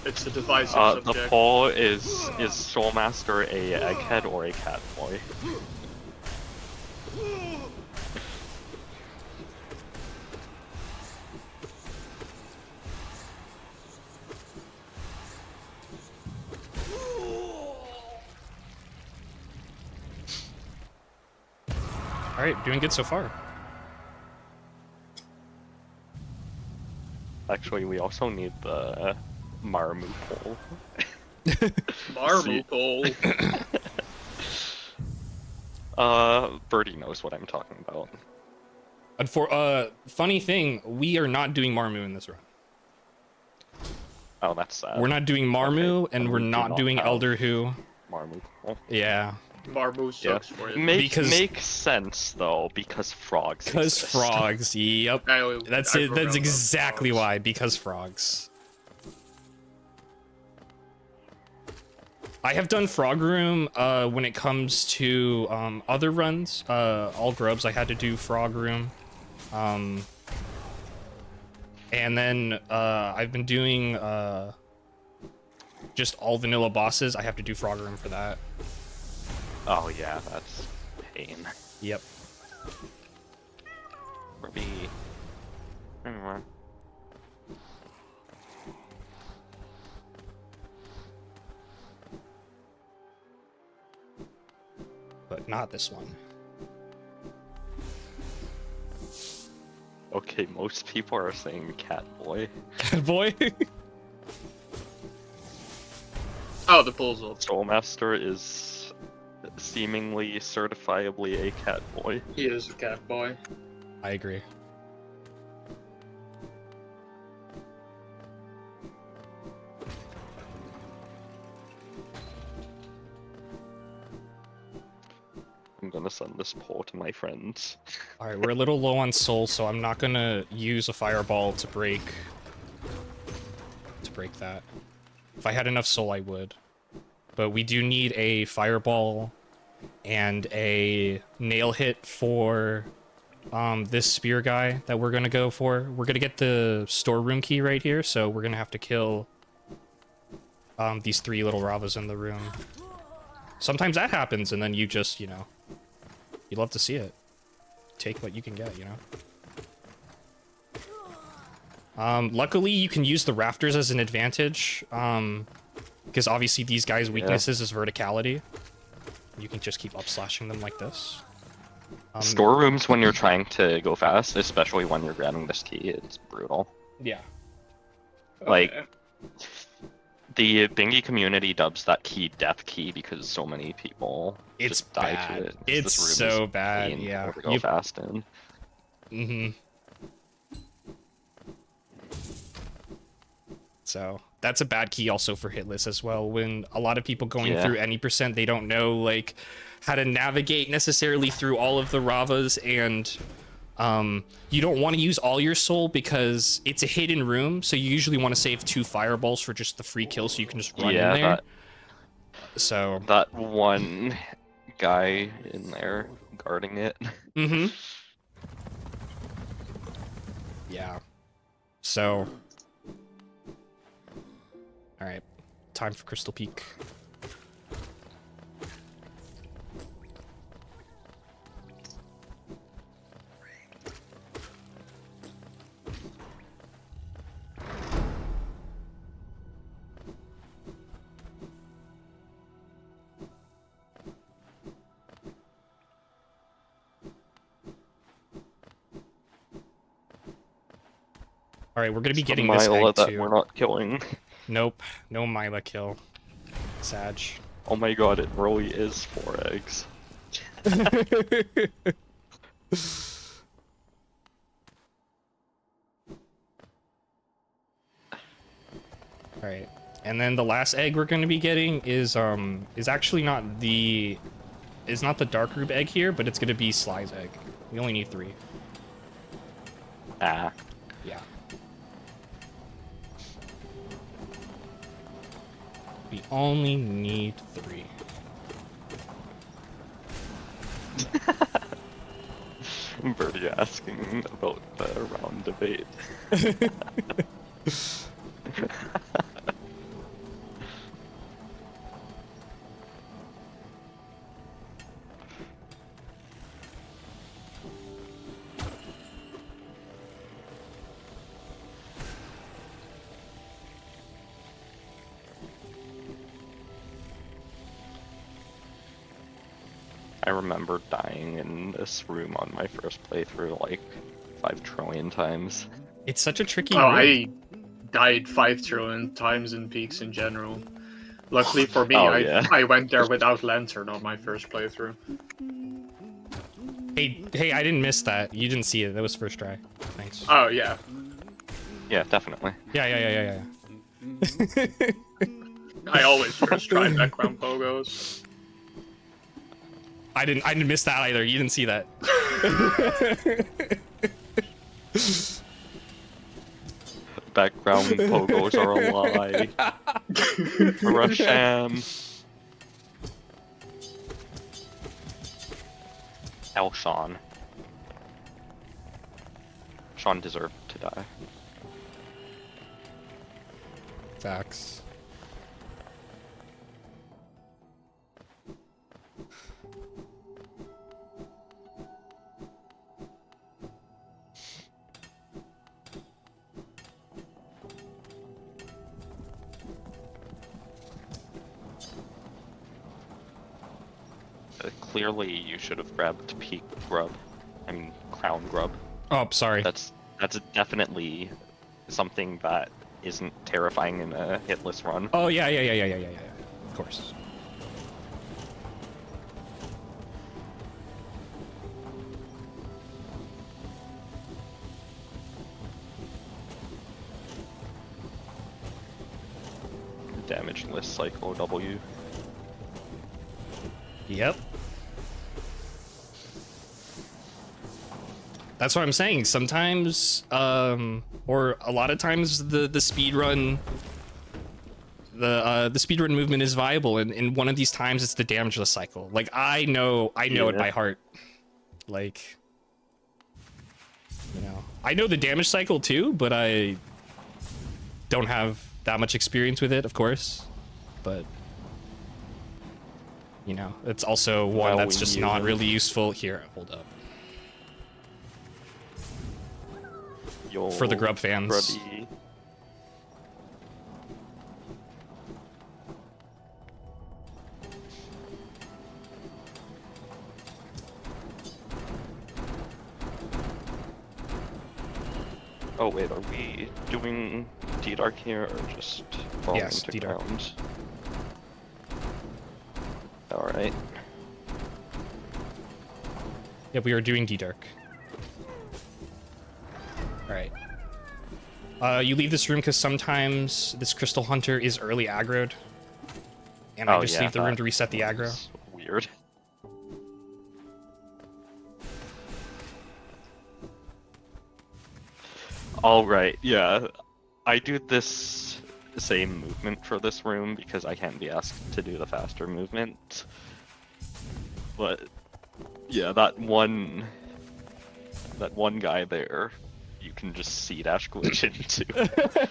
It's a divisive The subject. poll is Soulmaster a egghead or a catboy? All right, doing good so far. Actually, we also need the Marmu poll. Marmu poll. Birdie knows what I'm talking about. And for funny thing, we are not doing Marmu in this run. Oh, that's sad. We're not doing Marmu, Okay, and then we're we do not doing have Elder Who. Marmu poll. Yeah. Marmu sucks for it. Makes sense though, because frogs Because exist. frogs, yep. That's it. That's exactly why. Because frogs. I have done Frog Room when it comes to other runs. All grubs, I had to do Frog Room. And then I've been doing just all vanilla bosses. I have to do Frog Room for that. Oh yeah, that's pain. Yep. Ruby. Anyway. But not this one. Okay, most people are saying Catboy. Catboy? Oh, the poll's up. Soulmaster is seemingly certifiably a Catboy. He is a Catboy. I agree. I'm gonna send this poll to my friends. Alright, we're a little low on soul, so I'm not gonna use a fireball to break that. If I had enough soul, I would. But we do need a fireball and a nail hit for this spear guy that we're gonna go for. We're gonna get the storeroom key right here, so we're gonna have to kill these 3 little Ravas in the room. Sometimes that happens, and then you just, you know, you love to see it. Take what you can get, you know? Luckily, you can use the rafters as an advantage, because obviously these guys' weaknesses is verticality. You can just keep up-slashing them like this. Storerooms when you're trying to go fast, especially when you're grabbing this key, it's brutal. Yeah. Like, the Bingy community dubs that key Death Key because so many people It's just die bad. to it. It's This room so is bad, painful yeah. to go fast in. Mm-hmm. So that's a bad key also for hitless as well. When a lot of people going Yeah. through any percent, they don't know like how to navigate necessarily through all of the Ravas, and you don't want to use all your soul because it's a hidden room. So you usually want to save 2 fireballs for just the free kill, so you can just run in there. So that one guy in there guarding it. Mm-hmm. Yeah. So. All right. Time for Crystal Peak. All right, we're gonna be getting this Mila egg that too. we're not killing. Nope, no Mila kill. Sag. Oh my god, it really is 4 eggs. All right, and then the last egg we're gonna be getting is actually not the dark rube egg here, but it's gonna be Sly's egg. We only need 3. Ah. Yeah. We only need 3. Birdie asking about the round debate. I remember dying in this room on my first playthrough like 5 trillion times. It's such a tricky Oh, room. I died 5 trillion times in peaks in general. Luckily for me, Oh, yeah. I went there without lantern on my first playthrough. Hey, I didn't miss that. You didn't see it. That was first try. Thanks. Oh yeah. Yeah, definitely. Yeah. I always first try background pogos. I didn't miss that either. You didn't see that. Background pogos are a lie. Or a sham. Sean. Sean deserved to die. Facts. Clearly, you should have grabbed peak grub. I mean, crown grub. Oh, sorry. That's definitely something that isn't terrifying in a hitless run. Oh yeah. Of course. Damage list like OW. Yep. That's what I'm saying. Sometimes, or a lot of times, the speed run, the speed run movement is viable, and in one of these times, it's the damageless cycle. Like I know it by heart. Like, you know, I know the damage cycle too, but I don't have that much experience with it, of course. But you know, it's also one that's just not really useful. Here, hold up. For the grub fans. Grubby. Oh wait, are we doing D-Dark here or just falling Yes, to D-Dark. ground? Alright. Yeah, we are doing D-Dark. Alright. You leave this room because sometimes this Crystal Hunter is early aggroed. And I just leave the room to reset the aggro. Weird. Alright, yeah. I do this same movement for this room because I can't be asked to do the faster movement. But yeah, that one guy there, you can just C-dash glitch into.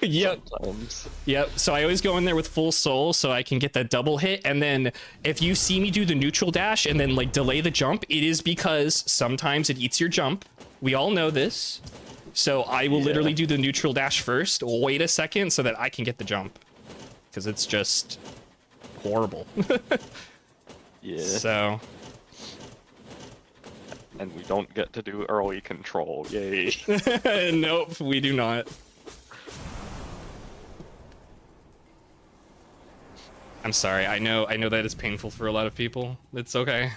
Yep. Sometimes. Yep. So I always go in there with full soul so I can get that double hit. And then if you see me do the neutral dash and then like delay the jump, it is because sometimes it eats your jump. We all know this. So I will literally do the neutral dash first, wait a second so that I can get the jump. Because it's just horrible. Yeah. So. And we don't get to do early control, yay. Nope, we do not. I'm sorry, I know that it's painful for a lot of people. It's okay.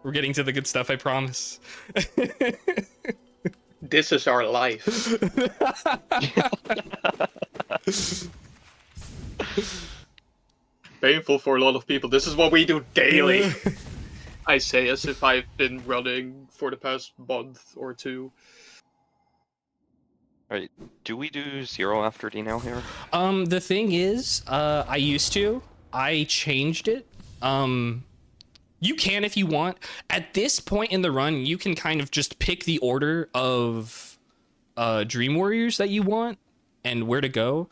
We're getting to the good stuff, I promise. This is our life. Painful for a lot of people. This is what we do daily. I say as if I've been running for the past month or two. Alright, do we do 0 after D now here? The thing is, I used to. I changed it. You can if you want. At this point in the run, you can kind of just pick the order of Dream Warriors that you want and where to go.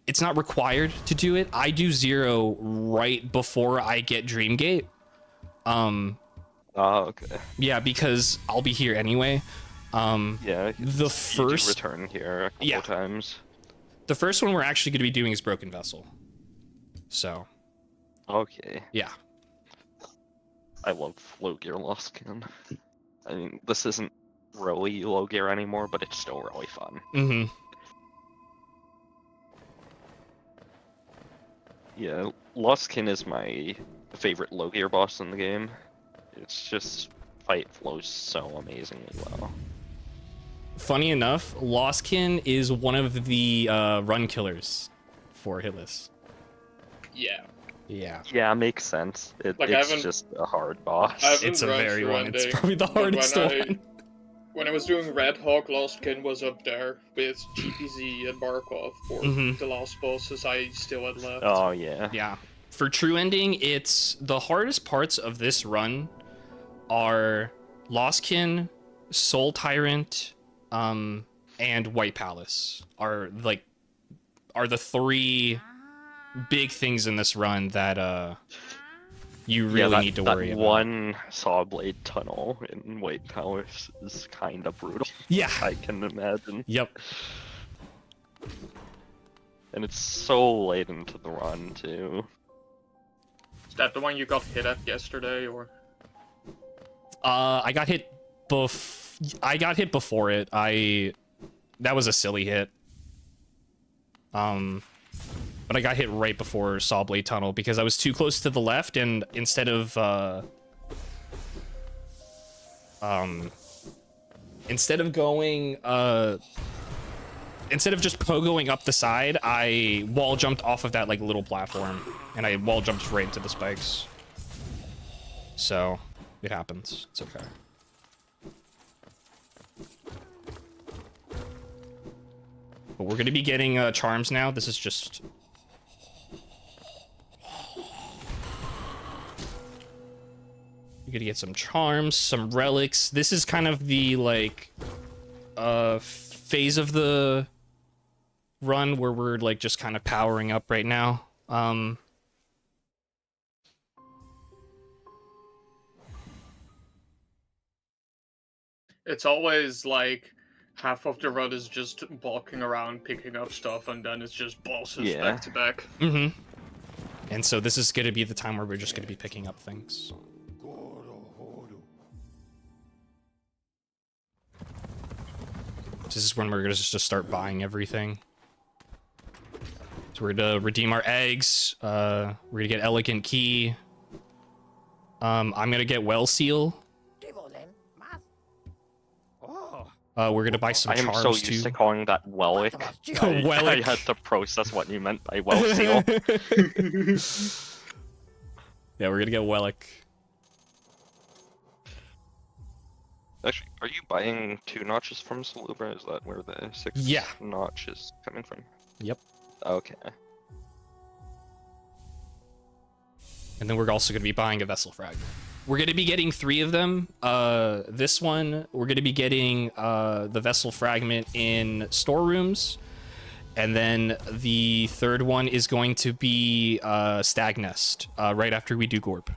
It's not required to do it. I do 0 right before I get Dreamgate. Oh, okay. Yeah, because I'll be here anyway. Yeah, the you first do return here a couple times. The first one we're actually going to be doing is Broken Vessel. So. Okay. Yeah. I love low gear Lost Kin. I mean, this isn't really low gear anymore, but it's still really fun. Mm-hmm. Yeah, Lost Kin is my favorite low gear boss in the game. It's just fight flows so amazingly well. Funny enough, Lostkin is one of the run killers for Hitless. Yeah. Yeah. Yeah, makes sense. Like, I it's haven't- just a hard boss. I haven't It's a run very through one. It's ending, probably the but hardest one. When I was doing Red Hawk, Lostkin was up there with GPZ and Barkov for Mhm. the last bosses I still had left. Oh, yeah. Yeah. For true ending, it's the hardest parts of this run are Lostkin, Soul Tyrant, and White Palace are the 3 big things in this run that you really need to worry that about. one saw blade tunnel in White Palace is kind of brutal. Yeah. I can imagine. Yep. And it's so late into the run, too. Is that the one you got hit at yesterday, or? I got hit before it. That was a silly hit. But I got hit right before Sawblade Tunnel because I was too close to the left, and instead of just pogoing up the side, I wall jumped off of that like little platform, and I wall jumped right into the spikes. So it happens. It's okay. But we're gonna be getting charms now. This is just. You're gonna get some charms, some relics. This is kind of the like phase of the run where we're like just kind of powering up right now. It's always like half of the run is just walking around picking up stuff, and then it's just bosses back to back. Mm-hmm. And so this is gonna be the time where we're just gonna be picking up things. This is when we're gonna just start buying everything. So we're gonna redeem our eggs. We're gonna get Elegant Key. I'm gonna get Well Seal. We're gonna buy some I am charms so used too. to calling that Wellick. I Wellick. had to process what you meant by Well Seal. Yeah, we're gonna get Wellick. Actually, are you buying 2 notches from Salubra? Is that where the 6 notch is coming from? Yep. Okay. And then we're also gonna be buying a Vessel Frag. We're gonna be getting 3 of them. This one, we're gonna be getting the Vessel Fragment in storerooms. And then the third one is going to be Stag Nest, right after we do Gorb.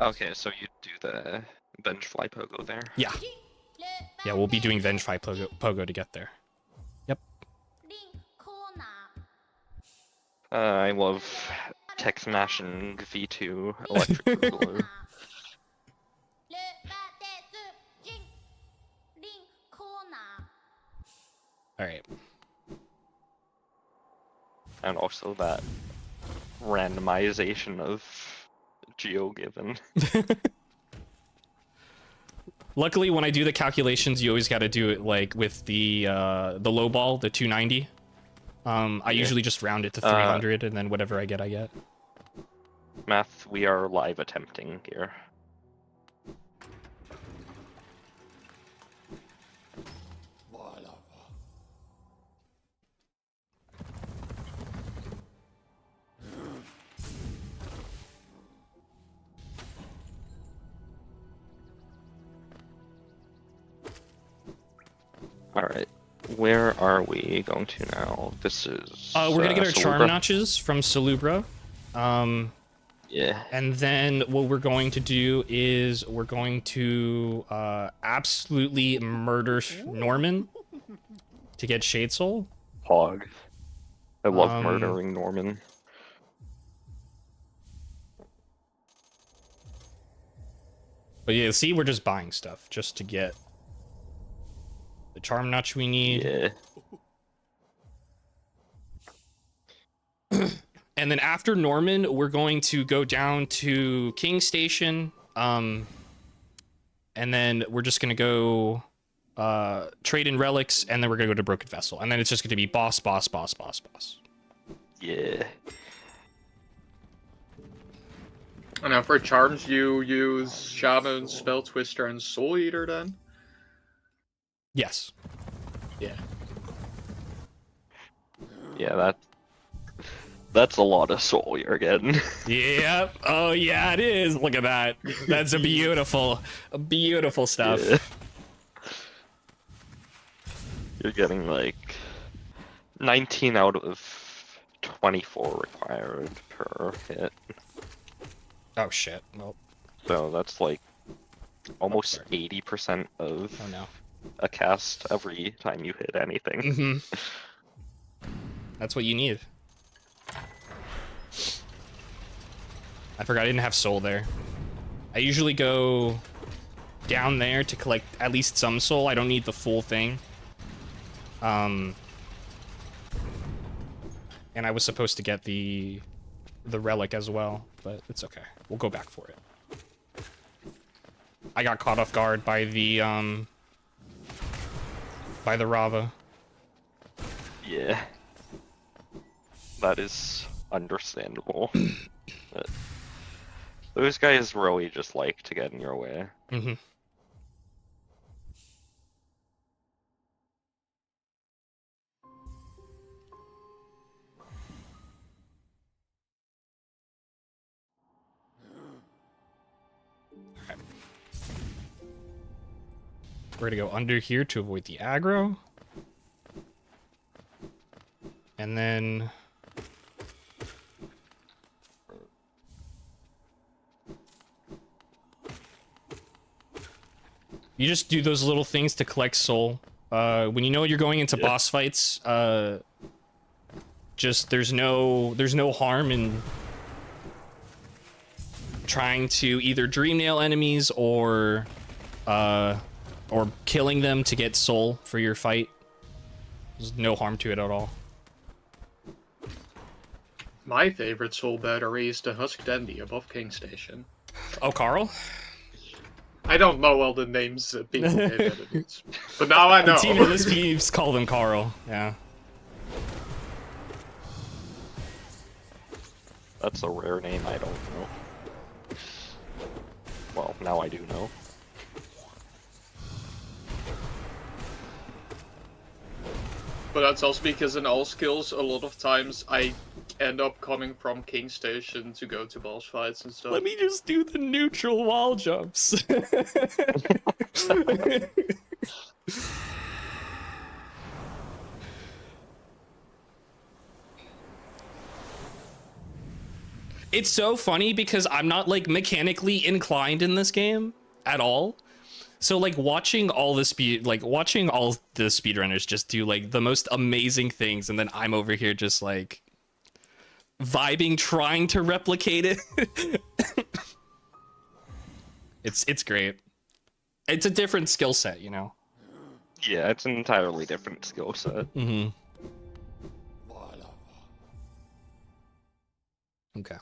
Okay, so you do the Vengefly Pogo there? Yeah. Yeah, we'll be doing Vengefly Pogo to get there. Yep. I love Tech Smashing V2 Electric Boogaloo. Alright. And also that randomization of GeoGiven. Luckily, when I do the calculations, you always got to do it like with the low ball, the 290. I usually just round it to 300, and then whatever I get, I get. Math, we are live attempting here. All right. Where are we going to now? This is. We're gonna get our charm Salubra? notches from Salubra. Yeah. And then what we're going to do is we're going to absolutely murder Norman to get Shade Soul. Hog. I love Um, murdering Norman. But yeah, see, we're just buying stuff just to get the charm notch we need. Yeah. And then after Norman, we're going to go down to King Station. And then we're just gonna go trade in relics, and then we're gonna go to Broken Vessel. And then it's just gonna be boss, boss, boss, boss, boss. Yeah. And now for charms, you use Shaman, Spell Twister, and Soul Eater then? Yes. Yeah. Yeah, that's a lot of soul you're getting. Yep. Oh yeah, it is. Look at that. That's a beautiful stuff. Yeah. You're getting like 19 out of 24 required per hit. Oh shit. Well. So that's like almost 80% of Oh no. a cast every time you hit anything. Mm-hmm. That's what you need. I forgot I didn't have soul there. I usually go down there to collect at least some soul. I don't need the full thing. And I was supposed to get the relic as well, but it's okay. We'll go back for it. I got caught off guard by the Rava. Yeah. That is understandable. But those guys really just like to get in your way. Mm-hmm. We're gonna go under here to avoid the aggro. And then you just do those little things to collect soul. When you know you're going into boss fights, just there's no harm in trying to either dream nail enemies or killing them to get soul for your fight. There's no harm to it at all. My favorite soul battery is the Husk Dandy above King Station. Oh, Carl? I don't know all the names people gave enemies, but now I know. The team list peeps call them Carl. Yeah. That's a rare name I don't know. Well, now I do know. But that's also because in all skills, a lot of times I end up coming from King Station to go to boss fights and stuff. Let me just do the neutral wall jumps. It's so funny because I'm not like mechanically inclined in this game at all. So like watching all the speedrunners just do like the most amazing things, and then I'm over here just like vibing, trying to replicate it. It's great. It's a different skill set, you know. Yeah, it's an entirely different skill set. Mm-hmm. Okay.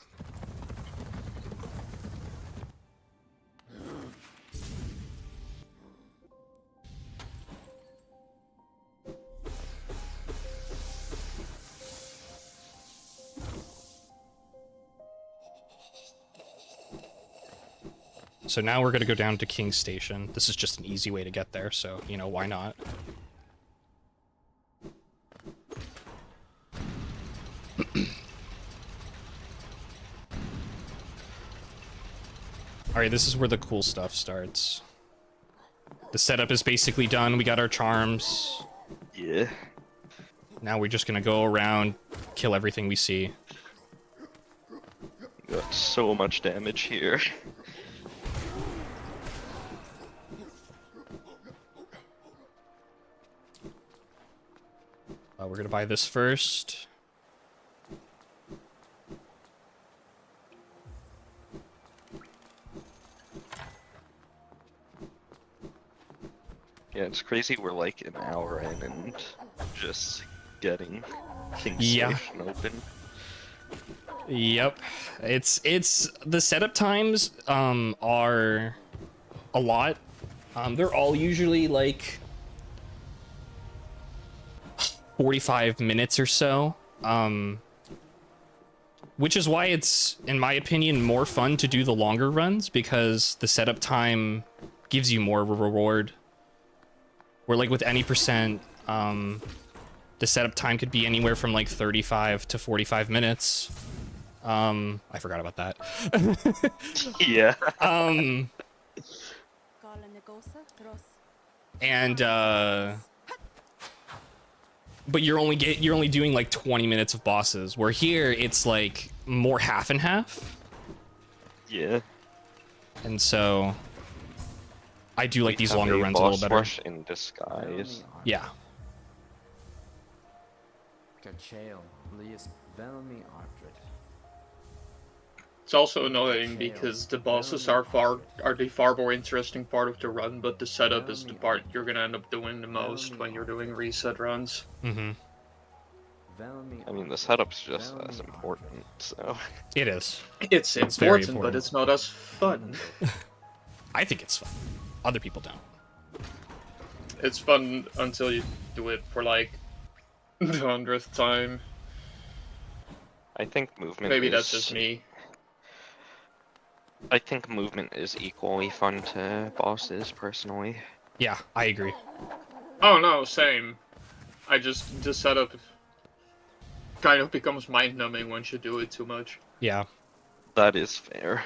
So now we're gonna go down to King Station. This is just an easy way to get there, so, you know, why not? Alright, this is where the cool stuff starts. The setup is basically done. We got our charms. Yeah. Now we're just gonna go around, kill everything we see. Got so much damage here. We're gonna buy this first. Yeah, it's crazy we're like an hour in and just getting things Yeah. safe and open. Yep. It's the setup times are a lot. They're all usually like 45 minutes or so. Which is why it's, in my opinion, more fun to do the longer runs, because the setup time gives you more reward. Where like with any percent, the setup time could be anywhere from like 35 to 45 minutes. I forgot about that. Yeah. And but you're only doing like 20 minutes of bosses, where here it's like more half and half. Yeah. And so I do like We these have longer a runs a little boss better. rush in disguise. Yeah. It's also annoying because the bosses are the far more interesting part of the run, but the setup is the part you're gonna end up doing the most when you're doing reset runs. Mm-hmm. I mean, the setup's just as important, so... It is. It's very important, but it's not as fun. I think it's fun. Other people don't. It's fun until you do it for like the 100th time. I think movement Maybe is... that's just me. I think movement is equally fun to bosses, personally. Yeah, I agree. Oh no, same. The setup kind of becomes mind-numbing once you do it too much. Yeah. That is fair.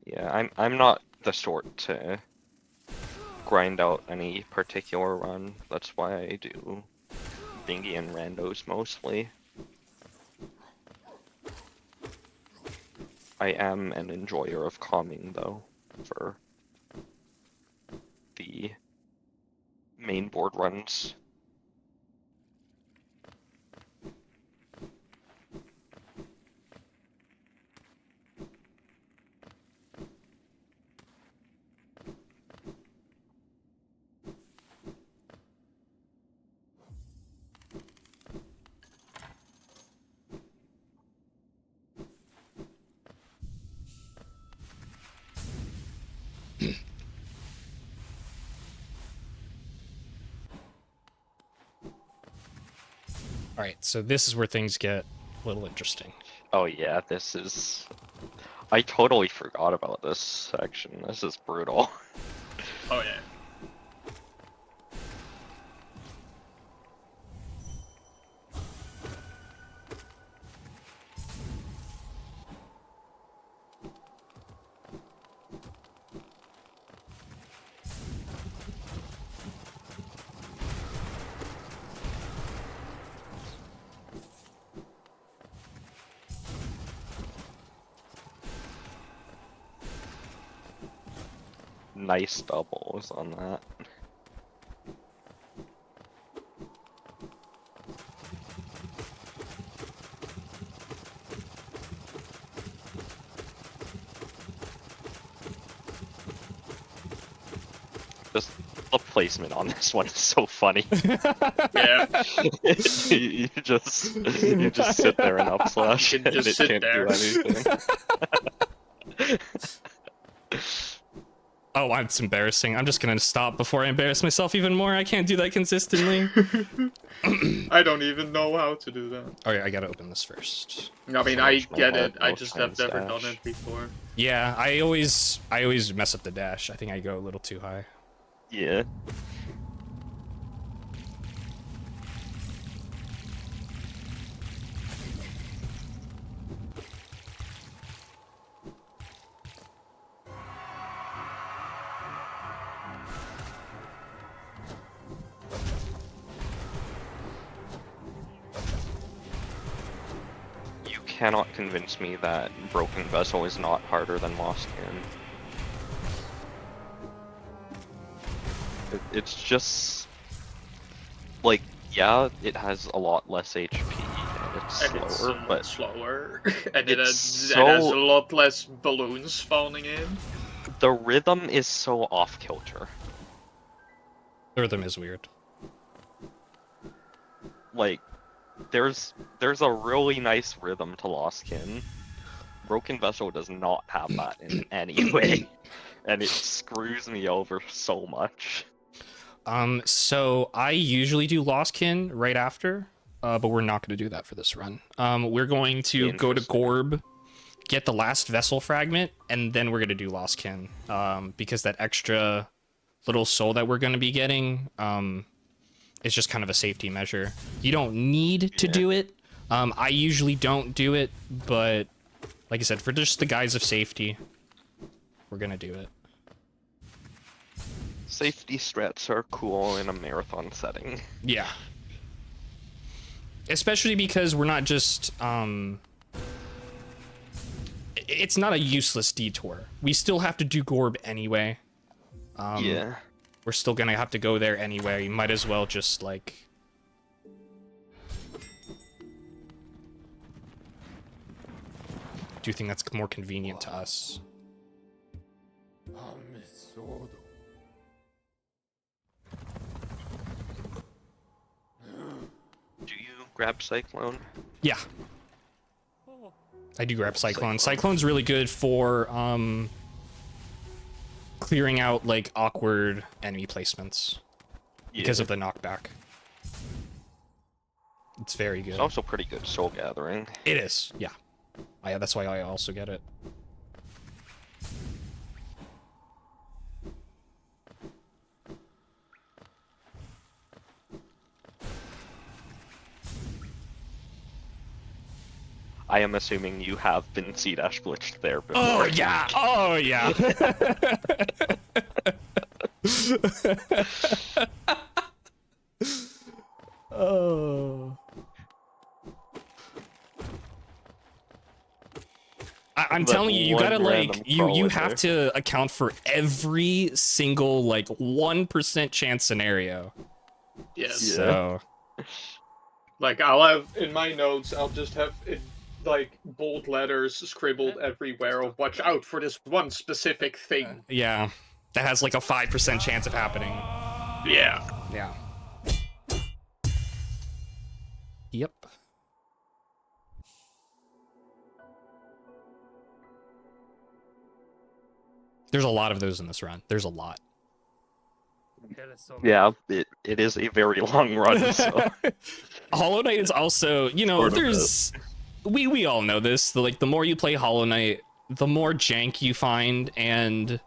Yeah, I'm not the sort to grind out any particular run. That's why I do thingy and randos mostly. I am an enjoyer of calming though, for the main board runs. All right, so this is where things get a little interesting. Oh yeah, this is... I totally forgot about this section. This is brutal. Oh yeah. Nice doubles on that. Just the placement on this one is so funny. Yeah. you just sit there and upslash You and just it sit can't there. do anything. Oh, it's embarrassing. I'm just gonna stop before I embarrass myself even more. I can't do that consistently. I don't even know how to do that. Alright, I gotta open this first. I mean, I Scratch my get head, it. I no just have times never dash. done it before. Yeah, I always mess up the dash. I think I go a little too high. Yeah. cannot convince me that Broken Vessel is not harder than Lost Kin. It's just like, yeah, it has a lot less HP and it's And it's a slower, lot but slower, and it's it has so a lot less balloons spawning in. the rhythm is so off kilter. The rhythm is weird. Like, there's a really nice rhythm to Lost Kin. Broken Vessel does not have that in any way, and it screws me over so much. So I usually do Lostkin right after, but we're not going to do that for this run. We're going to go to Gorb, get the last vessel fragment, and then we're going to do Lostkin. Because that extra little soul that we're going to be getting, is just kind of a safety measure. You don't need to do it. I usually don't do it, but like I said, for just the guise of safety, we're going to do it. Safety strats are cool in a marathon setting. Yeah. Especially because we're not just, it's not a useless detour. We still have to do Gorb anyway. Yeah. We're still gonna have to go there anyway. You might as well just, like... do thing that's more convenient to us. Do you grab Cyclone? Yeah. I do grab Cyclone. Cyclone's really good for, clearing out, like, awkward enemy placements. Because of the knockback. It's very good. It's also pretty good Soul Gathering. It is, yeah. Yeah, that's why I also get it. I am assuming you have been C-dash glitched there before. Oh yeah! Oh yeah! Oh. I'm telling you, you gotta like you have to account for every single like 1% chance scenario. Yes. So Like, I'll have, in my notes, I'll just have, like, bold letters scribbled everywhere of watch out for this one specific thing. yeah, that has like a 5% chance of happening. Yeah. Yeah. Yep. There's a lot of those in this run. There's a lot. Yeah, it is a very long run, so... Hollow Knight is also, you know, there's... We all know this. Like, the more you play Hollow Knight, the more jank you find, and...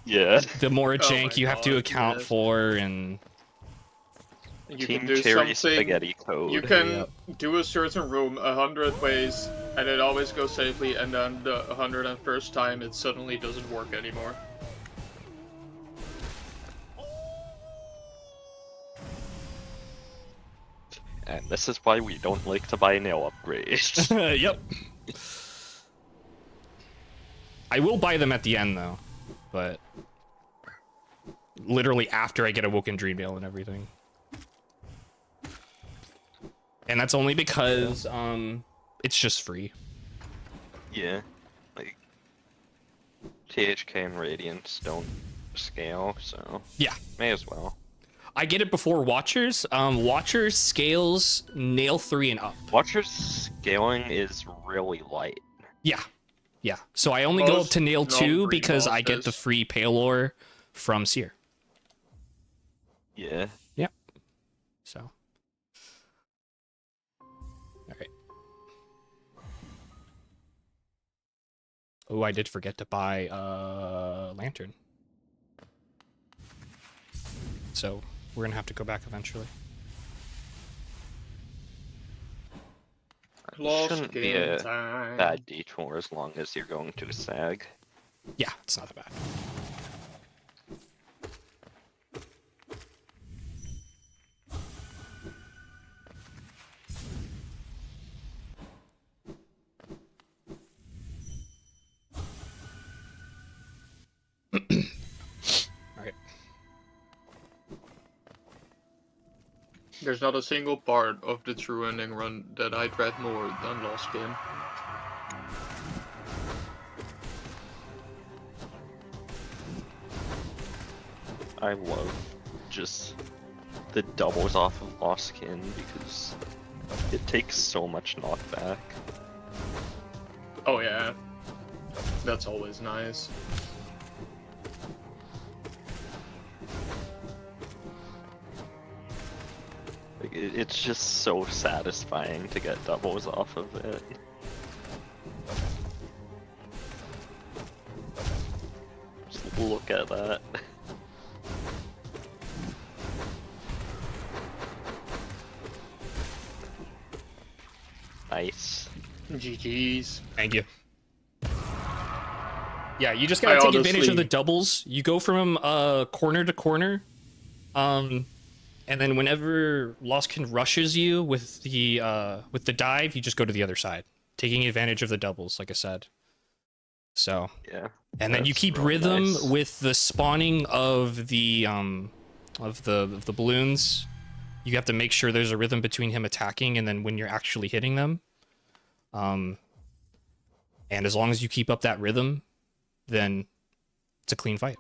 Yeah. The more jank you have to account for, and... You Team can do Cherry something, Spaghetti code. you can do a certain room 100 ways, and it always goes safely, and then the 101st time it suddenly doesn't work anymore. And this is why we don't like to buy nail upgrades. Yep. I will buy them at the end, though. But... literally after I get Awoken Dreamveil and everything. And that's only because, it's just free. Yeah. Like... THK and Radiance don't scale, so... Yeah. May as well. I get it before Watchers. Watchers scales nail 3 and up. Watcher's scaling is really light. Yeah. Yeah. So I only go up to nail 2 because I get the free Palor from Seer. Yeah. Yep. So. Alright. Oh, I did forget to buy Lantern. So we're gonna have to go back eventually. Lost Shouldn't be game a time. bad detour as long as you're going to SAG. Yeah, it's not that bad. There's not a single part of the true ending run that I dread more than Lost Kin. I love just the doubles off of Lost Kin because it takes so much knockback. Oh yeah, that's always nice. Like, it's just so satisfying to get doubles off of it. Just look at that. Nice. GG's. Thank you. Yeah, you just gotta take advantage of the doubles. You go from corner to corner, and then whenever Lostkin rushes you with the dive, you just go to the other side, taking advantage of the doubles, like I said. So yeah, and then you keep really rhythm nice. with the spawning of the balloons. You have to make sure there's a rhythm between him attacking and then when you're actually hitting them. And as long as you keep up that rhythm, then it's a clean fight.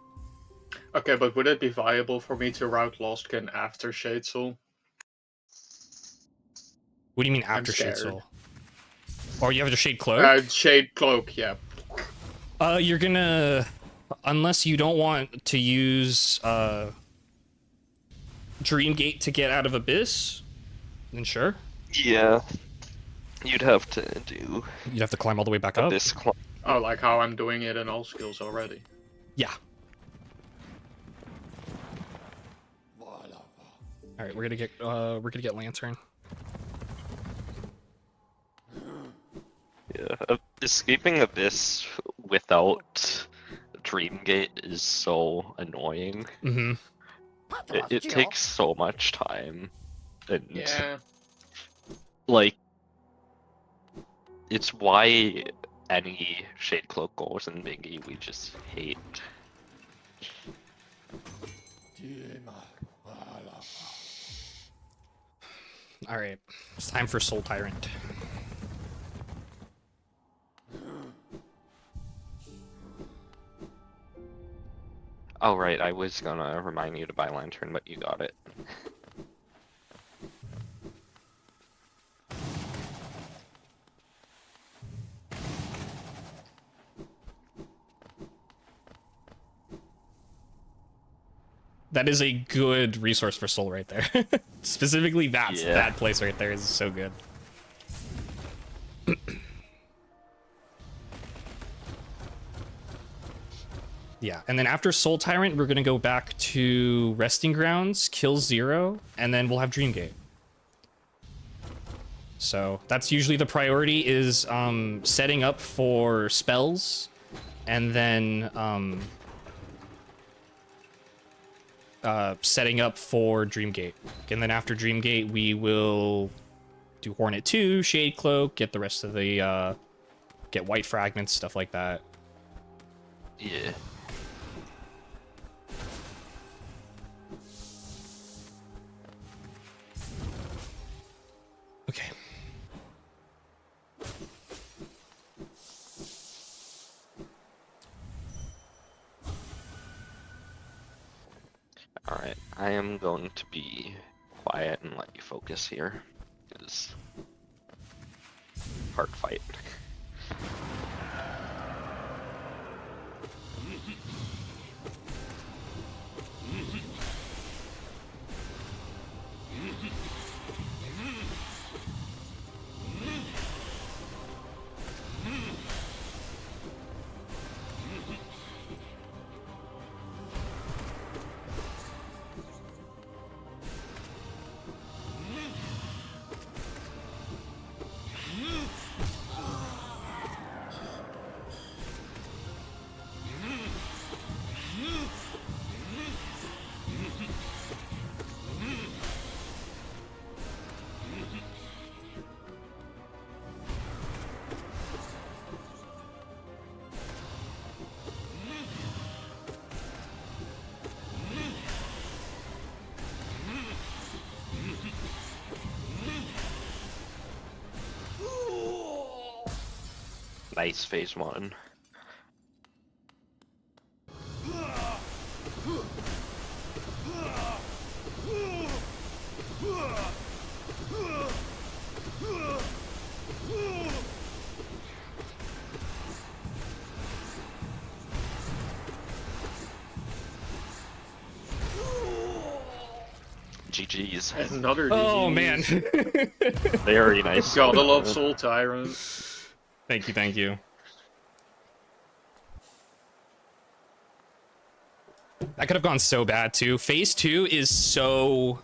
Okay, but would it be viable for me to route Lostkin after Shade Soul? What do you mean after Shade Soul? Or you have to Shade Cloak? Shade Cloak, yeah. You're gonna... Unless you don't want to use Dreamgate to get out of Abyss, then sure. Yeah, you'd have to do. You'd have to climb all the way back up. Oh, like how I'm doing it in all skills already. Yeah. All right, we're gonna get Lantern. Yeah, escaping Abyss without Dreamgate is so annoying. Mm-hmm. It takes so much time, and yeah, like it's why any Shade Cloak goals in Biggie we just hate. All right, it's time for Soul Tyrant. Oh right, I was gonna remind you to buy Lantern, but you got it. That is a good resource for Soul right there. Specifically, that place right there is so good. Yeah, and then after Soul Tyrant, we're gonna go back to Resting Grounds, kill 0, and then we'll have Dreamgate. So that's usually the priority, is setting up for spells, and then setting up for Dreamgate. And then after Dreamgate, we will do Hornet 2, Shade Cloak, get the rest of the get White Fragments, stuff like that. Yeah. Okay. Alright, I am going to be quiet and let you focus here, because hard fight. Nice phase 1. GG's. Another Oh GG's. man. Very nice. Gotta love Soul Tyrant. Thank you, thank you. That could have gone so bad too. Phase 2 is so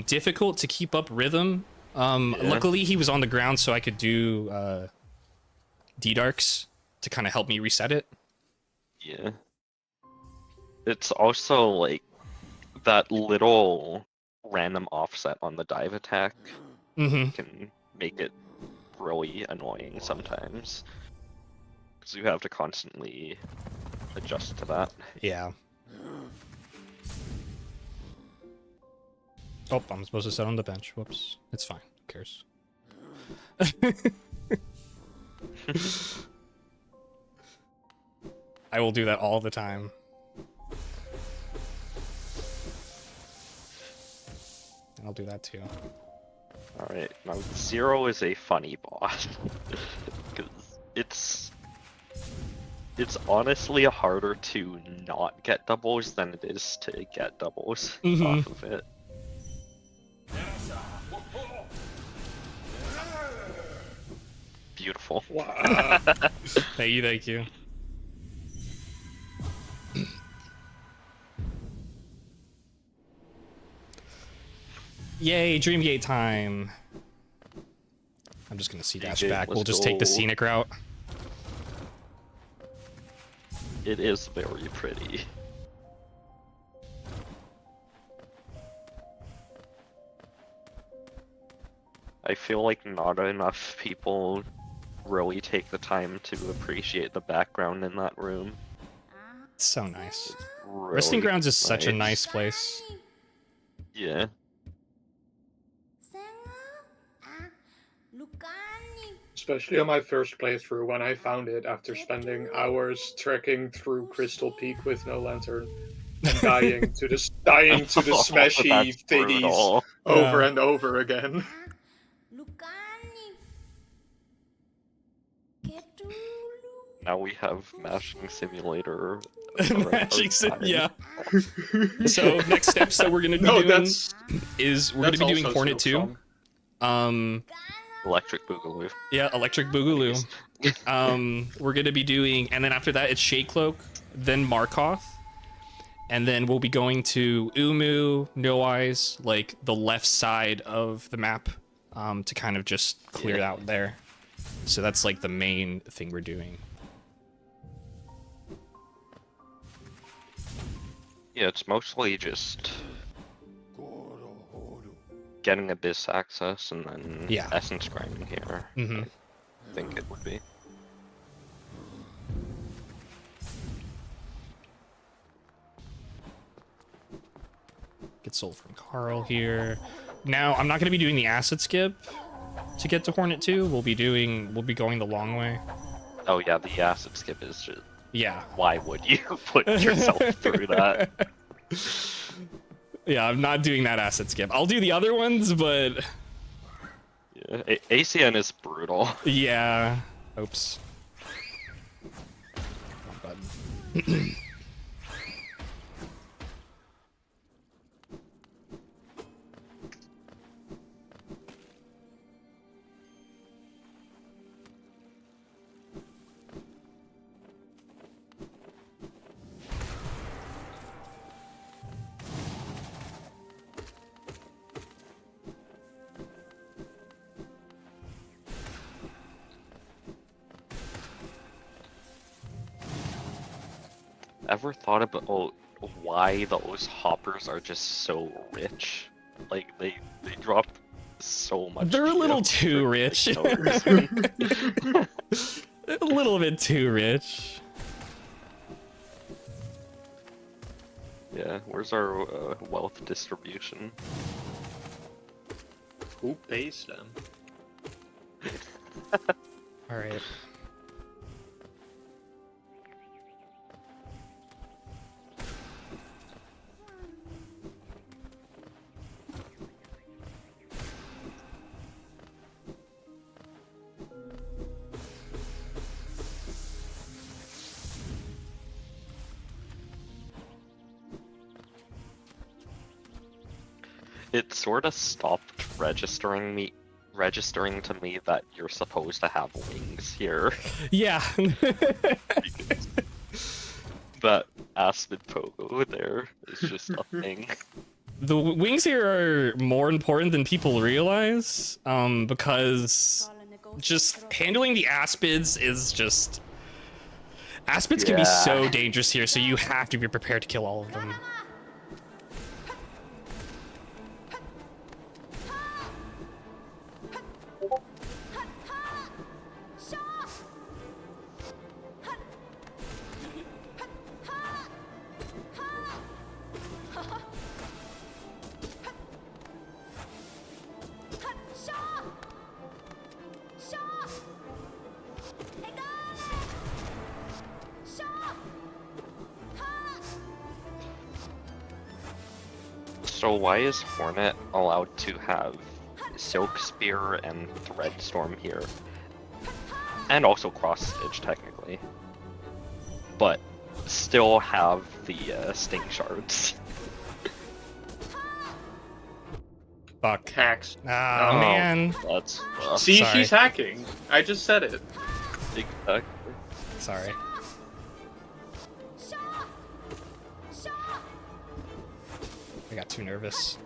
difficult to keep up rhythm. Luckily he was on the ground so I could do D-Darks to kind of help me reset it. Yeah. It's also like that little random offset on the dive attack can make it really annoying sometimes. Because you have to constantly adjust to that. Yeah. Oh, I'm supposed to sit on the bench. Whoops. It's fine. Who cares? I will do that all the time. I'll do that too. Alright, now Zero is a funny boss. Because it's honestly harder to not get doubles than it is to get doubles off of it. Beautiful. Wow. Thank you, thank you. Yay, Dreamgate time. I'm just gonna C-dash Dreamgate, back. We'll let's just take the go. scenic route. It is very pretty. I feel like not enough people really take the time to appreciate the background in that room. It's so nice. Really Resting Grounds is such a nice place. Yeah. Especially on my first playthrough when I found it after spending hours trekking through Crystal Peak with no lantern and dying to the smashy That's thingies brutal. over Yeah. and over again. Now we have Mashing Simulator. Mashing Sim, yeah. So next steps that we're gonna be No, doing is we're gonna that's be doing also Hornet 2. Silksong. Electric Boogaloo. Yeah, Electric Boogaloo. We're gonna be doing, and then after that it's Shade Cloak, then Markoth, and then we'll be going to Umu, No Eyes, like the left side of the map, to kind of just clear out there. So that's like the main thing we're doing. Yeah, it's mostly just getting Abyss access and then Essence grinding here. I think it would be. Get sold from Carl here. Now I'm not gonna be doing the acid skip to get to Hornet 2. We'll be going the long way. Oh yeah, the acid skip is just... Yeah. Why would you put yourself through that? Yeah, I'm not doing that acid skip. I'll do the other ones, but... Yeah, ACN is brutal. Yeah. Oops. Wrong button. Ever thought about why those hoppers are just so rich? Like they drop so much. They're a little gems too for, rich. like, no reason. A little bit too rich. Yeah, where's our wealth distribution? Who pays them? All right. It sort of stopped registering to me that you're supposed to have wings here. Yeah. That Aspen Pogo there is just a thing. The wings here are more important than people realize, because just handling the aspids is just... Aspids can be so dangerous here, so you have to be prepared to kill all of them. So why is Hornet allowed to have Silk Spear and Thread Storm here? And also Cross Stitch, technically. But still have the Sting Shards. Fuck. Hacks. Ah, Oh. man. That's rough. See, Sorry. she's hacking. I just said it. Exactly. Sorry. I got too nervous.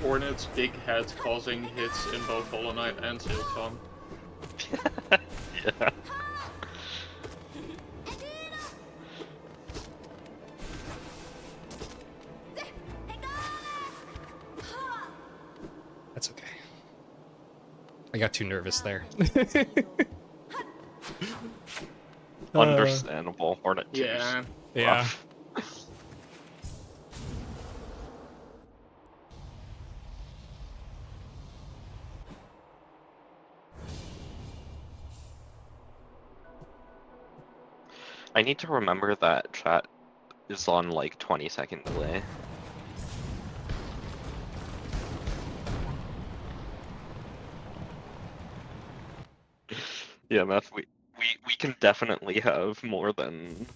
Hornet's big head causing hits in both Hollow Knight and Silksong. Yeah. That's okay. I got too nervous there. Understandable. Hornet 2's Yeah. Yeah. rough. I need to remember that chat is on like 20-second delay. Yeah, Meth, we can definitely have more than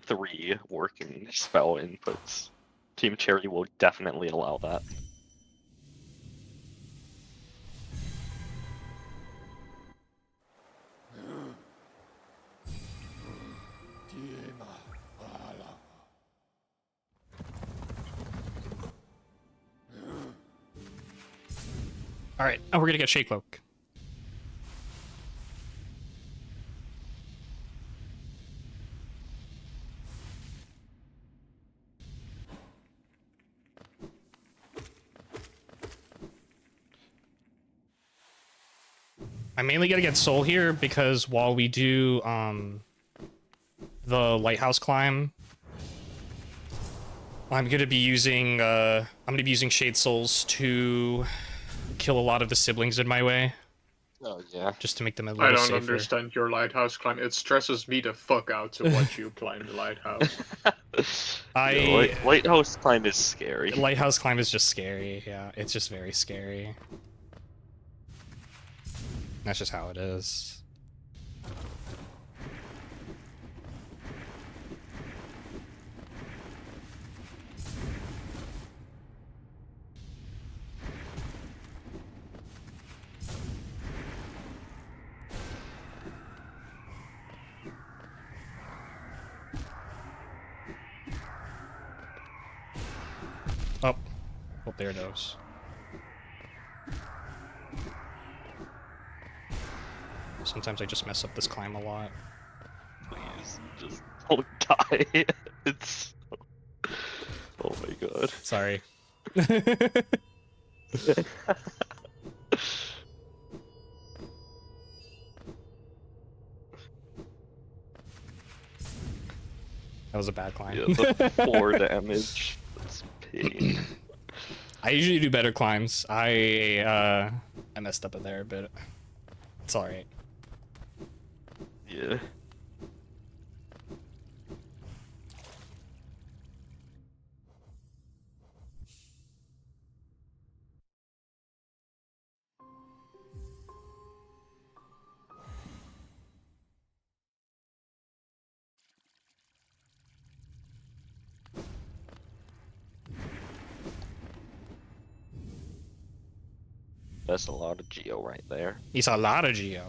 3 working spell inputs. Team Cherry will definitely allow that. All right. Oh, we're gonna get Shade Cloak. I mainly gotta get Soul here because while we do the lighthouse climb, I'm gonna be using Shade Souls to kill a lot of the siblings in my way. Oh yeah. Just to make them a I little don't safer. understand your lighthouse climb. It stresses me the fuck out to watch you climb the lighthouse. Yeah, lighthouse climb is scary. Lighthouse climb is just scary. Yeah, it's just very scary. That's just how it is. Oh, oh, there it goes. Sometimes I just mess up this climb a lot. Please, just don't die. It's... Oh my god. Sorry. That was a bad climb. Yeah, the 4 damage. That's pain. I usually do better climbs. I messed up in there, but it's all right. Yeah. That's a lot of geo right there. It's a lot of geo.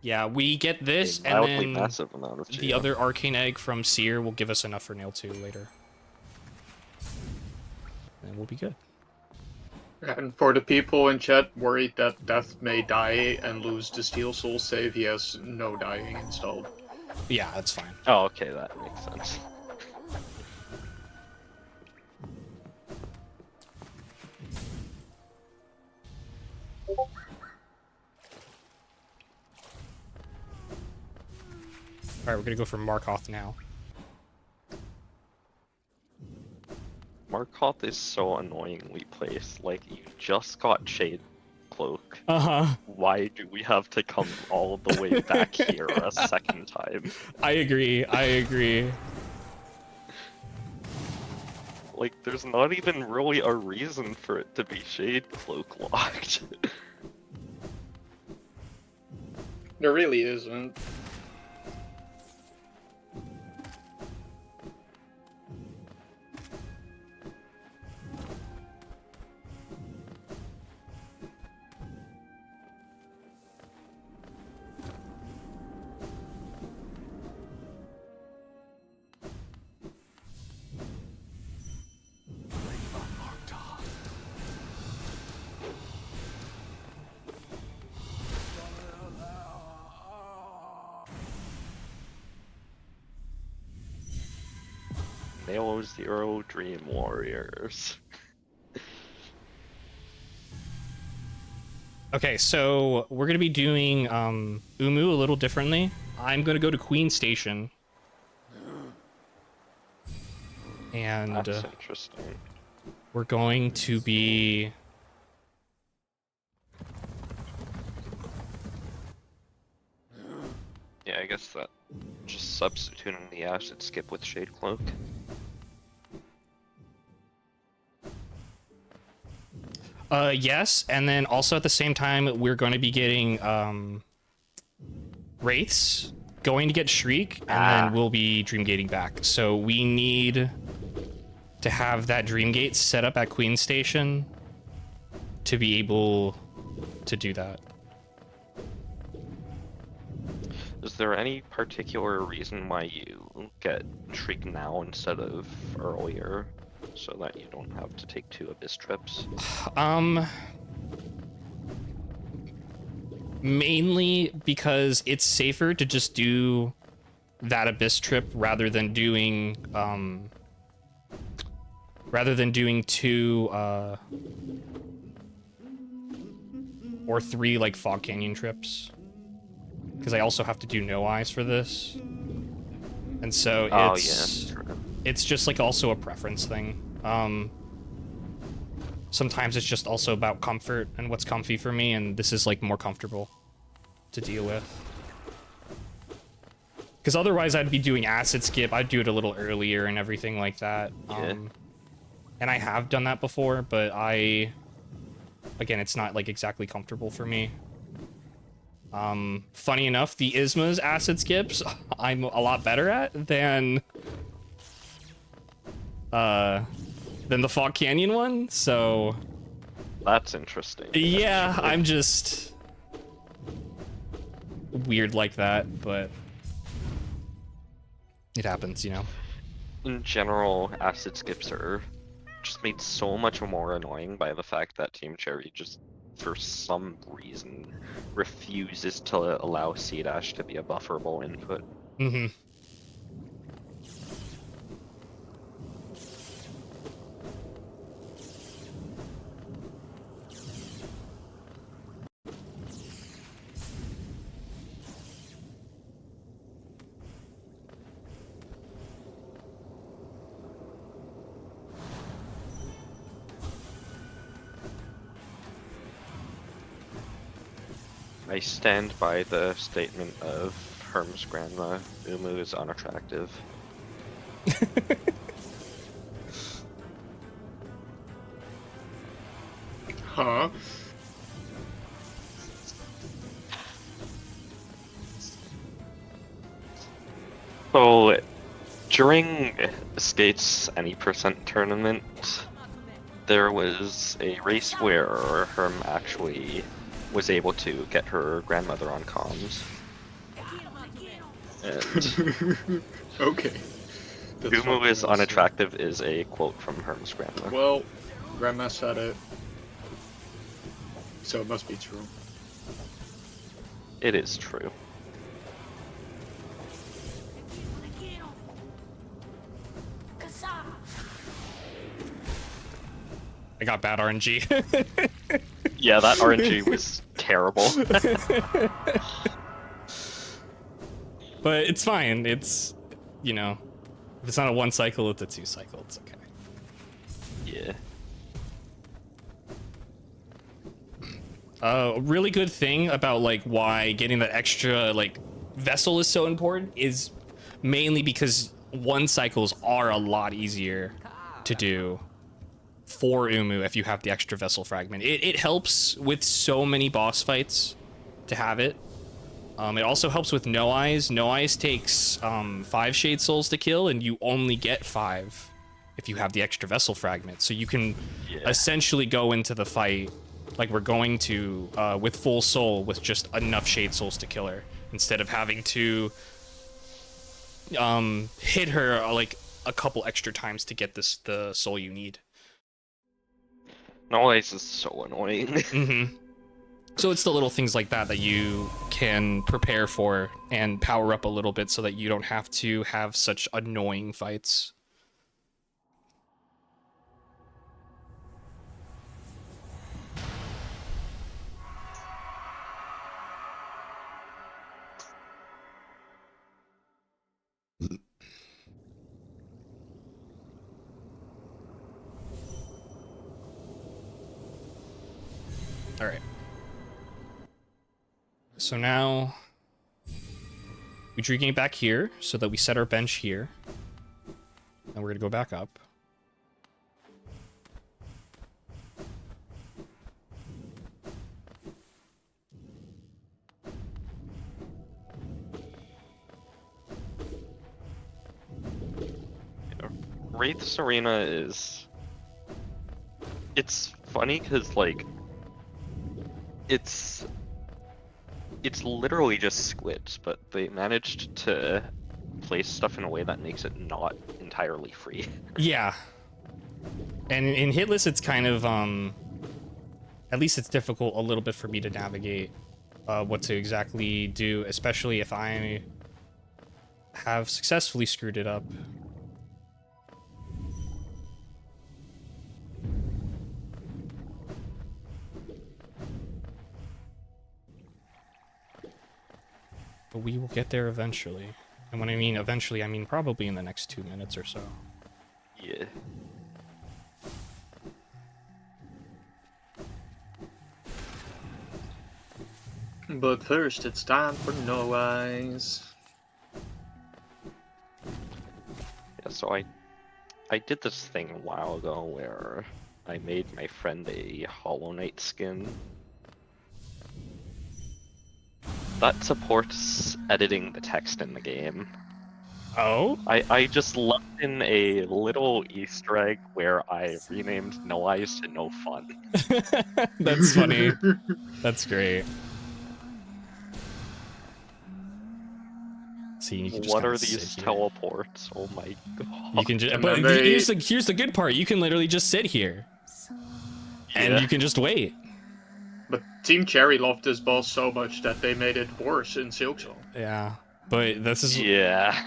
Yeah, we get this, A and mildly then massive amount of the geo. other arcane egg from Seer will give us enough for nail 2 later. And we'll be good. And for the people in chat worried that Death may die and lose the Steel Soul save, he has no dying installed. Yeah, that's fine. Oh, okay, that makes sense. Alright, we're gonna go for Markoth now. Markoth is so annoyingly placed. Like, you just got Shade Cloak. Uh-huh. Why do we have to come all the way back here a second time? I agree, I agree. Like, there's not even really a reason for it to be Shade Cloak locked. There really isn't. Nalo Zero Dream Warriors. Okay, so we're gonna be doing Umu a little differently. I'm gonna go to Queen Station. And That's interesting. we're going to be... Yeah, I guess that just substituting the acid skip with Shade Cloak. Yes, and then also at the same time, we're going to be getting Wraiths, going to get Shriek, and then we'll be Dreamgating back. So we need to have that Dreamgate set up at Queen Station to be able to do that. Is there any particular reason why you get Shriek now instead of earlier, so that you don't have to take 2 Abyss trips? Mainly because it's safer to just do that Abyss trip rather than doing 2 or 3 like Fog Canyon trips. Because I also have to do No Eyes for this. And so it's just like also a preference thing. Sometimes it's just also about comfort and what's comfy for me, and this is like more comfortable to deal with. Because otherwise I'd be doing acid skip, I'd do it a little earlier and everything like that. And I have done that before, but again, it's not like exactly comfortable for me. Funny enough, the Isma's acid skips I'm a lot better at than the Fog Canyon one, so That's interesting. yeah, actually. I'm just weird like that, but it happens, you know. In general, acid skips are just made so much more annoying by the fact that Team Cherry just, for some reason, refuses to allow C-Dash to be a bufferable input. Mm-hmm. I stand by the statement of Herm's grandma. Umu is unattractive. Huh? So, during Skate's Any Percent tournament, there was a race where Herm actually was able to get her grandmother on comms. And Okay. That's Umu something is I'll see. unattractive is a quote from Herm's grandma. Well, Grandma said it. So it must be true. It is true. I got bad RNG. Yeah, that RNG was terrible. But it's fine. It's, you know, if it's not a 1 cycle, it's a 2 cycle. It's okay. Yeah. A really good thing about like why getting that extra like vessel is so important is mainly because 1 cycles are a lot easier to do for Umu if you have the extra vessel fragment. It helps with so many boss fights to have it. It also helps with No Eyes. No Eyes takes 5 Shade Souls to kill, and you only get 5 if you have the extra vessel fragment. So you can essentially go into the fight like we're going to with full soul with just enough Shade Souls to kill her, instead of having to hit her like a couple extra times to get the soul you need. No Ice is so annoying. Mm-hmm. So it's the little things like that that you can prepare for and power up a little bit so that you don't have to have such annoying fights. All right. So now we dregate back here so that we set our bench here. And we're gonna go back up. Wraith's Arena is... It's funny because, like, it's literally just squids, but they managed to place stuff in a way that makes it not entirely free. Yeah. And in Hitless, it's kind of, at least it's difficult a little bit for me to navigate what to exactly do, especially if I have successfully screwed it up. But we will get there eventually. And when I mean eventually, I mean probably in the next 2 minutes or so. Yeah. But first, it's time for No Eyes. Yeah, so I did this thing a while ago where I made my friend a Hollow Knight skin. That supports editing the text in the game. Oh? I just left in a little Easter egg where I renamed No Eyes to No Fun. That's funny. That's great. See, you can just What kinda are these sit here. teleports? Oh my god. You can just, And but then they- here's the good part. You can literally just sit here, and Yeah. you can just wait. But Team Cherry loved this boss so much that they made it worse in Silksong. Yeah, but this is Yeah.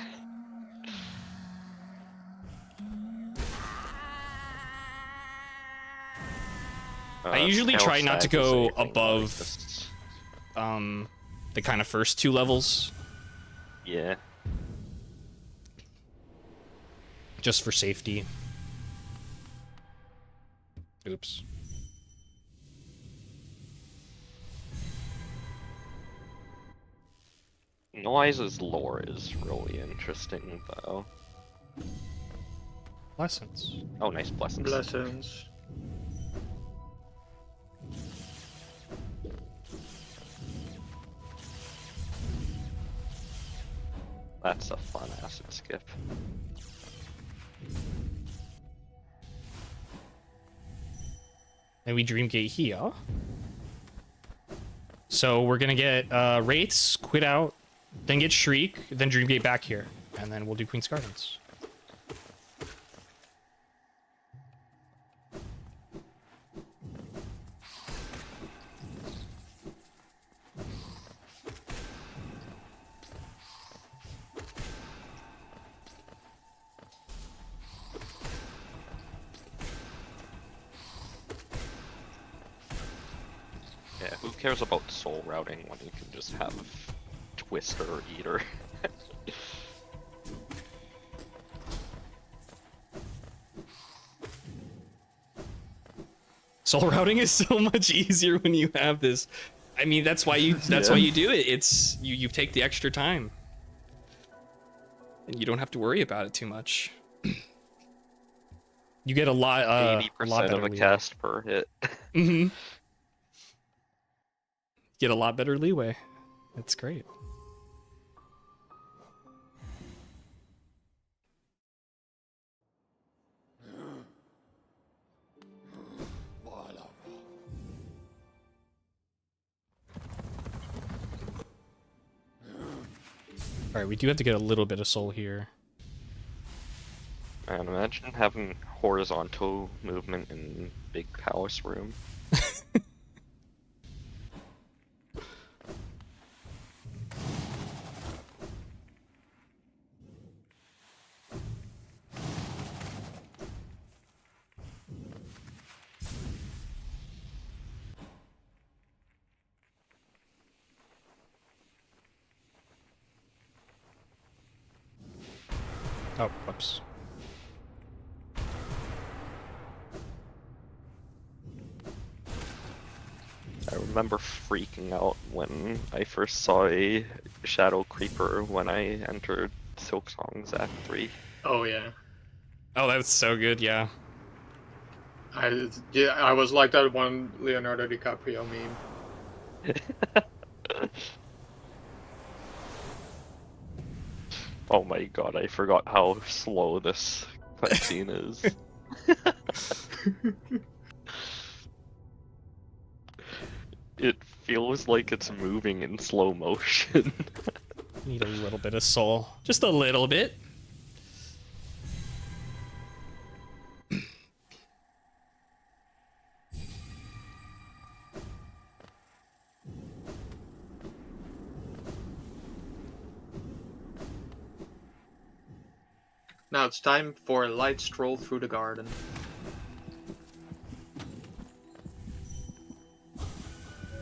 I usually Tail try not to Sag is go a thing that above exists. the kind of first 2 levels, Yeah. just for safety. Oops. Noise's lore is really interesting, though. Lessons. Oh, nice blessings. Blessings. That's a fun acid skip. And we Dreamgate here. So we're gonna get Wraiths, quit out, then get Shriek, then Dreamgate back here. And then we'll do Queen's Gardens. Yeah, who cares about soul routing when you can just have Twister or Eater? Soul routing is so much easier when you have this. I mean, that's why you why you do it. It's you take the extra time. And you don't have to worry about it too much. You get a lot 80% better of a leeway. cast per hit. Mm-hmm. Get a lot better leeway. That's great. Alright, we do have to get a little bit of soul here. Man, imagine having horizontal movement in big palace room. Oh, whoops. I remember freaking out when I first saw a Shadow Creeper when I entered Silksong's Act 3. Oh yeah. Oh, that was so good, yeah. I was like that one Leonardo DiCaprio meme. Oh my god, I forgot how slow this cutscene is. It feels like it's moving in slow motion. Need a little bit of soul. Just a little bit. Now it's time for a light stroll through the garden.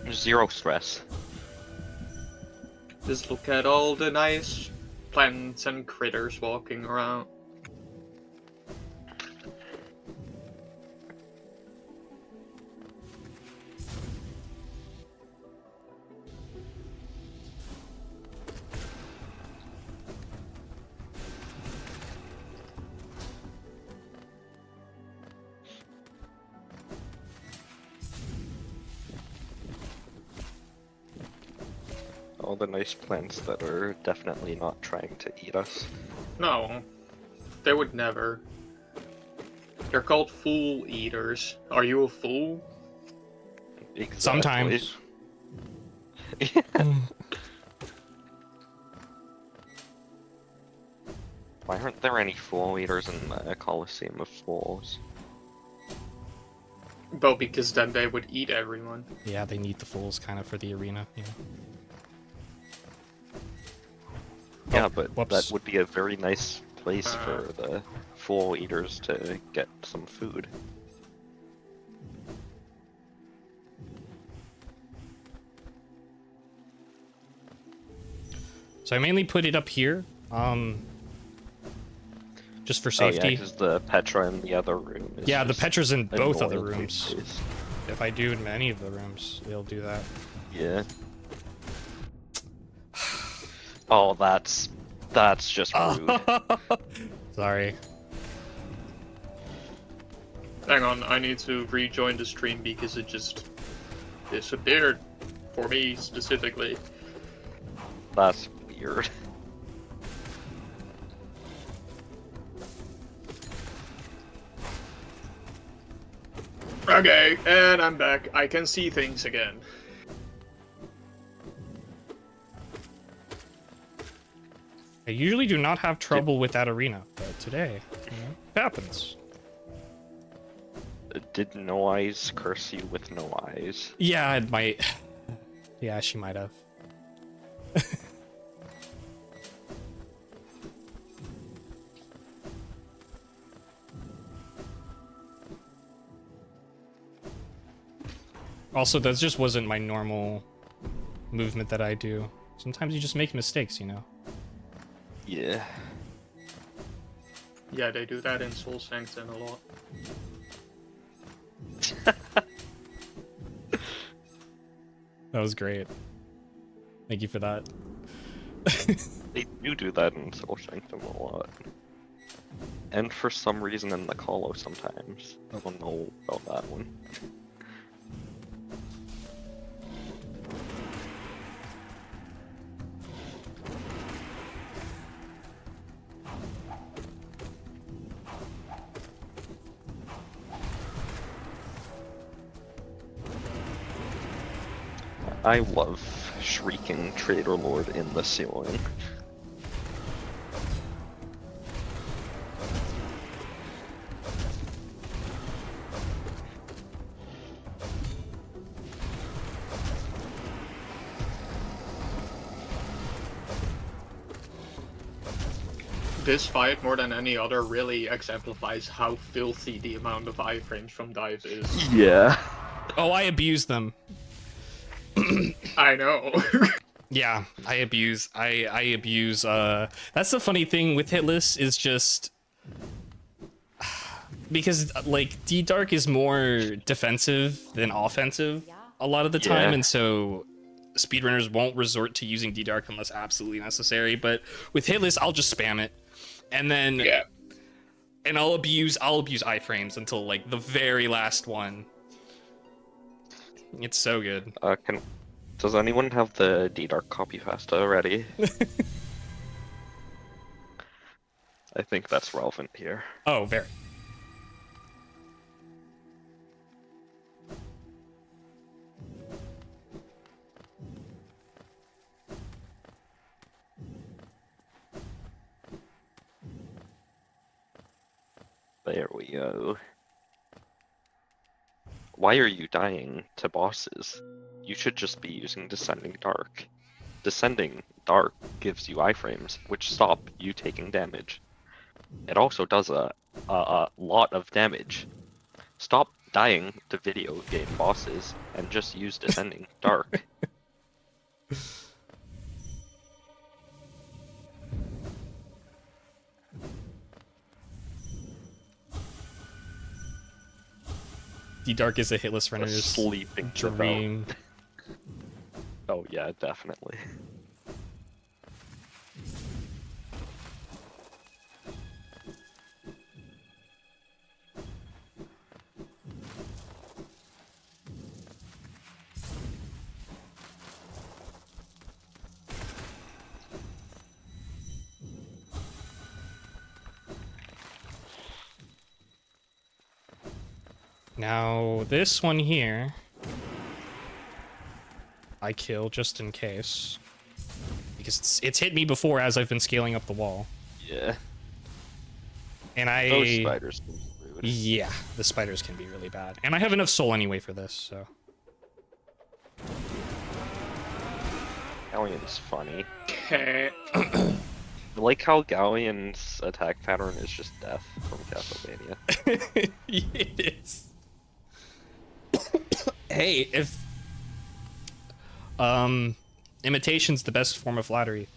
Zero stress. Just look at all the nice plants and critters walking around. All the nice plants that are definitely not trying to eat us. No, they would never. They're called fool eaters. Are you a fool? Exactly. Sometimes. Why aren't there any fool eaters in the Colosseum of Fools? Well, because then they would eat everyone. Yeah, they need the fools kind of for the arena, you know. Yeah, Oh, but whoops. that would be a very nice place for the fool eaters to get some food. So I mainly put it up here, just for Oh yeah, safety. because the Petra in the other room is Yeah, the just Petra's in both other annoyingly rooms. placed. If I do in any of the rooms, they'll do that. Yeah. Oh, that's just rude. Sorry. Hang on, I need to rejoin the stream because it just disappeared. For me, specifically. That's weird. Okay, and I'm back. I can see things again. I usually do not have trouble with that arena, but today, it happens. Did No Eyes curse you with no eyes? Yeah, it might. Yeah, she might have. Also, that just wasn't my normal movement that I do. Sometimes you just make mistakes, you know? Yeah. Yeah, they do that in Soul Sanctum a lot. That was great. Thank you for that. They do that in Soul Sanctum a lot. And for some reason in the Colo sometimes. I don't know about that one. I love shrieking Trader Lord in the ceiling. This fight, more than any other, really exemplifies how filthy the amount of iframes from dive is. Yeah. Oh, I abuse them. I know. Yeah, I abuse. I abuse. That's the funny thing with Hitless is just because like D Dark is more defensive than offensive a lot of the time, Yeah. and so speedrunners won't resort to using D Dark unless absolutely necessary. But with Hitless, I'll just spam it, and then and I'll abuse iframes until like the very last one. It's so good. Does anyone have the D-Dark copy pasta ready? I think that's relevant here. Oh, very. There we go. Why are you dying to bosses? You should just be using Descending Dark. Descending Dark gives you iframes, which stop you taking damage. It also does a lot of damage. Stop dying to video game bosses and just use Descending Dark. D Dark is a hitless runner's sleeping dream. Oh yeah, definitely. Now, this one here, I kill just in case. Because it's hit me before as I've been scaling up the wall. Yeah. And I... Those spiders can be rude. Yeah, the spiders can be really bad. And I have enough soul anyway for this, so... Galleon's funny. I like how Galleon's attack pattern is just death from Castlevania. It is. Hey, if imitation's the best form of flattery.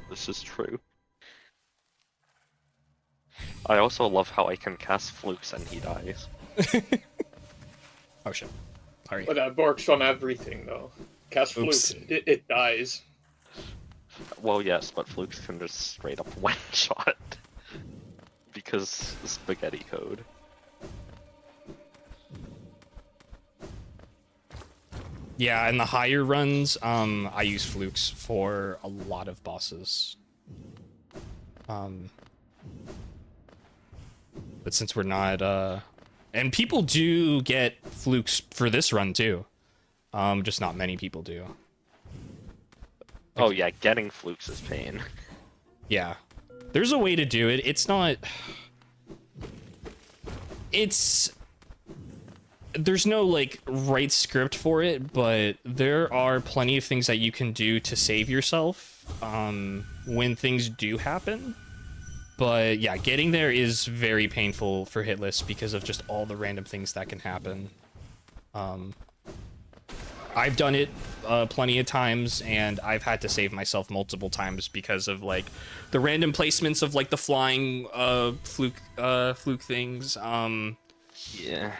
This is true. I also love how I can cast flukes and he dies. Oh shit. Sorry. But that works on everything, though. Cast Oops. flukes, it dies. Well, yes, but Flukes can just straight up one-shot. Because spaghetti code. Yeah, in the higher runs, I use Flukes for a lot of bosses. But since we're not, and people do get Flukes for this run too. Just not many people do. Oh yeah, getting Flukes is pain. Yeah. There's a way to do it. It's not... There's no, like, right script for it, but there are plenty of things that you can do to save yourself when things do happen. But yeah, getting there is very painful for Hitless because of just all the random things that can happen. I've done it plenty of times, and I've had to save myself multiple times because of like the random placements of like the flying fluke things. Yeah.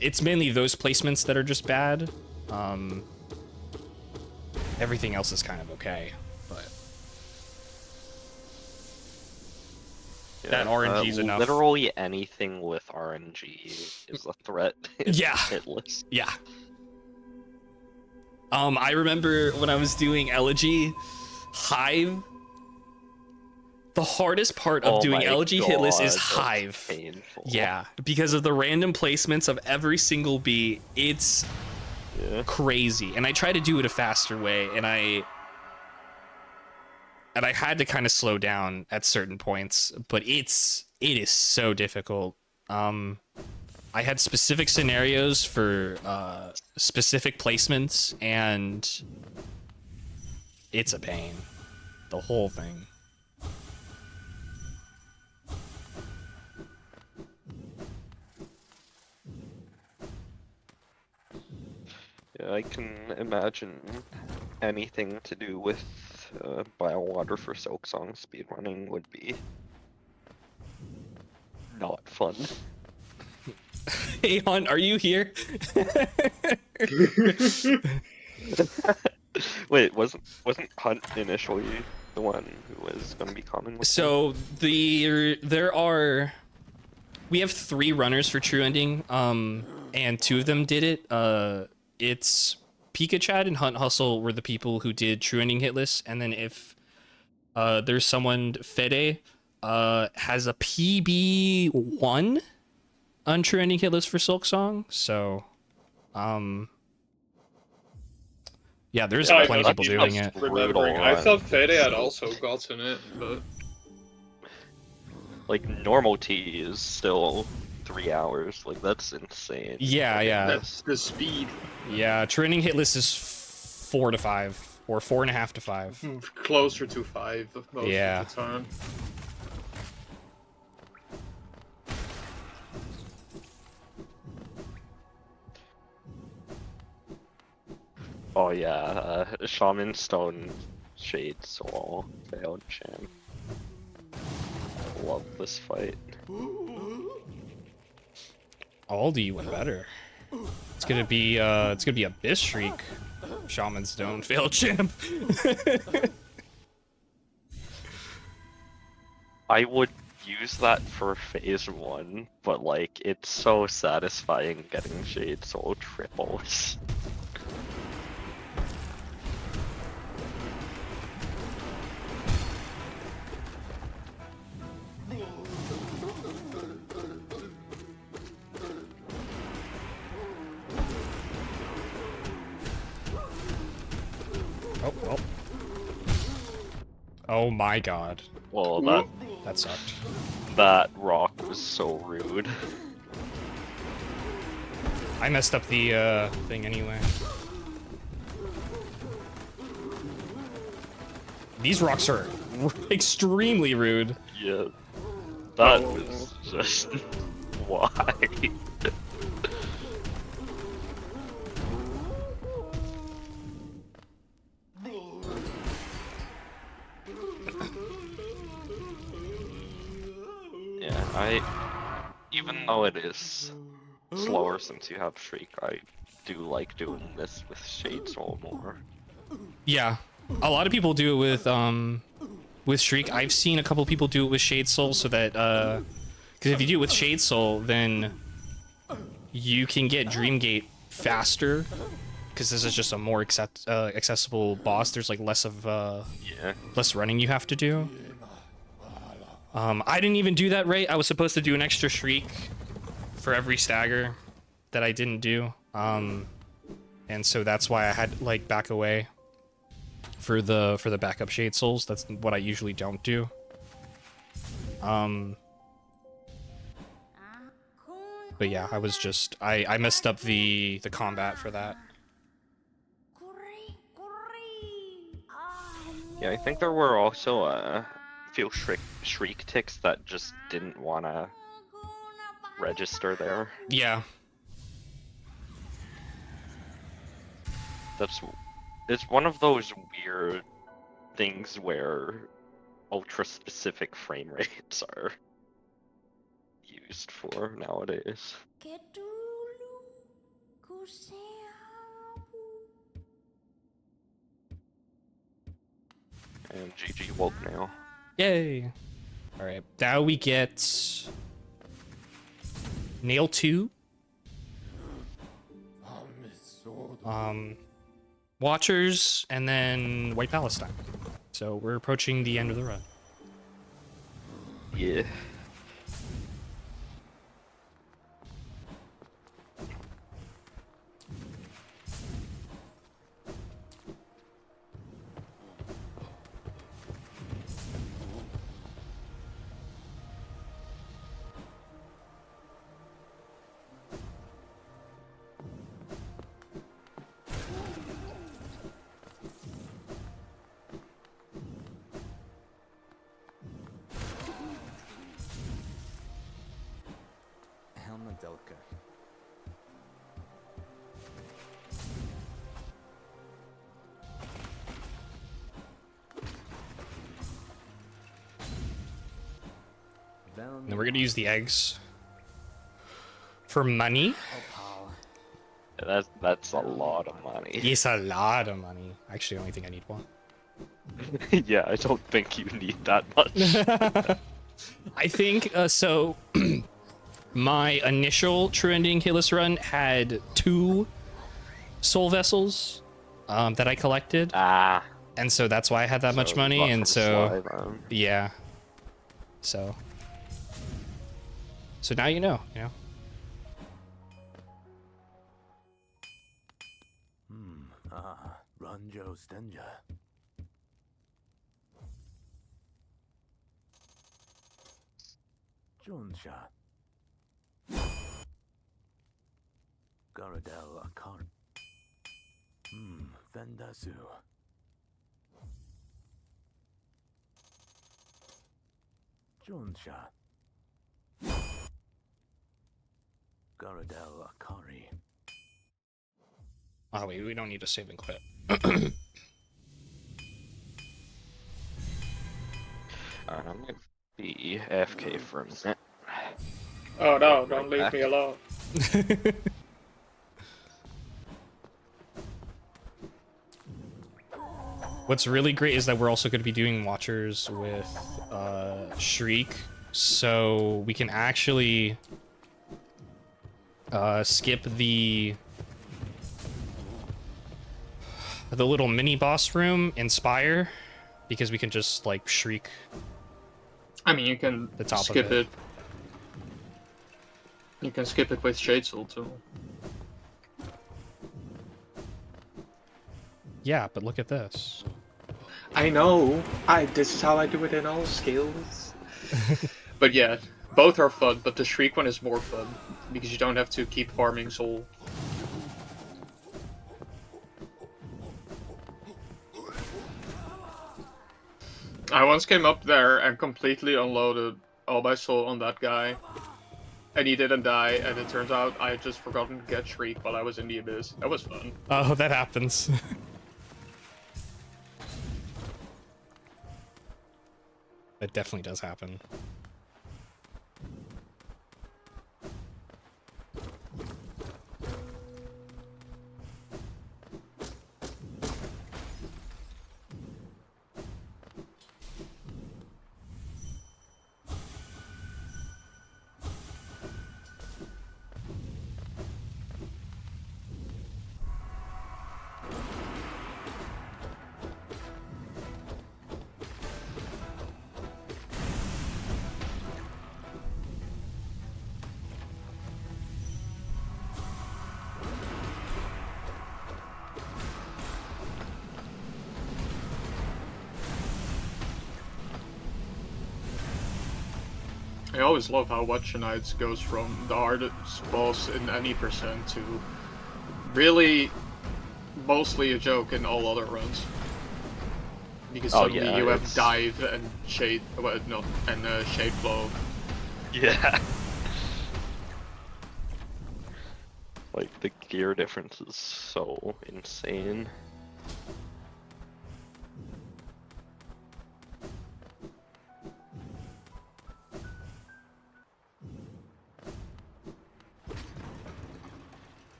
It's mainly those placements that are just bad. Everything else is kind of okay, but Yeah, that RNG is enough. Literally anything with RNG is a threat. Yeah. Hitless. Yeah. I remember when I was doing Elegy, Hive. The hardest part of doing Elegy Hitless is Hive. Painful. Yeah, because of the random placements of every single beat. It's crazy. And I try to do it a faster way, and I had to kind of slow down at certain points, but it is so difficult. I had specific scenarios for specific placements, and it's a pain. The whole thing. Yeah, I can imagine anything to do with Biowater for Silksong speedrunning would be not fun. Hey, Hon, are you here? Wait, wasn't Hunt initially the one who was going to be coming with So we have 3 runners for True Ending, and 2 of them did it. It's Pika Chad and Hunt Hustle were the people who did True Ending Hitless, and then if there's someone, Fede has a PB1 on True Ending Hitless for Silksong, so yeah, there's plenty of people doing it. Remembering, I thought Fede had also gotten it, but like normal T is still 3 hours. Like that's insane. Yeah, yeah. That's the speed. Yeah, True Ending Hitless is 4 to 5 or 4.5 to 5. Closer to 5 most of the time. Oh yeah, Shaman Stone Shade Soul failed champ. Love this fight. Aldi went better. It's gonna be Abyss Shriek. Shaman Stone failed champ. I would use that for phase 1, but like it's so satisfying getting Shade Soul triples. Oh, well. Oh my god. Well, that sucked. That rock was so rude. I messed up the thing anyway. These rocks are extremely rude. Yeah. That was just why. Even though it is slower since you have Shriek, I do like doing this with Shade Soul more. Yeah, a lot of people do it with Shriek. I've seen a couple people do it with Shade Soul, so that because if you do it with Shade Soul, then you can get Dreamgate faster. Because this is just a more accessible boss. There's like less running you have to do. I didn't even do that right. I was supposed to do an extra Shriek for every stagger that I didn't do. And so that's why I had like back away for the backup Shade Souls. That's what I usually don't do. But yeah, I messed up the combat for that. Yeah, I think there were also a few shriek ticks that just didn't want to register there. Yeah. It's one of those weird things where ultra specific frame rates are used for nowadays. And GG woke now. Yay! Alright, now we get Nail 2. Watchers, and then White Palestine. So we're approaching the end of the run. Yeah. And then we're gonna use the eggs for money. That's a lot of money. It's a lot of money. Actually, I only think I need one. Yeah, I don't think you need that much. I think so. My initial True Ending Hitless run had 2 soul vessels that I collected. And so that's why I had that much money. And so, yeah. So now you know. Ranjo Stenja. Jonsha. Garadel Akar. Vendasu. Jonsha. Garadel Akari. Oh wait, we don't need to save and quit. I'm gonna be AFK for a minute. Oh no, don't leave me alone. What's really great is that we're also going to be doing Watchers with Shriek, so we can actually skip the little mini boss room, Inspire, because we can just like Shriek. I mean, you can the top skip of it. You can skip it with Shade Soul too. Yeah, but look at this. I know. This is how I do it in all skills. But yeah, both are fun, but the Shriek one is more fun because you don't have to keep farming soul. I once came up there and completely unloaded all my soul on that guy. And he didn't die, and it turns out I had just forgotten to get Shriek while I was in the Abyss. That was fun. Oh, that happens. That definitely does happen. I always love how Watcher Knights goes from the hardest boss in any percent to really mostly a joke in all other runs. Because suddenly you have dive and shade, well, no, and shade flow. Yeah. Like, the gear difference is so insane.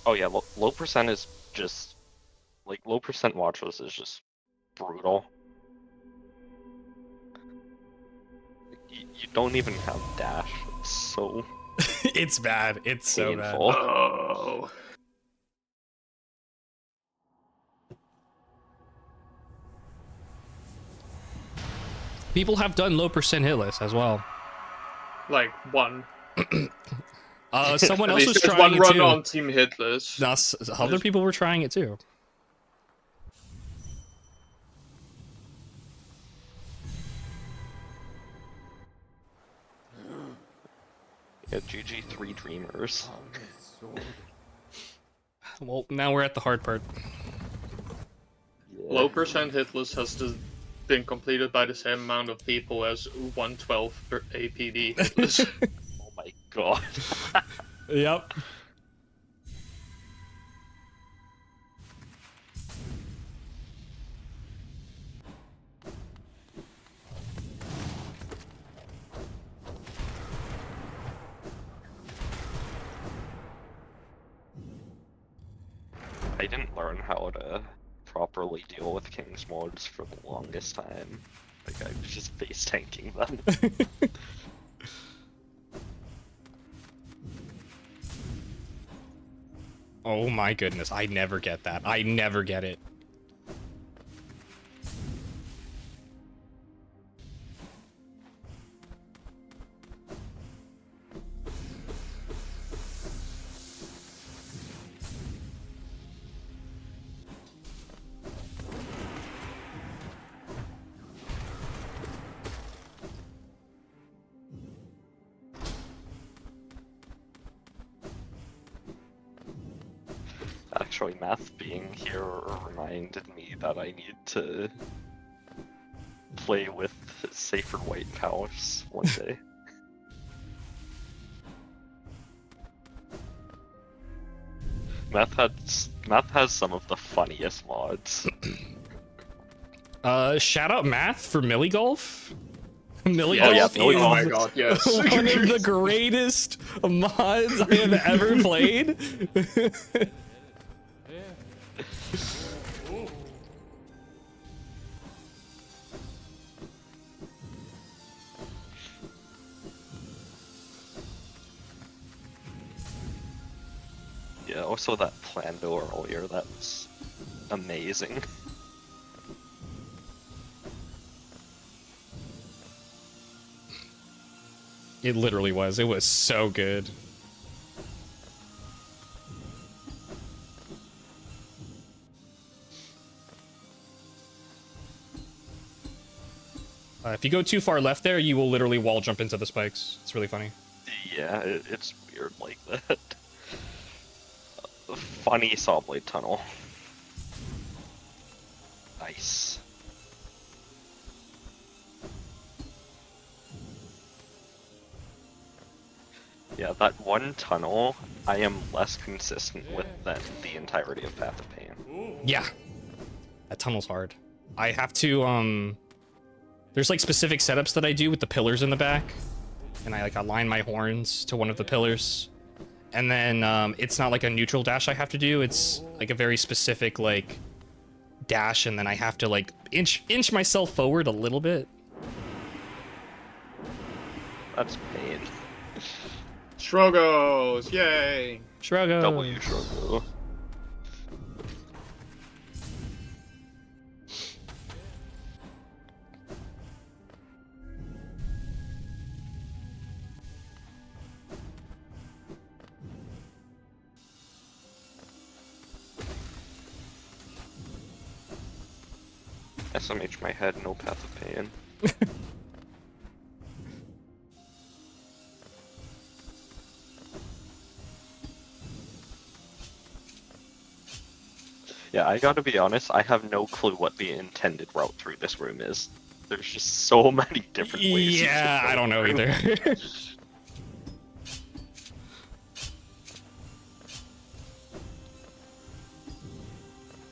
Oh yeah, low percent is just, like, low percent watches is just brutal. You don't even have dash. It's so It's bad. It's so bad. painful. Oh. People have done low percent hitless as well. Like one. Someone At else least was there's trying one it run too. on Team Hitless. Other people were trying it too. Yeah, GG 3 Dreamers. Well, now we're at the hard part. Low percent hitless has been completed by the same amount of people as 112 per APD hitless. Oh my god. Yep. I didn't learn how to properly deal with King's mods for the longest time. Like, I was just face tanking them. Oh my goodness, I never get that. I never get it. Actually, Math being here reminded me that I need to play with safer white powers one day. Math has some of the funniest mods. Shout out Math for Millie Golf. Millie Yeah, Golf Millie is Golf. Oh my god, yes. one of the greatest mods I have ever played. Yeah, also that Plando earlier, that's amazing. It literally was. It was so good. If you go too far left there, you will literally wall jump into the spikes. It's really funny. Yeah, it's weird like that. Funny saw blade tunnel. Nice. Yeah, that one tunnel I am less consistent with than the entirety of Path of Pain. Yeah. That tunnel's hard. I have to, there's like specific setups that I do with the pillars in the back. And I like align my horns to one of the pillars. And then it's not like a neutral dash I have to do. It's like a very specific like dash, and then I have to like inch myself forward a little bit. That's pain. Shrogos! Yay! Shrugo. W Shrogo. SMH my head, no path of pain. Yeah, I gotta be honest, I have no clue what the intended route through this room is. There's just so many different ways. Yeah, I don't know either.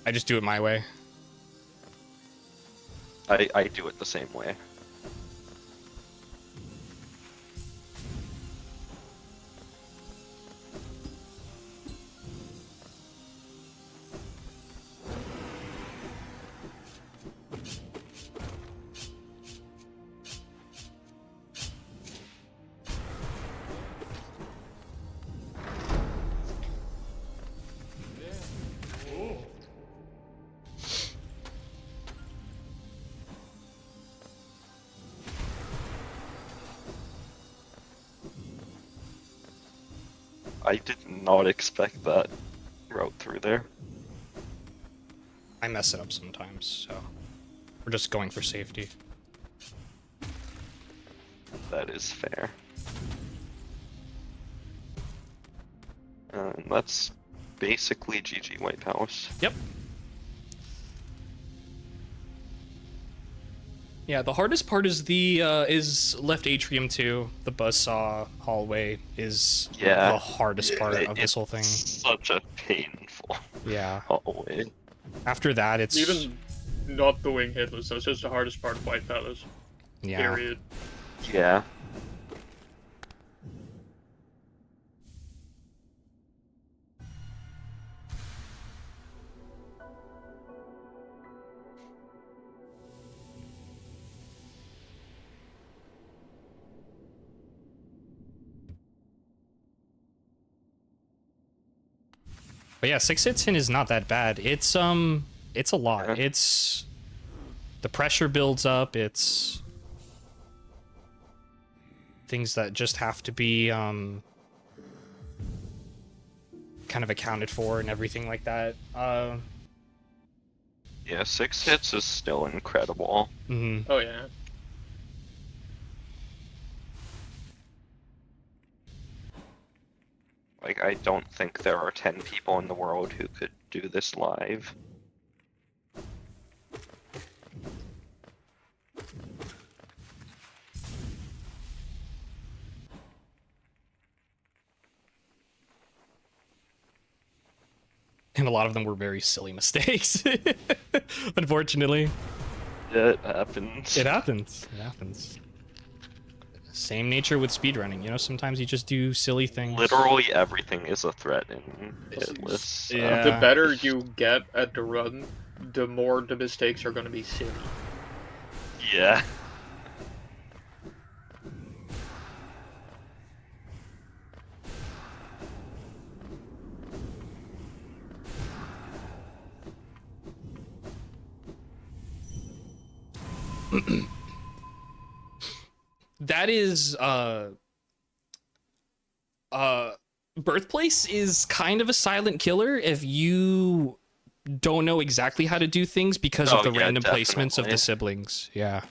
I just do it my way. I do it the same way. I did not expect that route through there. I mess it up sometimes, so we're just going for safety. That is fair. And that's basically GG White House. Yep. Yeah, the hardest part is the is left atrium 2. The buzzsaw hallway is Yeah. the hardest part of this whole thing. Such a painful Yeah. hallway. After that, it's Even not doing hitless, that's just the hardest part of White Palace. yeah. Period. Yeah. But yeah, 6 hits in is not that bad. It's a lot. Yeah. It's the pressure builds up. It's things that just have to be kind of accounted for and everything like that. Yeah, 6 hits is still incredible. Mm-hmm. Oh yeah. Like, I don't think there are 10 people in the world who could do this live. And a lot of them were very silly mistakes. Unfortunately. It happens. It happens. It happens. Same nature with speedrunning, you know, sometimes you just do silly things. Literally everything is a threat in Hitless. Yeah. The better you get at the run, the more the mistakes are gonna be silly. Yeah. That is Birthplace is kind of a silent killer if you don't know exactly how to do things because of the yeah, random placements of definitely. the siblings. Yeah.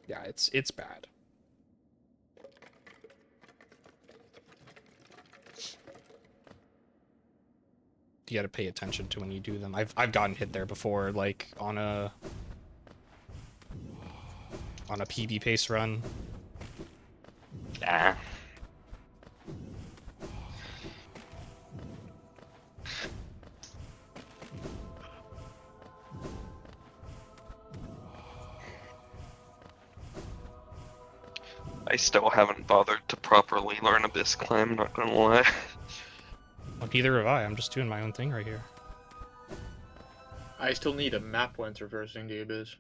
Yeah, it's bad. You gotta pay attention to when you do them. I've gotten hit there before, like on a PB pace run. Yeah. I still haven't bothered to properly learn Abyss Climb, not gonna lie. Well, neither have I. I'm just doing my own thing right here. I still need a map when traversing the abyss.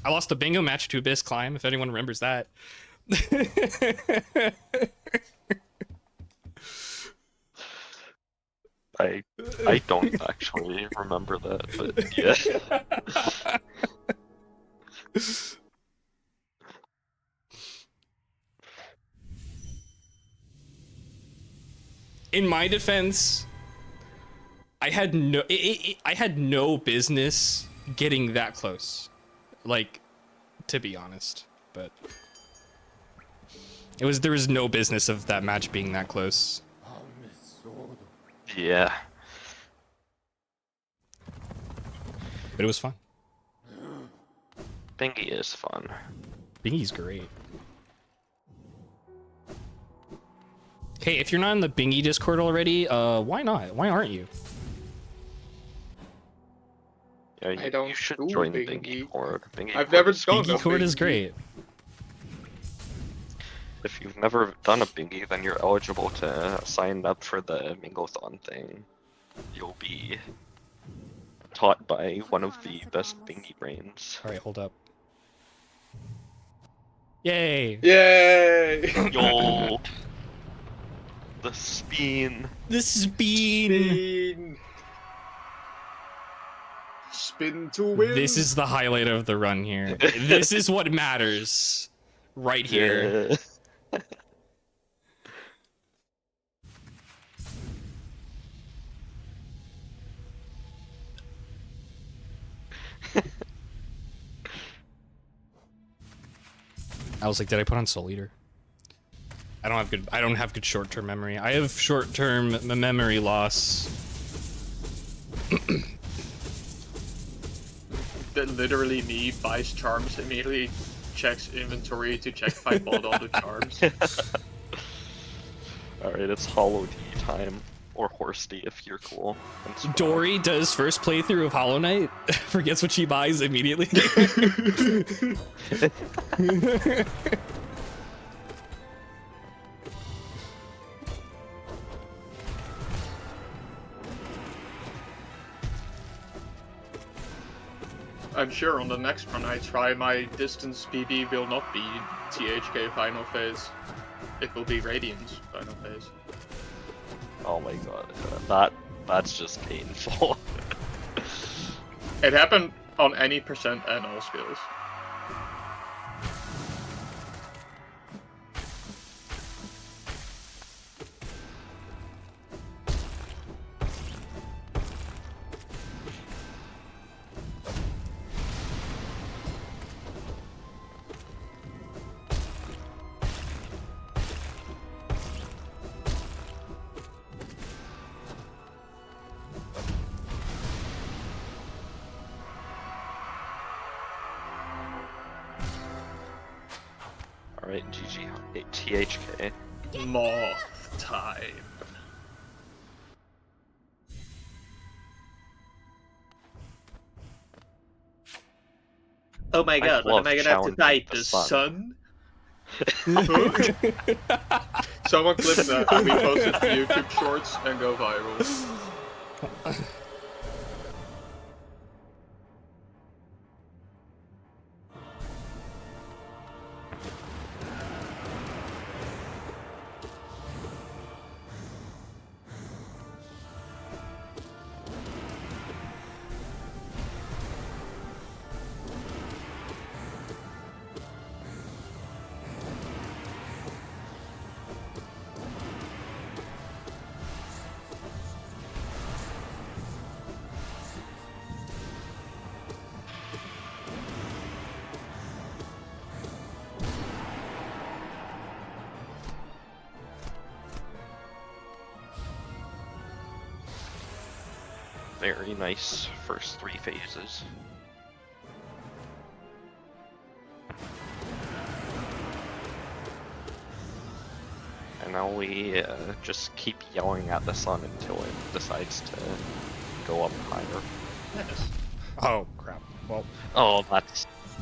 I lost a bingo match to Abyss Climb, if anyone remembers that. I don't actually remember that, but yeah. In my defense, I had no business getting that close, like, to be honest. But there was no business of that match being that close. Yeah. But it was fun. Bingy is fun. Bingy's great. Hey, if you're not in the Bingy Discord already, why not? Why aren't you? Yeah, you should do join the Bingy. Bingy Horde. I've never done Bingy a Horde is Bingy. great. If you've never done a Bingy, then you're eligible to sign up for the Minglethon thing. You'll be taught by one of the best Bingy brains. Alright, hold up. Yay! Yay! Yo! The spin. The spin! Spin to win! This is the highlight of the run here. This is what matters. Right here. Yeah. I was like, did I put on Soul Eater? I don't have good short-term memory. I have short-term memory loss. That literally me buys charms, immediately checks inventory to check if I bought all the charms. Alright, it's Hollow D time. Or Horse D if you're cool. Dory does first playthrough of Hollow Knight, forgets what she buys immediately. I'm sure on the next run I try, my distance PB will not be THK final phase. It will be Radiant's final phase. Oh my god, that's just painful. It happened on any percent and all skills. Alright, GG THK. Moth time. Oh my god, what am I gonna have to type? The sun? Someone clip that and we post it to YouTube Shorts and go viral. Very nice first 3 phases. And now we just keep yelling at the sun until it decides to go up higher. Yes. Oh crap. Well. Oh,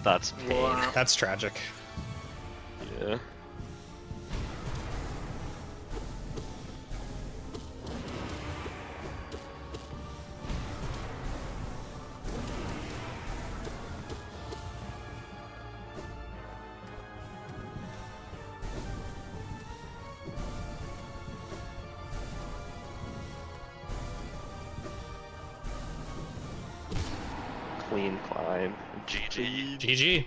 That's pain. That's tragic. Yeah. Clean climb. GG. GG.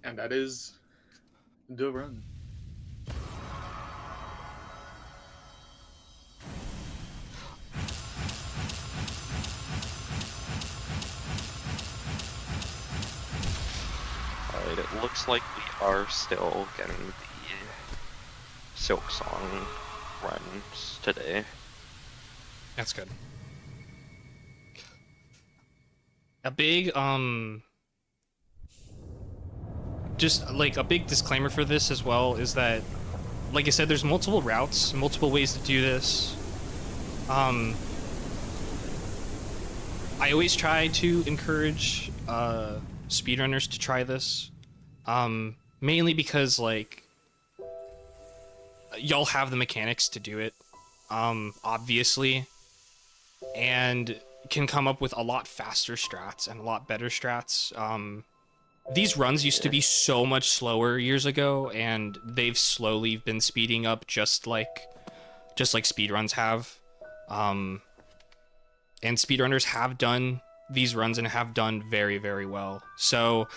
And that is the run. Alright, it looks like we are still getting the Silk Song runs today. That's good. A big just like a big disclaimer for this as well is that, like I said, there's multiple routes, multiple ways to do this. I always try to encourage speedrunners to try this, mainly because like y'all have the mechanics to do it, obviously, and can come up with a lot faster strats and a lot better strats. These runs used to be so much slower years ago, and they've slowly been speeding up, just like speedruns have. And speedrunners have done these runs and have done very, very well. So,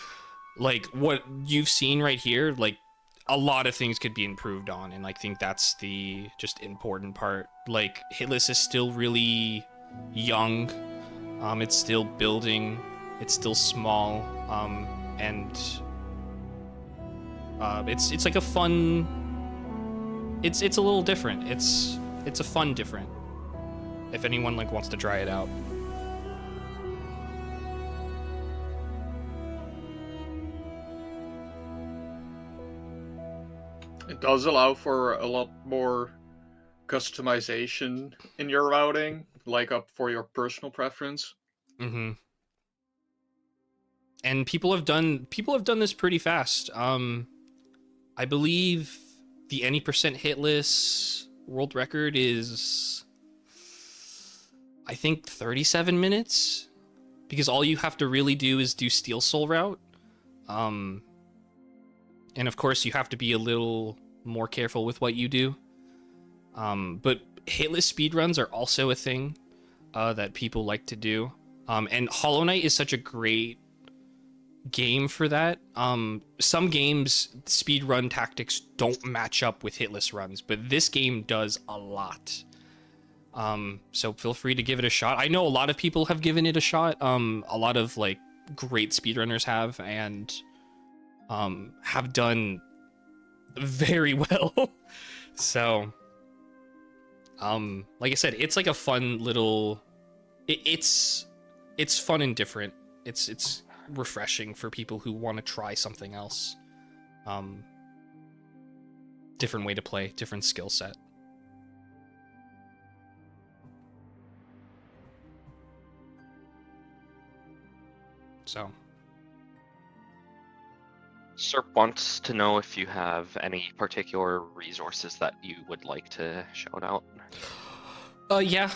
like, what you've seen right here, like, a lot of things could be improved on, and I think that's the just important part. Like, Hitless is still really young. It's still building. It's still small. And it's like a fun. It's a little different. It's a fun different. If anyone like wants to try it out. It does allow for a lot more customization in your routing, like up for your personal preference. Mm-hmm. And people have done this pretty fast. I believe the any percent hitless world record is, I think, 37 minutes, because all you have to really do is do Steel Soul route. And of course you have to be a little more careful with what you do. But hitless speedruns are also a thing that people like to do. And Hollow Knight is such a great game for that. Some games speedrun tactics don't match up with hitless runs, but this game does a lot. So feel free to give it a shot. I know a lot of people have given it a shot. A lot of like great speedrunners have, and have done very well. So like I said, it's like a fun little it's fun and different. It's refreshing for people who want to try something else. Different way to play, different skill set. So Serp wants to know if you have any particular resources that you would like to shout out. Yeah,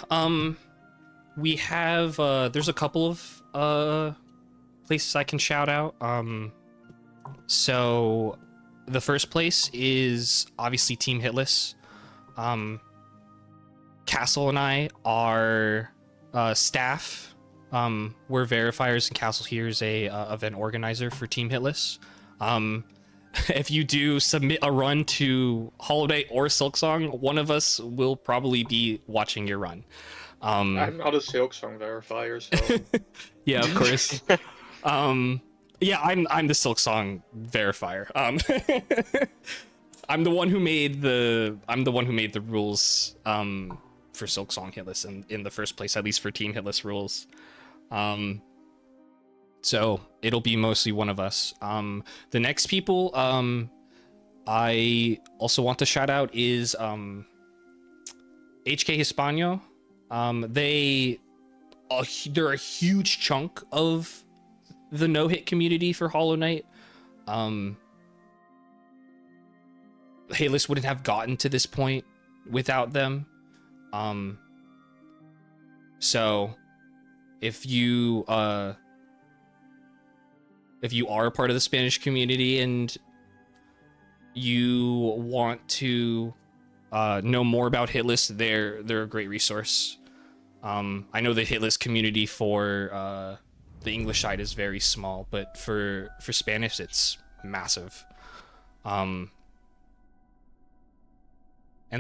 we have there's a couple of places I can shout out. So the first place is obviously Team Hitless. Castle and I are staff. We're verifiers, and Castle here is a event organizer for Team Hitless. If you do submit a run to Hollow Knight or Silksong, one of us will probably be watching your run. I'm not a Silksong verifier, so yeah, of course. Yeah, I'm the Silksong verifier. I'm the one who made the rules for Silksong Hitless in the first place, at least for Team Hitless rules. So it'll be mostly one of us. The next people I also want to shout out is HK9Y. They're a huge chunk of the no-hit community for Hollow Knight. Hitless wouldn't have gotten to this point without them. So if you are a part of the Spanish community and you want to know more about Hitless, they're a great resource. I know the Hitless community for the English side is very small, but for Spanish it's massive. And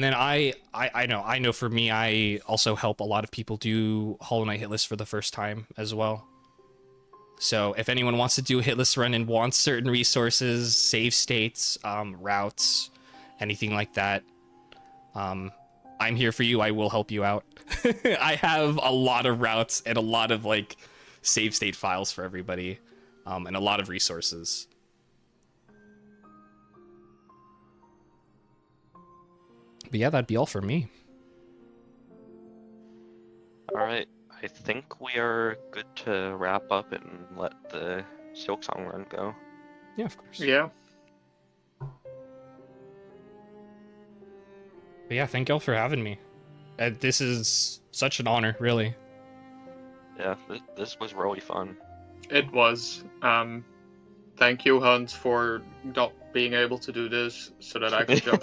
then I know for me, I also help a lot of people do Hollow Knight Hitless for the first time as well. So if anyone wants to do a Hitless run and wants certain resources, save states, routes, anything like that, I'm here for you. I will help you out. I have a lot of routes and a lot of like save state files for everybody, and a lot of resources. But yeah, that'd be all for me. All right, I think we are good to wrap up and let the Silksong run go. Yeah, of course. Yeah. But yeah, thank y'all for having me. This is such an honor, really. Yeah, this was really fun. It was. Thank you, Hunt, for not being able to do this so that I could jump.